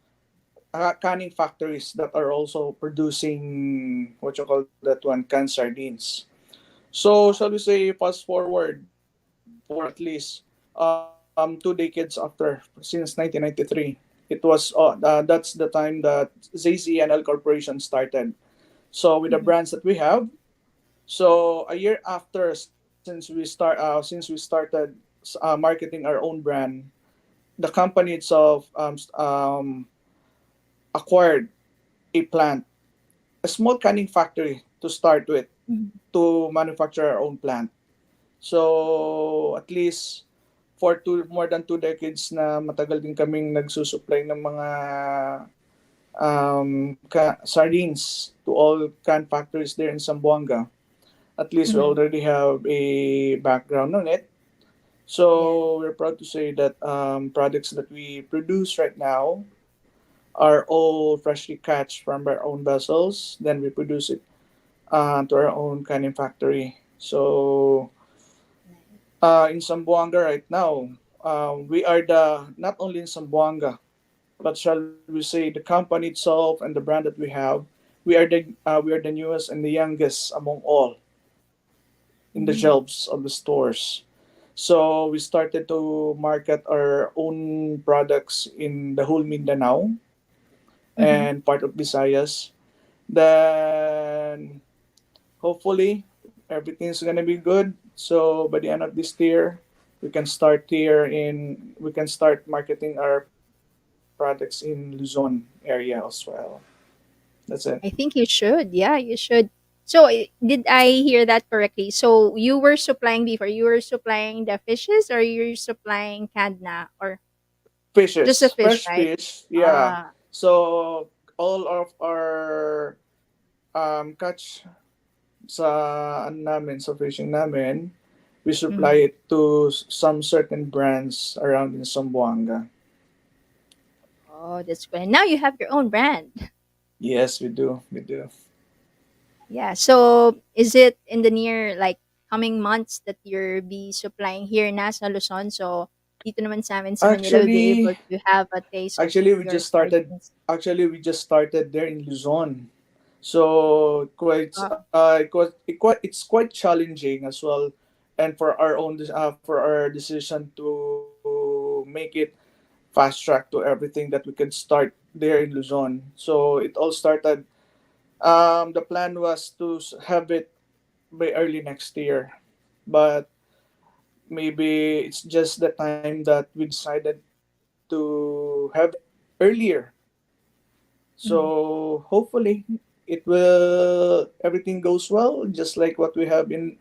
canning factories that are also producing what you call that one canned sardines. So shall we say fast forward for at least 2 decades after since 1993. It was that's the time that ZCNL Corporation started. So with the brands that we have, so a year after since we started marketing our own brand, the company itself acquired a plant, a small canning factory to start with, to manufacture our own plant. So at least for more than 2 decades na matagal din kaming nagsusupply ng mga sardines to all canned factories there in Zamboanga. At least we already have a background on it. So we're proud to say that products that we produce right now are all freshly catched from our own vessels. Then we produce it to our own canning factory. So in Zamboanga right now, we are not only in Zamboanga, but shall we say the company itself and the brand that we are the newest and the youngest among all in the shelves of the stores. So we started to market our own products in the whole Mindanao and part of Visayas. Then hopefully everything's gonna be good. So by the end of this year, we can start marketing our products in Luzon area as well. That's it. I think you should. Yeah, you should. So, did I hear that correctly? So, you were supplying before. You were supplying the fishes, or you're supplying canned na, or Fishes, just a fish, fresh right? fish. Yeah. So all of our catch sa fishing namin, we supply it to some certain brands around in Zamboanga. Oh, that's good. And now you have your own brand. Yes, we do. We do. Yeah. So is it in the near like coming months that you'll be supplying here na sa Luzon? So dito naman sa amin sa Manila we'll be able Actually, to have a taste of actually, we your just started. sardines. Actually, we just started there in Luzon. So Oh. it's quite challenging as well, and for our decision to make it fast track to everything that we could start there in Luzon. So it all started. The plan was to have it by early next year, but maybe it's just the time that we decided to have it earlier. Mhm. So hopefully it will everything goes well, just like what we have in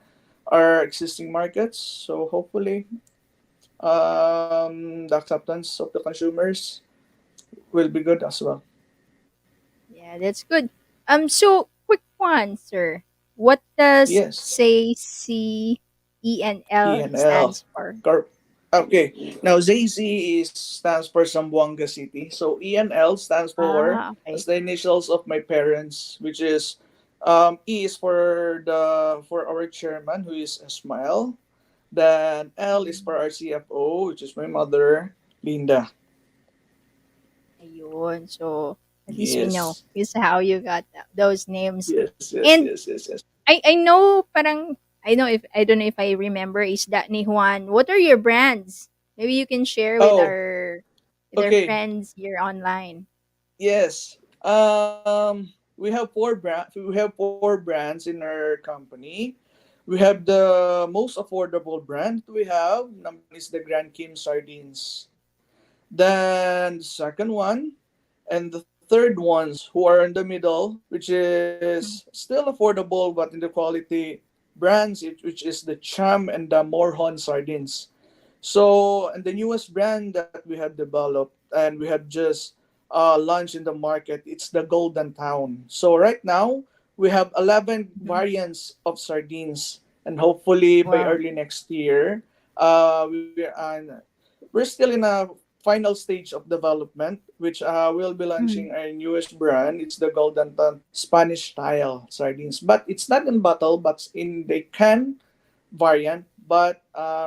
our existing markets. So hopefully the acceptance of the consumers will be good as well. Yeah, that's good. So quick one, sir. What does Yes. say CENL ENL. stands for? Okay. Now ZC stands for Zamboanga City. So ENL stands for Ah, as okay. the initials of my parents, which is E is for our chairman who is Ismail. Then L is for our CFO, which is my mother, Linda. Ayun. So at least we know. Yes. Is how you got those names. Yes, yes, And yes, yes, yes. I know parang I don't know if I remember is that ni Juan. What are your brands? Maybe you can share Oh, with our okay. friends here online. Yes. We have four brands in our company. We have the most affordable brand we have. Number one is the Grand Kim sardines. Then the second one, and the third ones who are in the middle, which is still affordable but in the quality brands, which is the Cham and the Morhon sardines. So, and the newest brand that we have developed and we have just launched in the market, it's the Golden Town. So right now we have 11 Mhm. variants of sardines, and hopefully by Wow. early next year, we're still in a final stage of development, which we'll be Mhm. launching our newest brand. It's the Golden Town Spanish style sardines, but it's not in bottle, but in the can variant. But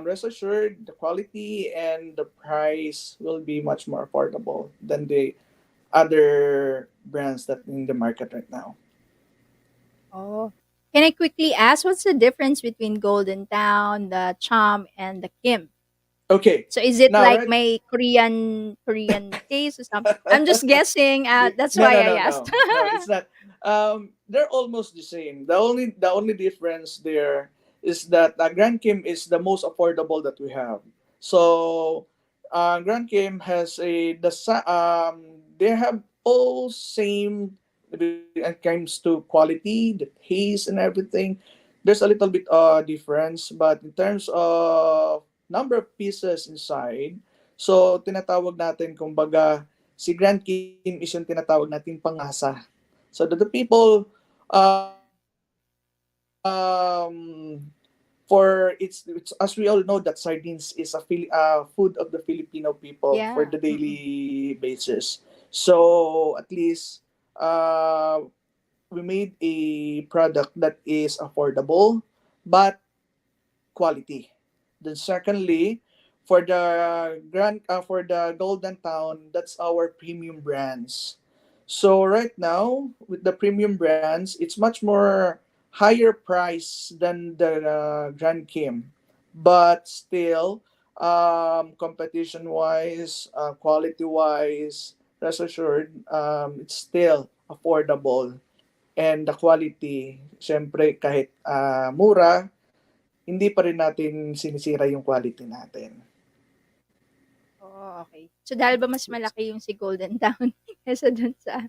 rest assured, the quality and the price will be much more affordable than the other brands that in the market right now. Oh. Can I quickly ask what's the difference between Golden Town, the Cham, and the Kim? Okay, So is it now like right. my Korean taste or something? I'm just guessing. That's No, why no, I no, asked. no, no. It's not. They're almost the same. The only difference there is that Grand Kim is the most affordable that we have. So, Grand Kim has they have all same when it comes to quality, the taste, and everything. There's a little bit difference, but in terms of number of pieces inside, so tinatawag natin kumbaga si Grand Kim is yung tinatawag nating pangasa. So that the people for it's as we all know that sardines is food of the Filipino people for the Yeah. Mm-mm. daily basis. So at least we made a product that is affordable but quality. Then secondly, for the Golden Town, that's our premium brands. So right now with the premium brands, it's much more higher price than the Grand Kim, but still, competition wise, quality wise, rest assured, it's still affordable and the quality, syempre kahit mura, hindi pa rin natin sinisira yung quality natin. Oh, okay. So dahil ba mas malaki yung si Golden Town kaysa dun sa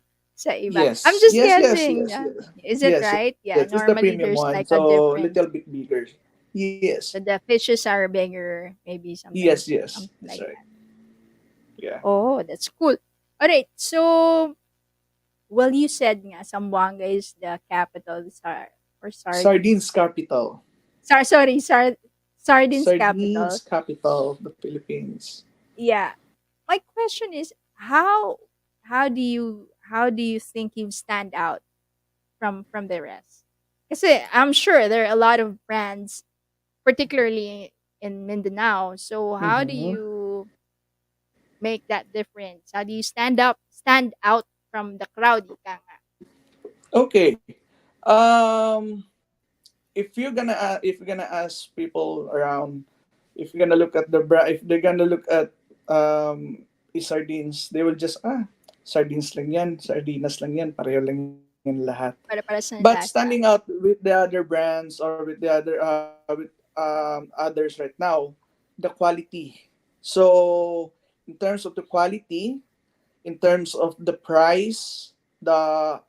iba? I'm Yes, just yes, yes, guessing. yes, yes. Is it Yes, right? yes. It's Yeah. the Normally premium there's one, like a so little difference. bit bigger. Yes, So the fishes are bigger, maybe yes, yes. something That's like right. that. Yeah. Oh, that's cool. All right. So, well, you said nga Zamboanga is the capital for Sardines sardines. capital. Sardines Sardines capital. capital of the Philippines. Yeah. My question is how how do you think you stand out from the rest? Kasi I'm sure there are a lot of brands, particularly in Mindanao. So how do Mhm. you make that difference? How do you stand out from the crowd, ika nga? Okay. Um, if you're gonna ask people around, if you're gonna look at if they're gonna look at sardines, they will just sardines lang yan, sardinas lang yan, pareho lang yan lahat. Para sa But standing lasa. out with the other brands or with the other with others right now, the quality. So in terms of the quality, in terms of the price, the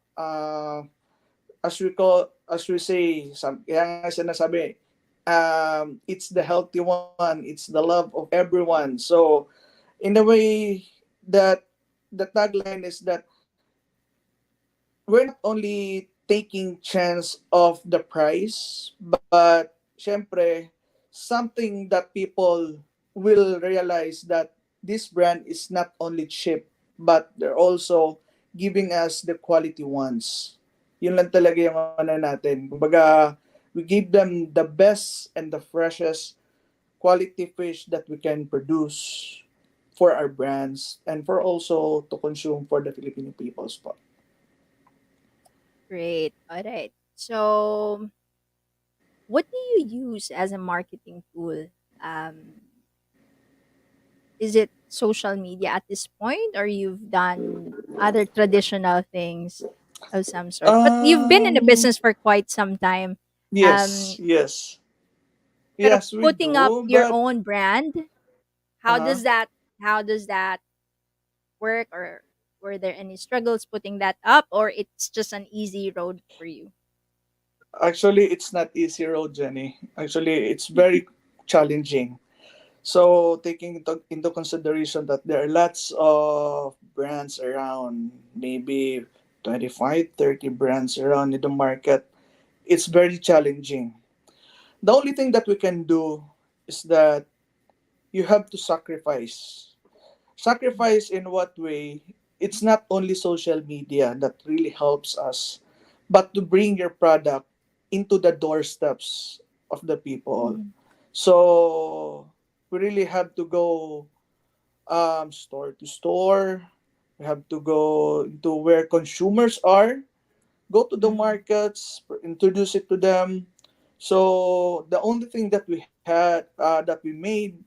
as we say, kaya nga sinasabi, it's the healthy one, it's the love of everyone. So in a way that the tagline is that we're not only taking chance of the price, but syempre something that people will realize that this brand is not only cheap, but they're also giving us the quality ones. Yun lang talaga yung ano natin. Kumbaga, we give them the best and the freshest quality fish that we can produce for our brands and for also to consume for the Filipino peoples po. Great. All right. So, what do you use as a marketing tool? Um, is it social media at this point, or you've done other traditional things of some sort? But you've been in the Um, business for quite some time. yes, Um, yes. pero Yes, we putting up do, your but own brand, how uh-huh. does that how does that work, or were there any struggles putting that up, or it's just an easy road for you? Actually, it's not easy road, Jenny. Actually, it's very challenging. So, taking into consideration that there are lots of brands around, maybe 25, 30 brands around in the market, it's very challenging. The only thing that we can do is that you have to sacrifice. Sacrifice in what way? It's not only social media that really helps us, but to bring your product into the doorsteps of the people. Mhm. So we really have to go store to store. We have to go to where consumers are, go to the Mhm. markets, introduce it to them. So the only thing that we had that we made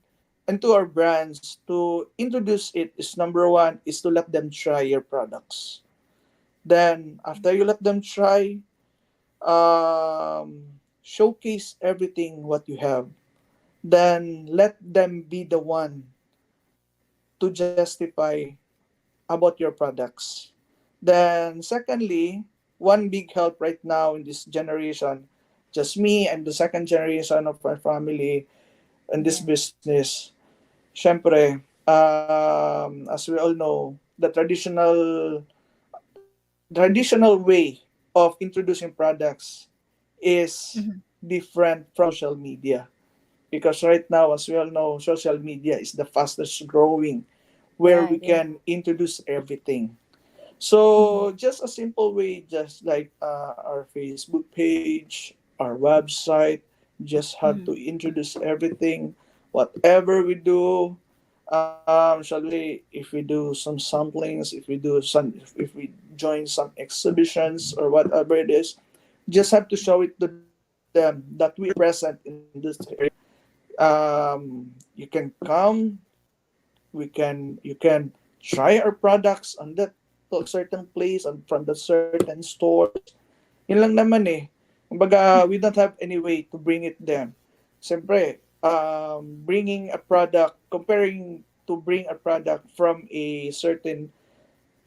into our brands to introduce it is number one is to let them try your products. Then after you let them try, showcase everything what you have. Then let them be the one to justify about your products. Then, secondly, one big help right now in this generation, just me and the second generation of our family in this Yeah. business. Syempre, as we all know, the traditional way of introducing products is Mhm. different from social media. Because right now, as we all know, social media is the fastest growing where Yeah, we it is. can introduce everything. Mhm. So just a simple way, just like our Facebook page, our website, just have to Mhm. introduce everything, whatever we do. Shall we say, if we do some samplings, if we join some exhibitions or whatever it is, just have to show it to them that we are present in this area. You can come, you can try our products on that certain place and from the certain stores. Yun lang naman eh. Kumbaga, we Mhm. don't have any way to bring it there. Siyempre, bringing a product, comparing to bring a product from a certain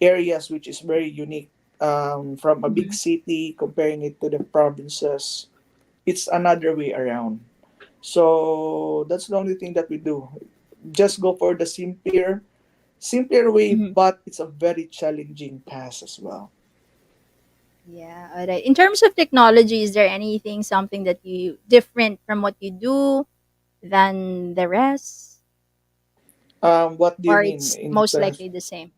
areas which is very unique, from a big Mhm. city, comparing it to the provinces, it's another way around. So that's the only thing that we do. Just go for the simpler way, Mhm. but it's a very challenging task as well. Yeah, all right. In terms of technology, is there anything, something that you different from what you do than the rest, What do you or mean it's in most terms? likely the same?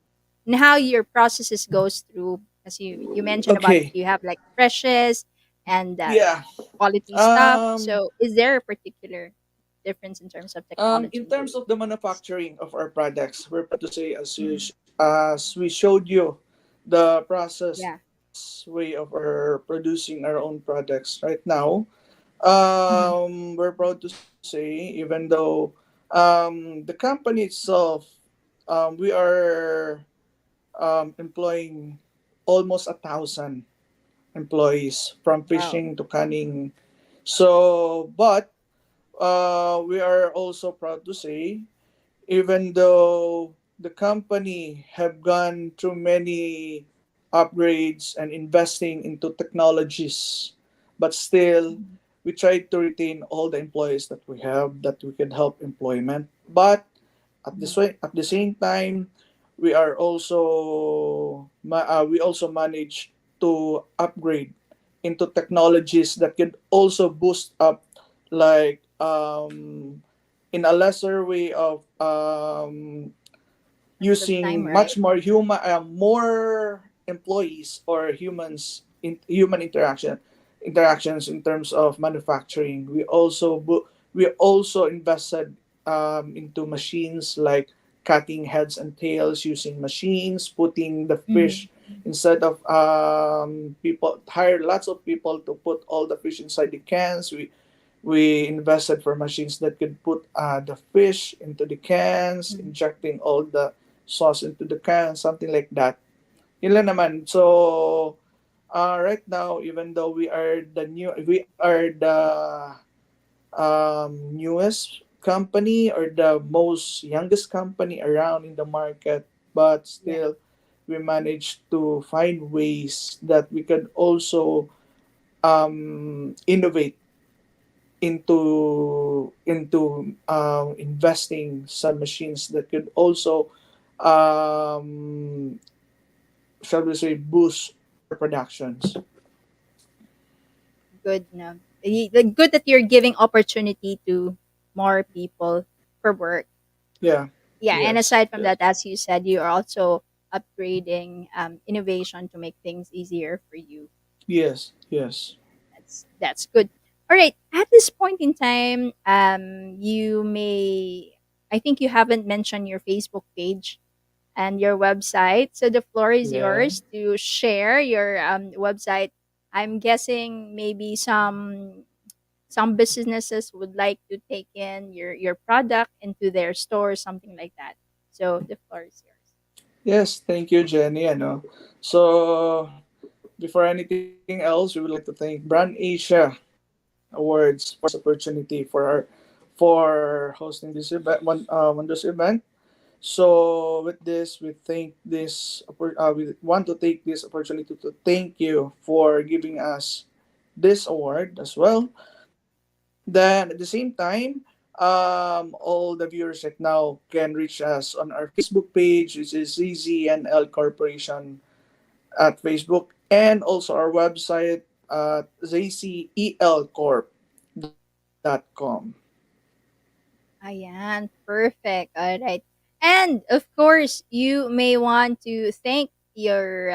and how your processes goes through. As you mentioned about Okay. you have like freshes and Yeah. quality stuff. Um, So is there a particular difference in terms of technology in you terms use? of the manufacturing of our products, we're proud to say as we showed you the process Yeah. way of our producing our own products right now. Mhm. We're proud to say, even though the company itself, we are employing almost 1,000 employees from Wow. fishing to canning. So, but we are also proud to say, even though the company have gone through many upgrades and investing into technologies, but still we try to retain all the employees that we have that we can help employment. But at the same time, we are also we also manage to upgrade into technologies that can also boost up, like in a lesser way of In terms of time, using right? much more human more employees or human interactions in terms of manufacturing. We also invested into machines like cutting heads and tails using machines, putting the Mm-hmm. fish instead of people hire lots of people to put all the fish inside the cans. We invested for machines that could put the fish into the cans, injecting all the sauce into the can, something like that. Yun lang naman. So, right now, even though we are the newest company or the most youngest company around in the market, but Yeah. still, we managed to find ways that we could also innovate into investing some machines that could also um, shall we say boost our productions. Good. No. Good that you're giving opportunity to more people for work. Yeah. Yeah, and Yes. aside from Yes. that, as you said, you are also upgrading innovation to make things easier for you. Yes. Yes. That's good. All right. At this point in time, you may, I think you haven't mentioned your Facebook page and your website. So the floor is Yeah. yours to share your website. I'm guessing maybe some businesses would like to take in your product into their store, something like that. So the floor is yours. Yes. Thank you, Jenny. Ano. So before anything else, we would like to thank Brand Asia Awards for this opportunity for hosting this wondrous event. So with this, we want to take this opportunity to thank you for giving us this award as well. Then at the same time, all the viewers right now can reach us on our Facebook page, which is ZZNL Corporation at Facebook, and also our website at zcelcorp.com. Ayan, perfect. All right. And of course, you may want to thank your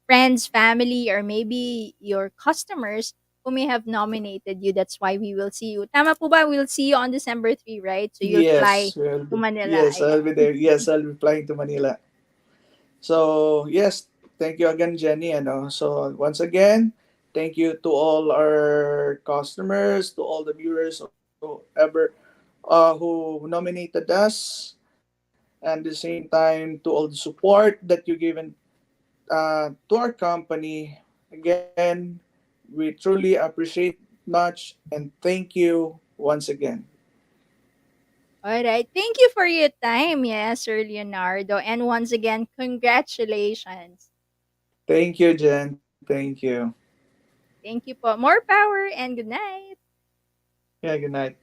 friends, family, or maybe your customers who may have nominated you. That's why we will see you. Tama po ba? We'll see you on December 3, right? So you'll fly to Manila. Yes, I'll Ayan. be there. Yes, I'll be flying to Manila. So yes, thank you again, Jenny. So once again, thank you to all our customers, to all the viewers whoever who nominated us, and at the same time to all the support that you given to our company. Again, we truly appreciate much and thank you once again. All right. Thank you for your time, yes, Sir Leonardo. And once again, congratulations. Thank you, Jen. Thank you. Thank you po. More power and good night. Yeah, good night.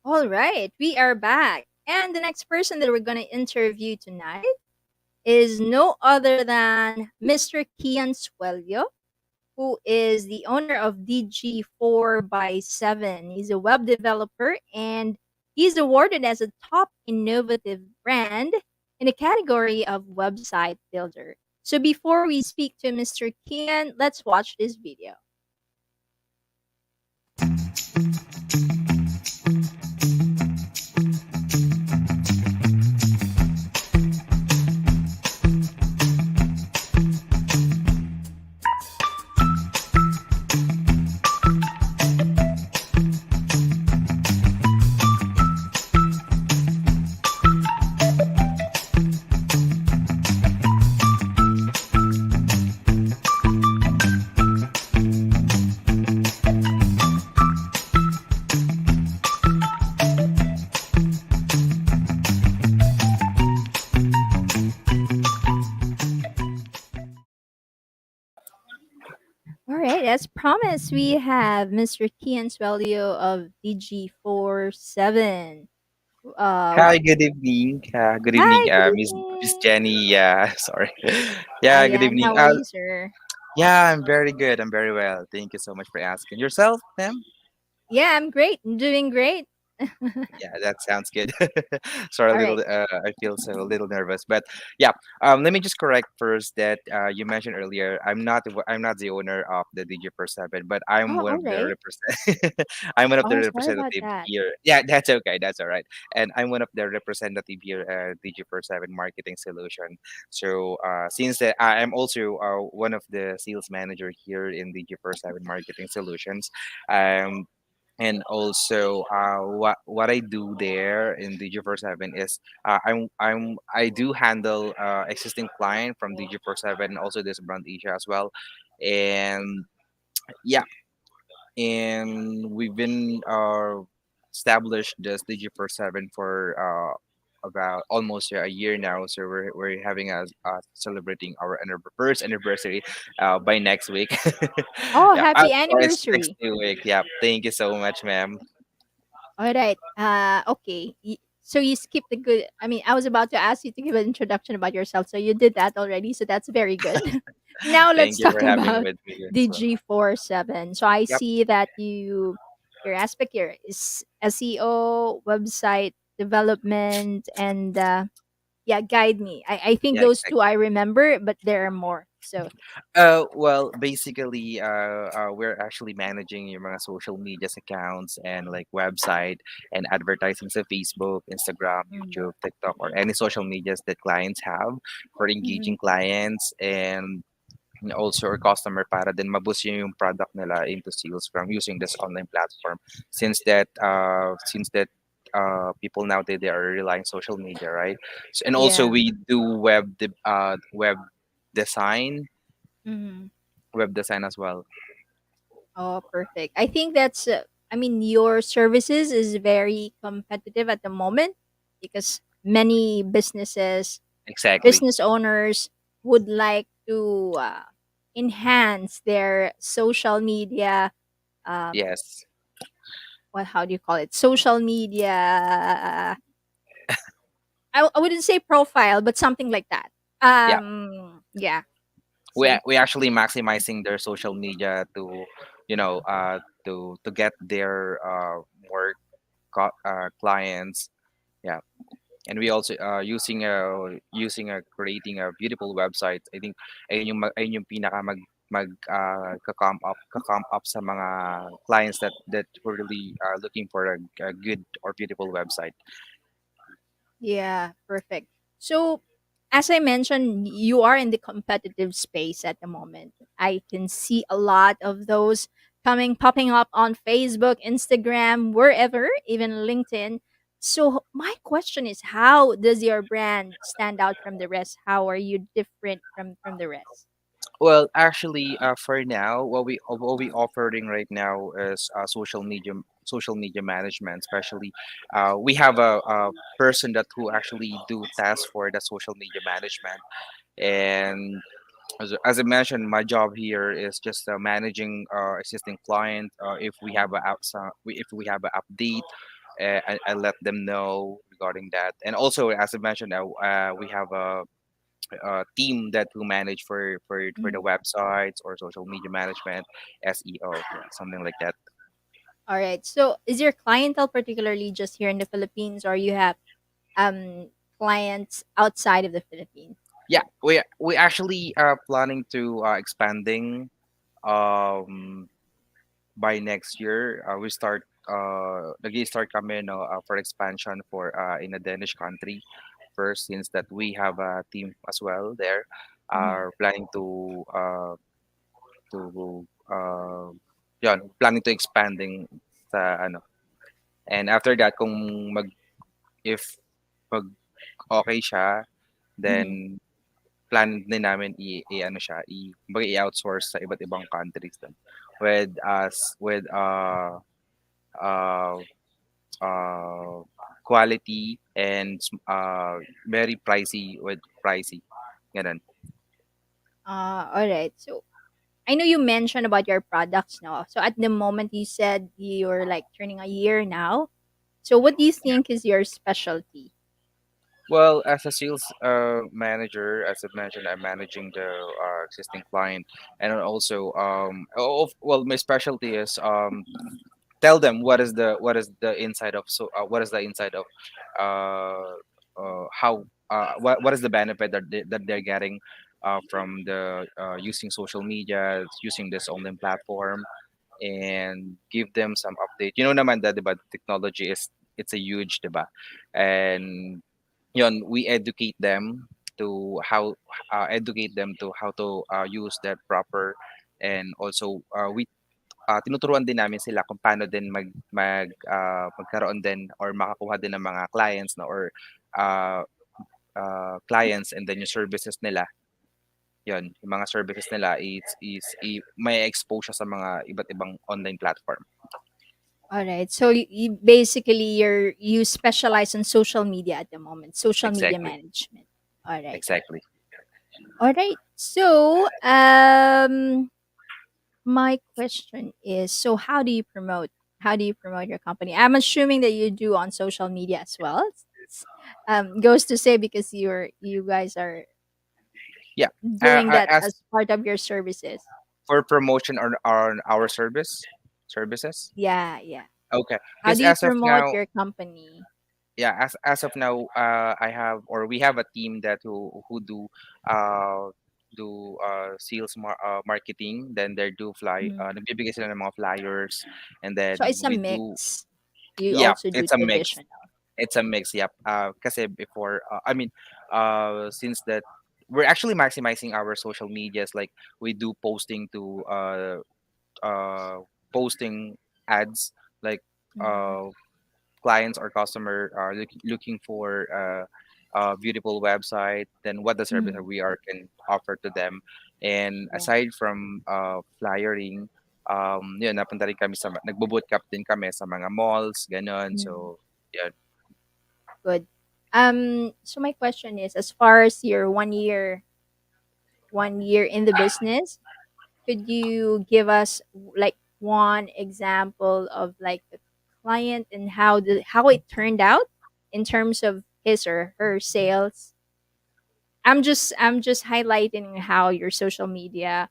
All right, we are back. And the next person that we're going to interview tonight is no other than Mr. Kian Suelio, who is the owner of DG4 by 7. He's a web developer and he's awarded as a top innovative brand in the category of website builder. So before we speak to Mr. Kian, let's watch this video. All right, as promised, we have Mr. Kian Swelio of DG47. Hi, good evening. Good Hi, evening, good Miss evening. Jenny. Yeah, sorry. Yeah, good Ayan, evening. how are you, sir? Yeah, I'm very good. I'm very well. Thank you so much for asking. Yourself, ma'am? Yeah, I'm great. I'm doing great. Yeah, that sounds good. Sorry, a All little. right. I feel so a little nervous, but yeah. Let me just correct first that you mentioned earlier. I'm not the owner of the DJ Per Seven, but I'm Oh, one all of the right. I'm one of the Oh, sorry about representative that. here. Yeah, that's okay. That's all right. And I'm one of the representative here at DJ Per Seven Marketing Solution. So since that I'm also one of the sales manager here in DJ Per Seven Marketing Solutions. Um, and also what I do there in DJ47 is I do handle existing client from DJ47 and also this brand Asia as well, and yeah, and we've been established this DJ47 for about almost a year now. So we're having celebrating our first anniversary by next week. Oh, Yeah, happy sorry, it's next anniversary. week. Yeah, thank you so much, ma'am. All right. Okay. So you skipped the good. I mean, I was about to ask you to give an introduction about yourself. So you did that already. So that's very good. Now let's Thank you talk for having about with me here as well. DG47. So I Yep. see that your aspect here is SEO, website development, and yeah, guide me. I think Yeah, those two exactly. I remember, but there are more. So Well, basically, we're actually managing your mga social medias accounts and like website and advertising sa Facebook, Instagram, mm, YouTube, TikTok, or any social medias that clients have for engaging mhm. clients and also our customer para din maboost yung product nila into sales from using this online platform since that people nowadays they are relying social media, right? So, and also Yeah. we do web design Mhm. web design as well. Oh, perfect. I think that's, I mean, your services is very competitive at the moment because many Exactly. business owners would like to enhance their social media, um, Yes. how do you call it? Social media, I wouldn't say profile, but something like that. Yeah. Yeah. We So, we actually maximizing their social media to, you know, to get their more clients. Yeah. And we also using a creating a beautiful website. I think ayun yung pinaka ka-come up sa mga clients that were really looking for a good or beautiful website. yeah, perfect. So, as I mentioned, you are in the competitive space at the moment. I can see a lot of those popping up on Facebook, Instagram, wherever, even LinkedIn. So, my question is, how does your brand stand out from the rest? How are you different from the rest? Well, actually, for now, what we offering right now is social media management. Especially, we have a person that who actually do tasks for the social media management. And as I mentioned, my job here is just managing existing client. If we have a if we have an update I let them know regarding that. And also, as I mentioned, we have team that who manage for the Mhm. websites or social media management, SEO, yeah, something like that. All right. So, is your clientele particularly just here in the Philippines, or you have clients outside of the Philippines? Yeah, we actually are planning to expanding um by next year. We start start coming for expansion for in a Danish country first, since that we have a team as well there. Mhm. Are planning to yun, planning to expanding sa ano. And after that, kung mag if mag okay siya, Mhm. then plan din namin i-ano siya, kumbaga i-outsource sa iba't ibang countries din. With uh uh quality and very pricey with pricey. Ganun. All right. So, I know you mentioned about your products now. So, at the moment, you said you're like turning a year now. So, what do you think is your specialty? Well, as a sales manager, as I mentioned, I'm managing the existing client, and also well, my specialty is tell them what is the inside of what is the inside of how what is the benefit that they're getting from the using social media, using this online platform, and give them some update. You know naman that, diba, technology is it's a huge, diba? And yun, we educate them to how educate them to how to use that proper, and also we tinuturuan din namin sila kung paano din magkaroon din or makakuha din ng mga clients na or uh, clients, and then yung services nila. Yun, yung mga services nila may expose siya sa mga iba't ibang online platform. All right. So, you basically you specialize in social media at the moment, social media Exactly. management. All right. Exactly. All right. So, my question is, so how do you promote your company? I'm assuming that you do on social media as well. Goes to say because you guys are Yeah. doing that As as part of your services. for promotion on our services. Yeah, yeah. Okay. How Because do you as of promote now, your company? yeah, as of now, I have or we have a team that who do sales marketing. Then they do Mhm. nagbibigay sila ng mga flyers, and then So it's a we do. mix. You Yeah, also do it's a mix. traditional. It's a mix. Yep. Kasi before, I mean, since that we're actually maximizing our social medias, like we do uh posting ads, like Mhm. uh clients or customer are looking for a beautiful website, then what the service that Mhm. we are can offer to them. And Yeah. aside from flyering, yun, napunta rin kami nagbo-bootcamp din kami sa mga malls, ganon. Mhm. So, yeah. Good. So my question is, as far as your 1 year in the business, could you give us like one example of like a client and how it turned out in terms of his or her sales? I'm just highlighting how your social media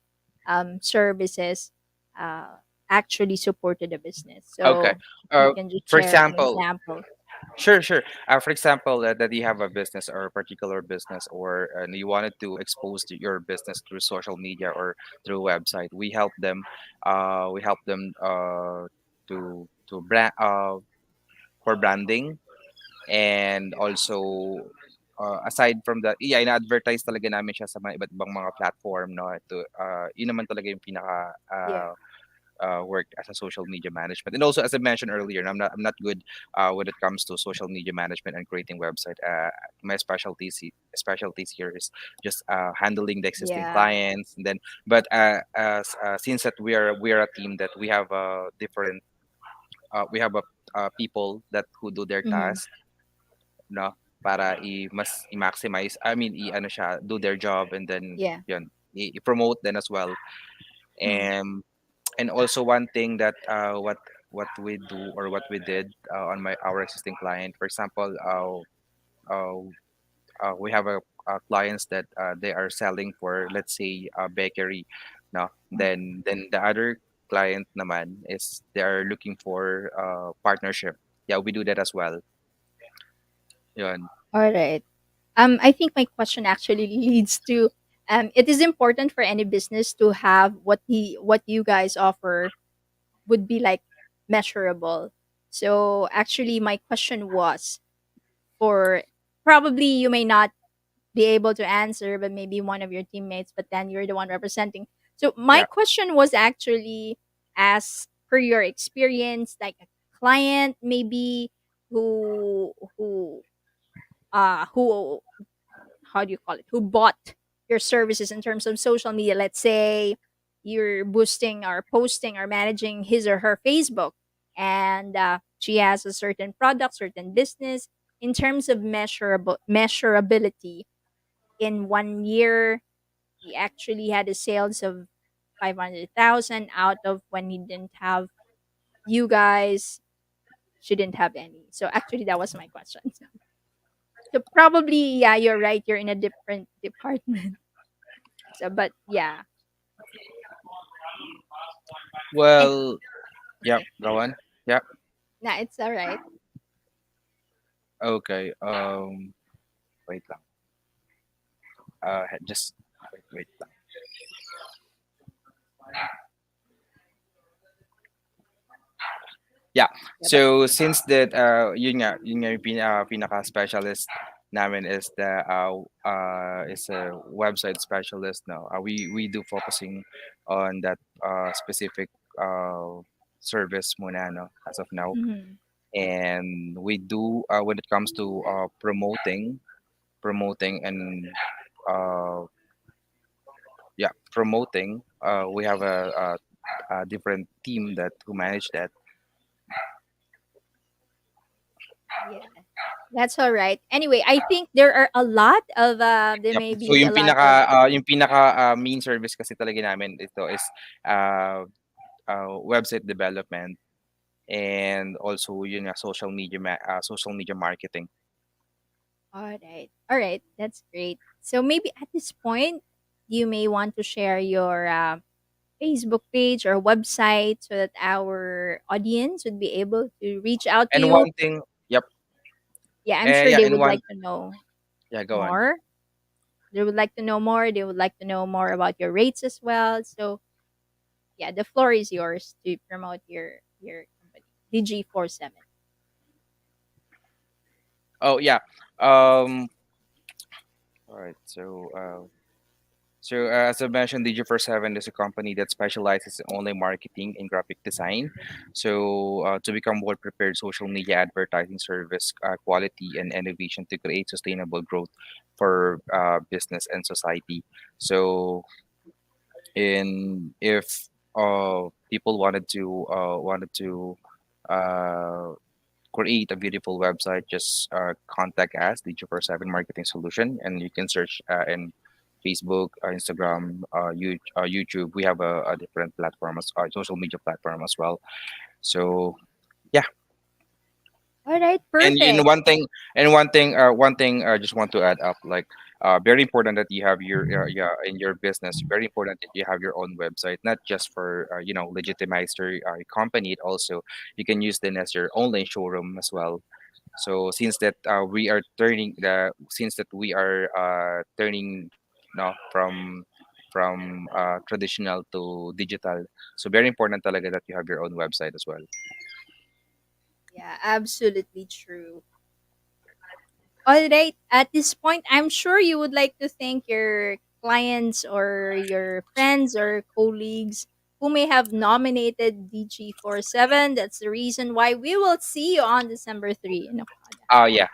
services uh, actually supported the business. Okay. So you can just For share an example, example. sure. For example, that you have a business or a particular business, or and you wanted to expose your business through social media or through website, we help them. We help them to brand for branding, and also aside from that, yeah, ina-advertise talaga namin siya sa mga iba't ibang mga platform, no? To yun naman talaga yung pinaka Yeah. work as a social media management. And also, as I mentioned earlier, I'm not good when it comes to social media management and creating website. My specialties here is just handling the existing Yeah. clients, and then but since that we are a team that we have different we have people that who do their Mm-hmm. tasks, no, para i-maximize, I mean, i-ano siya, do their job, and then Yeah. yun, i-promote then as well. Mm. And also one thing that what what we do or what we did on my our existing client. For example, uh, we have clients that they are selling for, let's say, a bakery. No, then the other client naman is they are looking for partnership. Yeah, we do that as well. Yun. All right. I think my question actually leads to it is important for any business to have what you guys offer would be like measurable. So actually my question was for probably you may not be able to answer, but maybe one of your teammates, but then you're the one representing. So my Yeah. question was actually as per your experience, like a client maybe who how do you call it, who bought your services in terms of social media. Let's say you're boosting or posting or managing his or her Facebook, and she has a certain product, certain business. In terms of measurability, in 1 year, he actually had a sales of 500,000 out of when he didn't have you guys, she didn't have any. So actually, that was my question. So probably, yeah, you're right. You're in a different department. So, but yeah, and Well, yep. okay, Go on. Yep. nah, it's all right. Okay. Wait lang. Just wait lang. Yeah. Yeah, but So since that yun nga yung pinaka specialist namin is a website specialist now. We do focusing on that specific service muna no as of now. mhm. And we do when it comes to promoting and uh promoting, we have a different team that who manage that. Yeah, that's all right. Anyway, I think there are a lot of there Yep. may So be a lot of yung pinaka main service kasi talaga namin ito is uh, website development and also yun nga social media marketing. all right, that's great. So maybe at this point, you may want to share your Facebook page or website so that our audience would be able to reach out to And you. one thing, yep. Yeah, I'm sure Yeah, they and would one like to know yeah, go on. more. They would like to know more. They would like to know more about your rates as well. So yeah, the floor is yours to promote your company, DG47. Oh yeah. Um all right. As I mentioned, DJ47 is a company that specializes in online marketing and graphic design. To become well prepared social media advertising service quality and innovation to create sustainable growth for business and society. So, in if people wanted to uh, create a beautiful website, just contact us, DJ47 Marketing Solution, and you can search in Facebook, Instagram, YouTube. We have a different platform, social media platform as well. So yeah, All right, and perfect. one thing I just want to add up, like very important that you have your yeah in your business. Very important that you have your own website, not just for legitimize your company. It also you can use them as your online showroom as well. So since that we are turning no from traditional to digital, so very important talaga that you have your own website as well. Yeah, absolutely true. All right, at this point, I'm sure you would like to thank your clients or your friends or colleagues who may have nominated DG47. That's the reason why we will see you on December 3 in Okada. Oh yeah.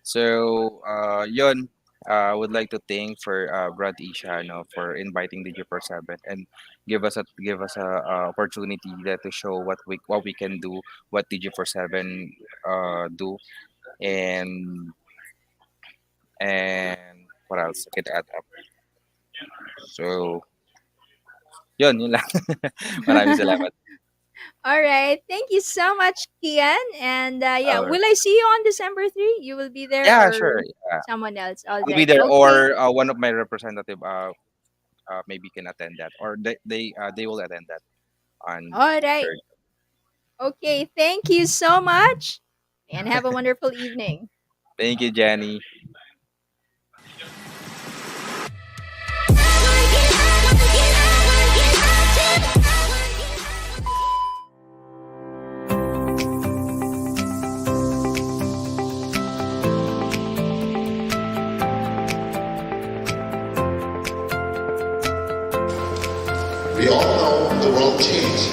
So, yun, I would like to thank for Brad Isha, no, for inviting the G47 and give us a opportunity that to show what we can do, what the G47 do, and and what else I could add up. So, yun lang. Maraming salamat. All right. Thank you so much, Kian. And yeah, Uh, will I see you on December 3? You will be there yeah, or sure. someone else? All I'll be right. there, Okay. or one of my representative maybe can attend that, or they will attend that on All right. third. Okay. Thank you so much. And have a wonderful evening. Thank you, Jenny. We all know the world changed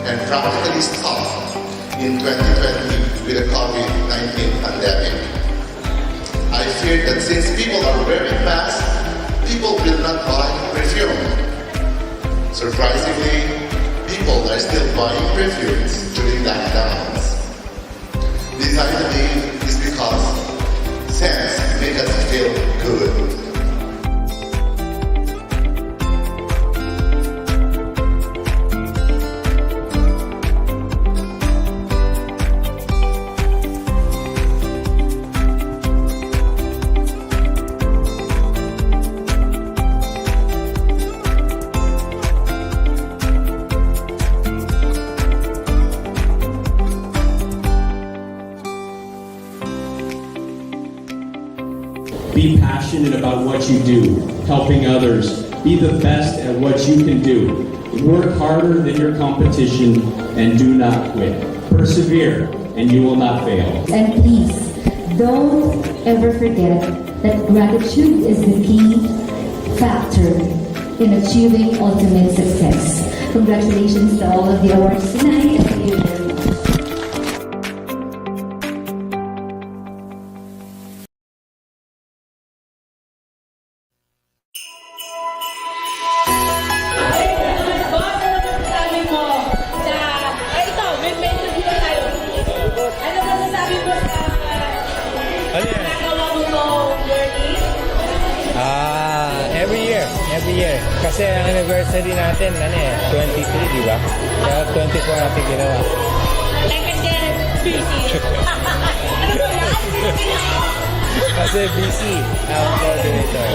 and practically stopped in 2020 with the COVID-19 pandemic. I fear that since people are wearing masks, people will not buy perfume. Surprisingly, people are still buying perfumes during lockdowns. This I believe is because scents make us feel good. Be passionate about what you do, helping others. Be the best at what you can do. Work harder than your competition and do not quit. Persevere and you will not fail. And please, don't ever forget that gratitude is the key factor in achieving ultimate success. Congratulations to all of the awards tonight. Thank you very much. Every year. Kasi ang anniversary natin, 23, di ba? Kaya 24 natin ginawa. Kasi busy ang coordinator.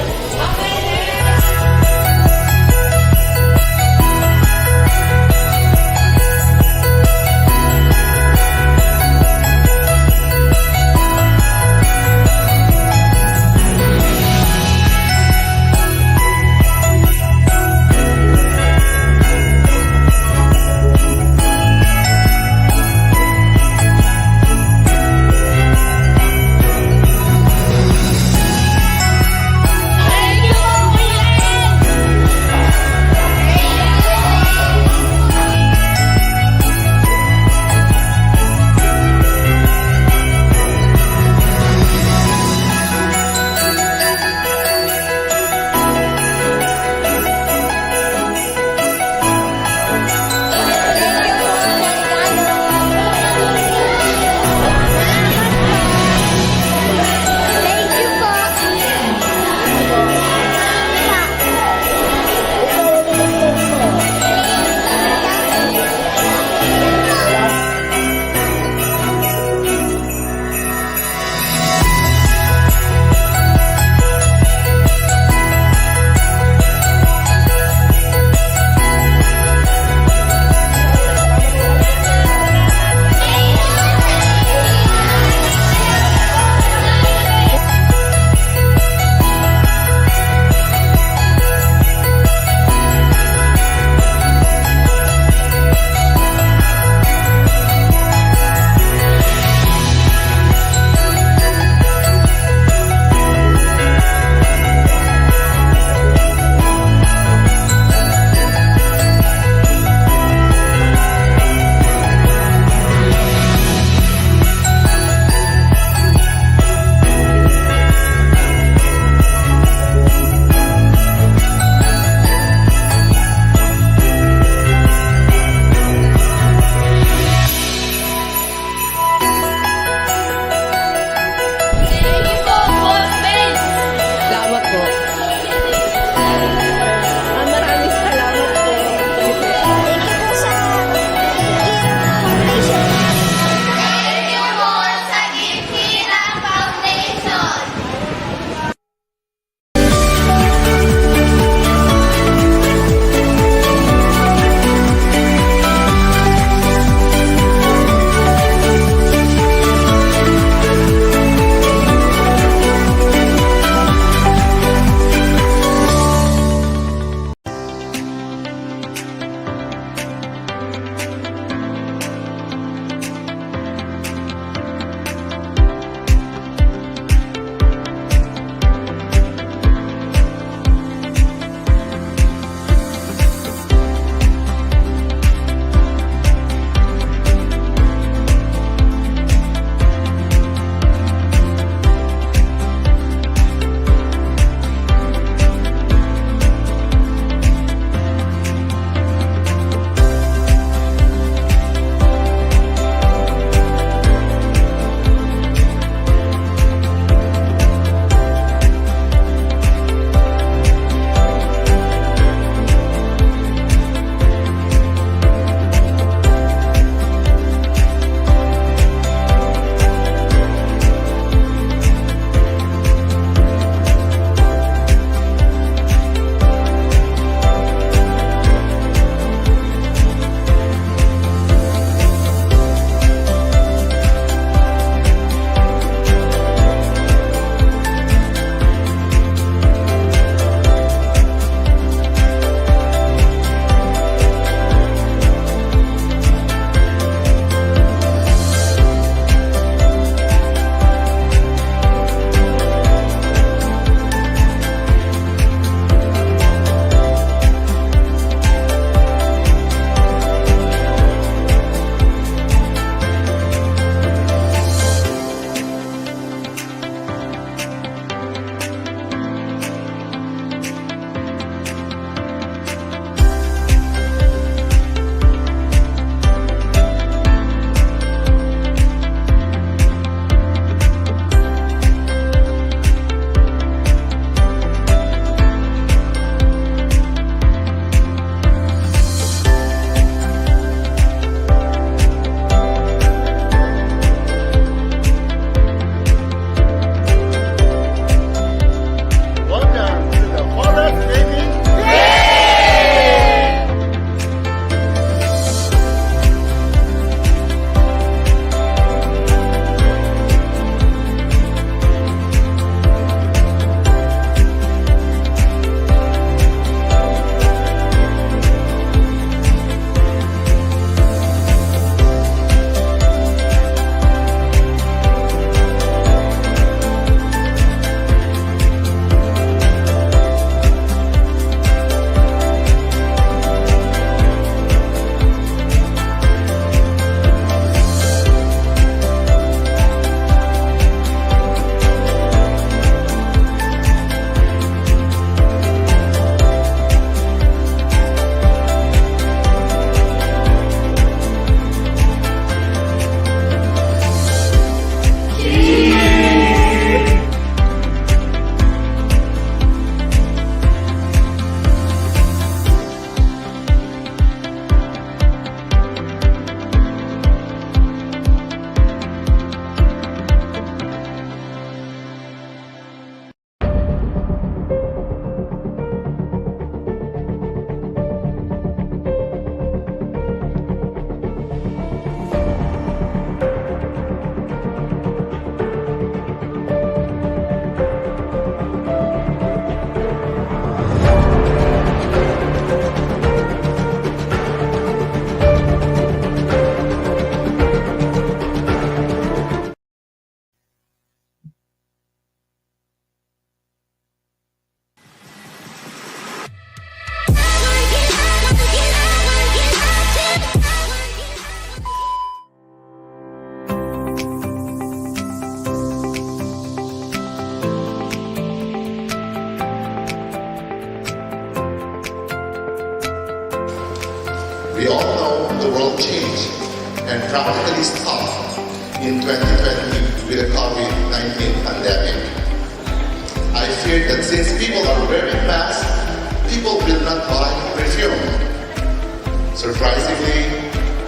We all know the world changed and practically stopped in 2020 with the COVID-19 pandemic. I fear that since people are wearing masks, people will not buy perfume. Surprisingly,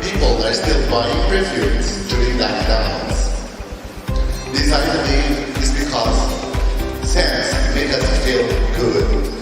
people are still buying perfumes during lockdowns. This I believe is because scents make us feel good.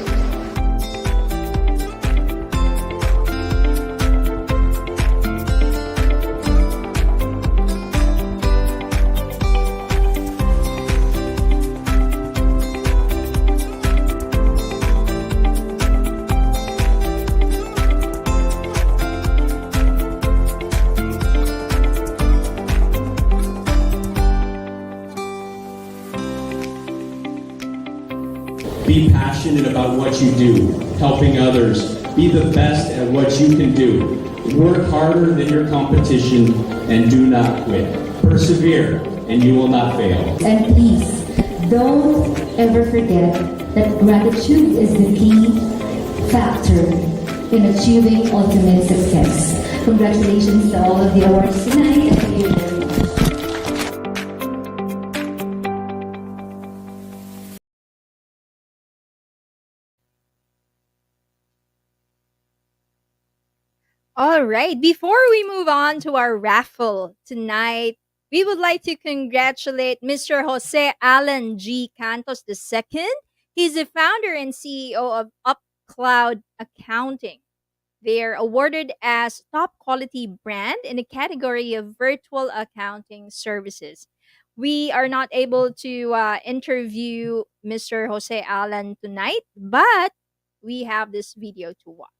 Be passionate about what you do, helping others. Be the best at what you can do. Work harder than your competition and do not quit. Persevere and you will not fail. And please, don't ever forget that gratitude is the key factor in achieving ultimate success. Congratulations to all of the awards tonight. Thank you very much. All right. Before we move on to our raffle tonight, we would like to congratulate Mr. Jose Alan G. Cantos II. He's the founder and CEO of UpCloud Accounting. They are awarded as top quality brand in the category of virtual accounting services. We are not able to interview Mr. Jose Alan tonight, but we have this video to watch.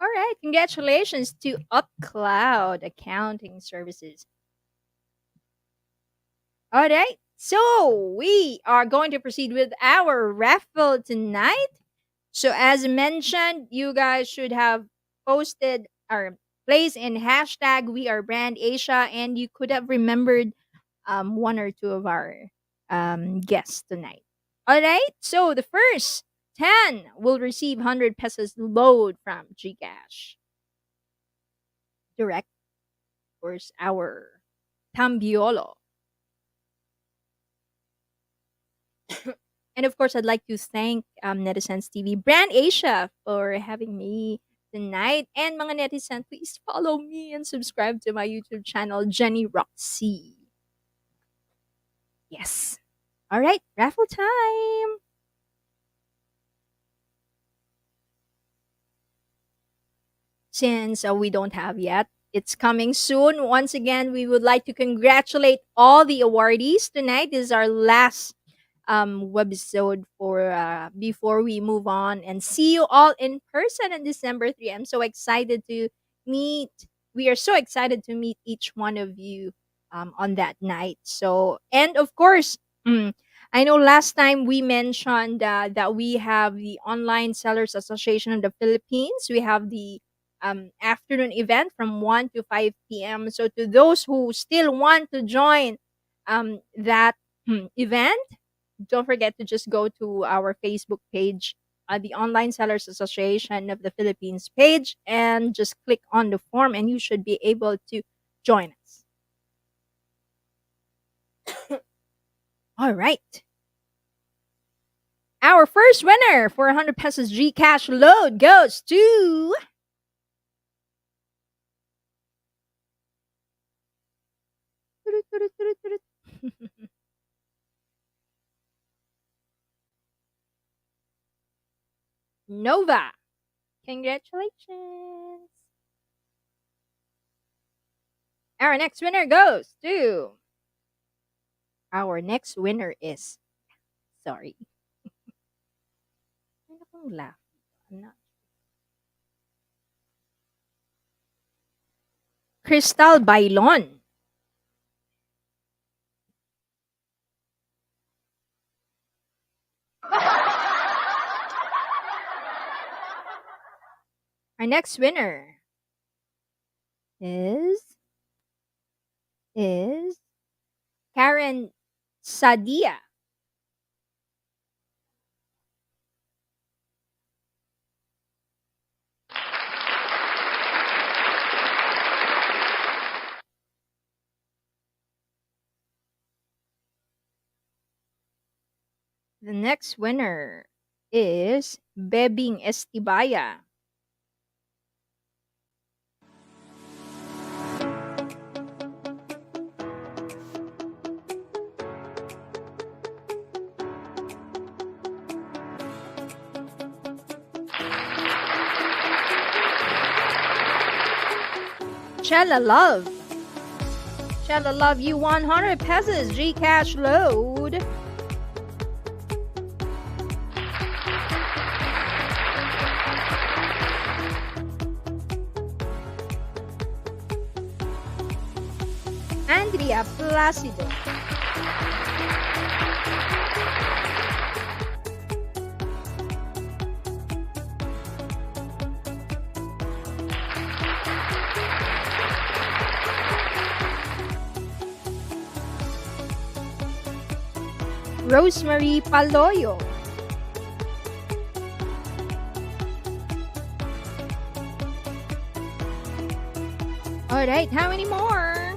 All right, congratulations to UpCloud Accounting Services. All right, so we are going to proceed with our raffle tonight. So, as mentioned, you guys should have posted or placed in hashtag We Are Brand Asia, and you could have remembered one or two of our guests tonight. All right, so the first 10 will receive 100 pesos load from Gcash. Direct, of course, our Tambiolo. And of course, I'd like to thank Netizens TV Brand Asia for having me tonight. And mga netizens, please follow me and subscribe to my YouTube channel, Jenny Roxy. Yes. All right, raffle time. Since we don't have yet, it's coming soon. Once again, we would like to congratulate all the awardees tonight. This is our last webisode for before we move on and see you all in person on December 3. I'm so excited to meet. We are so excited to meet each one of you on that night. So, and of course, I know last time we mentioned that we have the Online Sellers Association of the Philippines. We have the afternoon event from 1 to 5 p.m. So to those who still want to join that event, don't forget to just go to our Facebook page, the Online Sellers Association of the Philippines page and just click on the form, and you should be able to join us. All right. Our first winner for 100 pesos Gcash load goes to Nova. Congratulations. Our next winner goes to our next winner is sorry. Ano kong laugh? I'm not. Crystal Bailon. Our next winner is Karen Sadia. The next winner is Bebing Estibaya. Chella Love. Chella Love, you 100 pesos Gcash load. Andrea Placido. Rosemary Paloyo. Alright, how many more?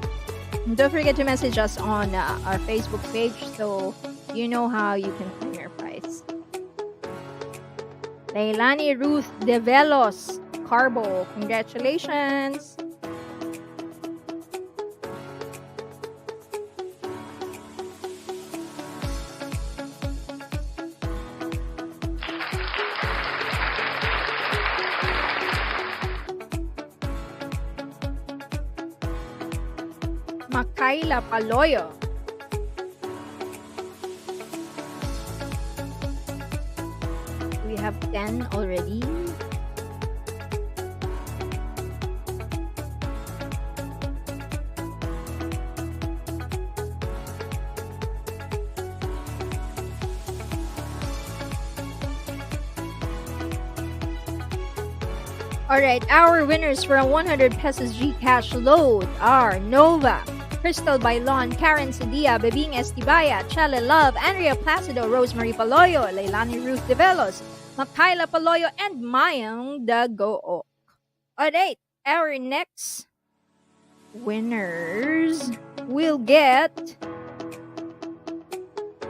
Don't forget to message us on our Facebook page so you know how you can claim your prize. Leilani Ruth De Velos Carbo, congratulations! Makaila Paloyo. We have 10 already. Alright, our winners for a 100 pesos Gcash load are Nova, Crystal Bailon, Karen Sadia, Bebing Estibaya, Chale Love, Andrea Placido, Rosemary Paloyo, Leilani Ruth De Velos, Makaila Paloyo, and Mayang Dagook. Alright, our next winners will get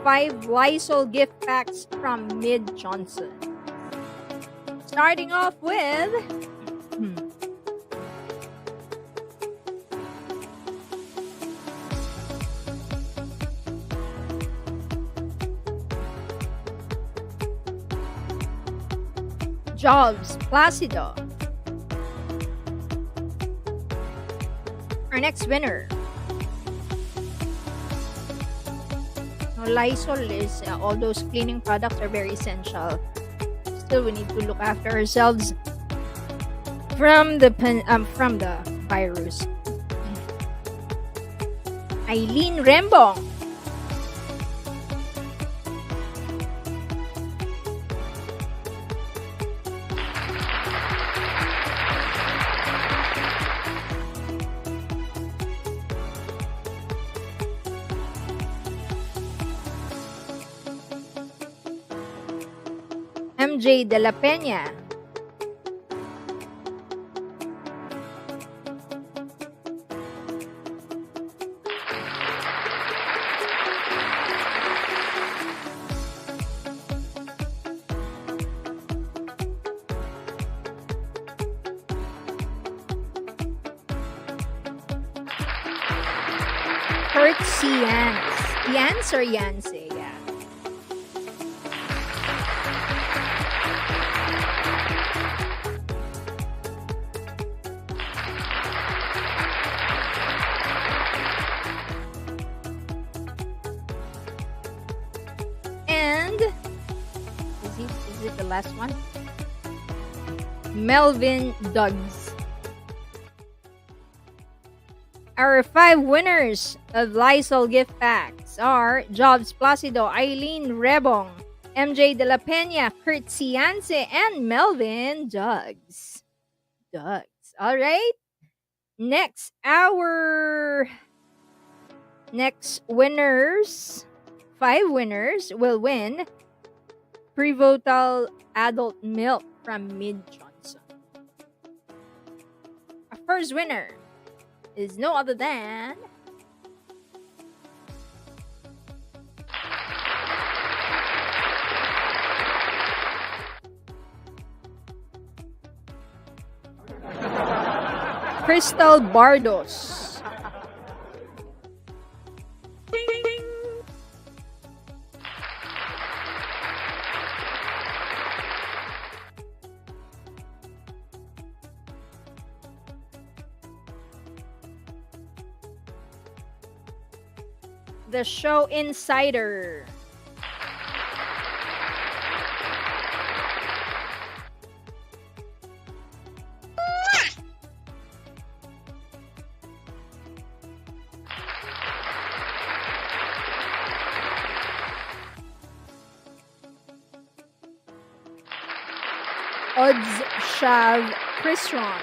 5 Lysol gift packs from Mid Johnson. Starting off with Jobs Placido. Our next winner. Lysol is all those cleaning products are very essential. Still, we need to look after ourselves from the virus. Eileen Rembong. MJ De La Peña. Kurt Yance. Yance or Yance? Yeah. And is it the last one? Melvin Duggs. Our 5 winners of Lysol gift packs are Jobs Placido, Eileen Rebong, MJ De La Peña, Kurt Ciance, and Melvin Duggs. All right. Next, our next winners, 5 winners will win Prevotal Adult Milk from Mid Johnson. Our first winner is no other than Crystal Bardos. The Show Insider. Odds Shav Chrisron.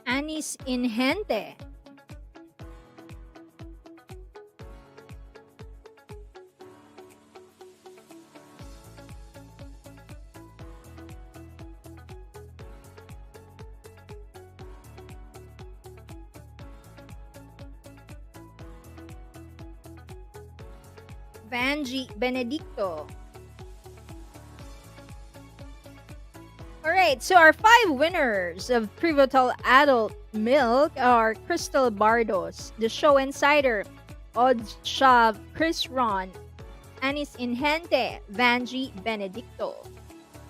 Anis Inhente. Vanji Benedicto. Alright, so our 5 winners of Prevotal Adult Milk are Crystal Bardos, The Show Insider, Odds Shav, Chris Ron, Anis Inhente, Vanji Benedicto.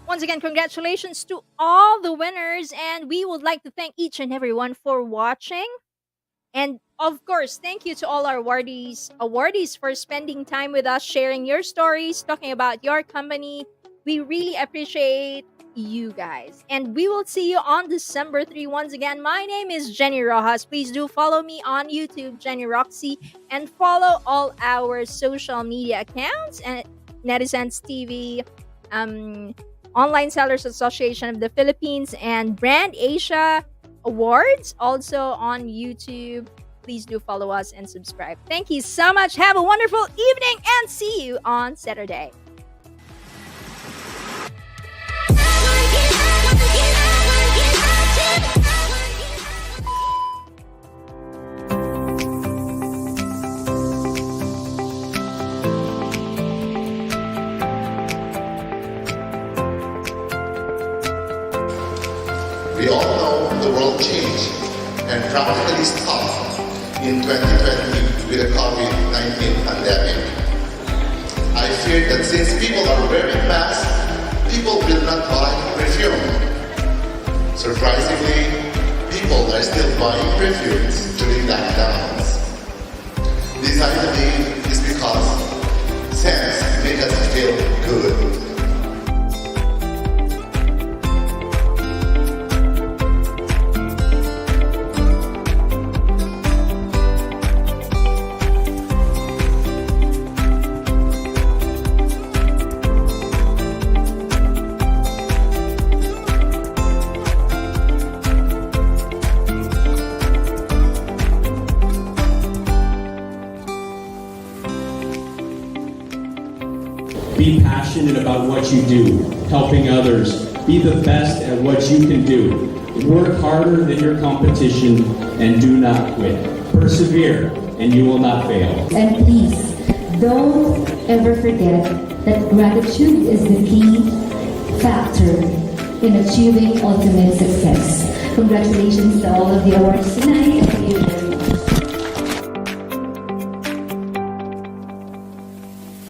Once again, congratulations to all the winners, and we would like to thank each and everyone for watching. And of course, thank you to all our awardees for spending time with us, sharing your stories, talking about your company. We really appreciate you guys. And we will see you on December 3 once again. My name is Jenny Rojas. Please do follow me on YouTube, Jenny Roxy, and follow all our social media accounts and Netizens TV, Online Sellers Association of the Philippines, and Brand Asia Awards, also on YouTube. Please do follow us and subscribe. Thank you so much. Have a wonderful evening and see you on Saturday. We all know the world changed and practically stopped in 2020 with the COVID-19 pandemic. I fear that since people are wearing masks, people will not buy perfume. Surprisingly, people are still buying perfumes during lockdowns. This I believe is because scents make us feel good. Be passionate about what you do, helping others. Be the best at what you can do. Work harder than your competition and do not quit. Persevere and you will not fail. And please, don't ever forget that gratitude is the key factor in achieving ultimate success. Congratulations to all of the award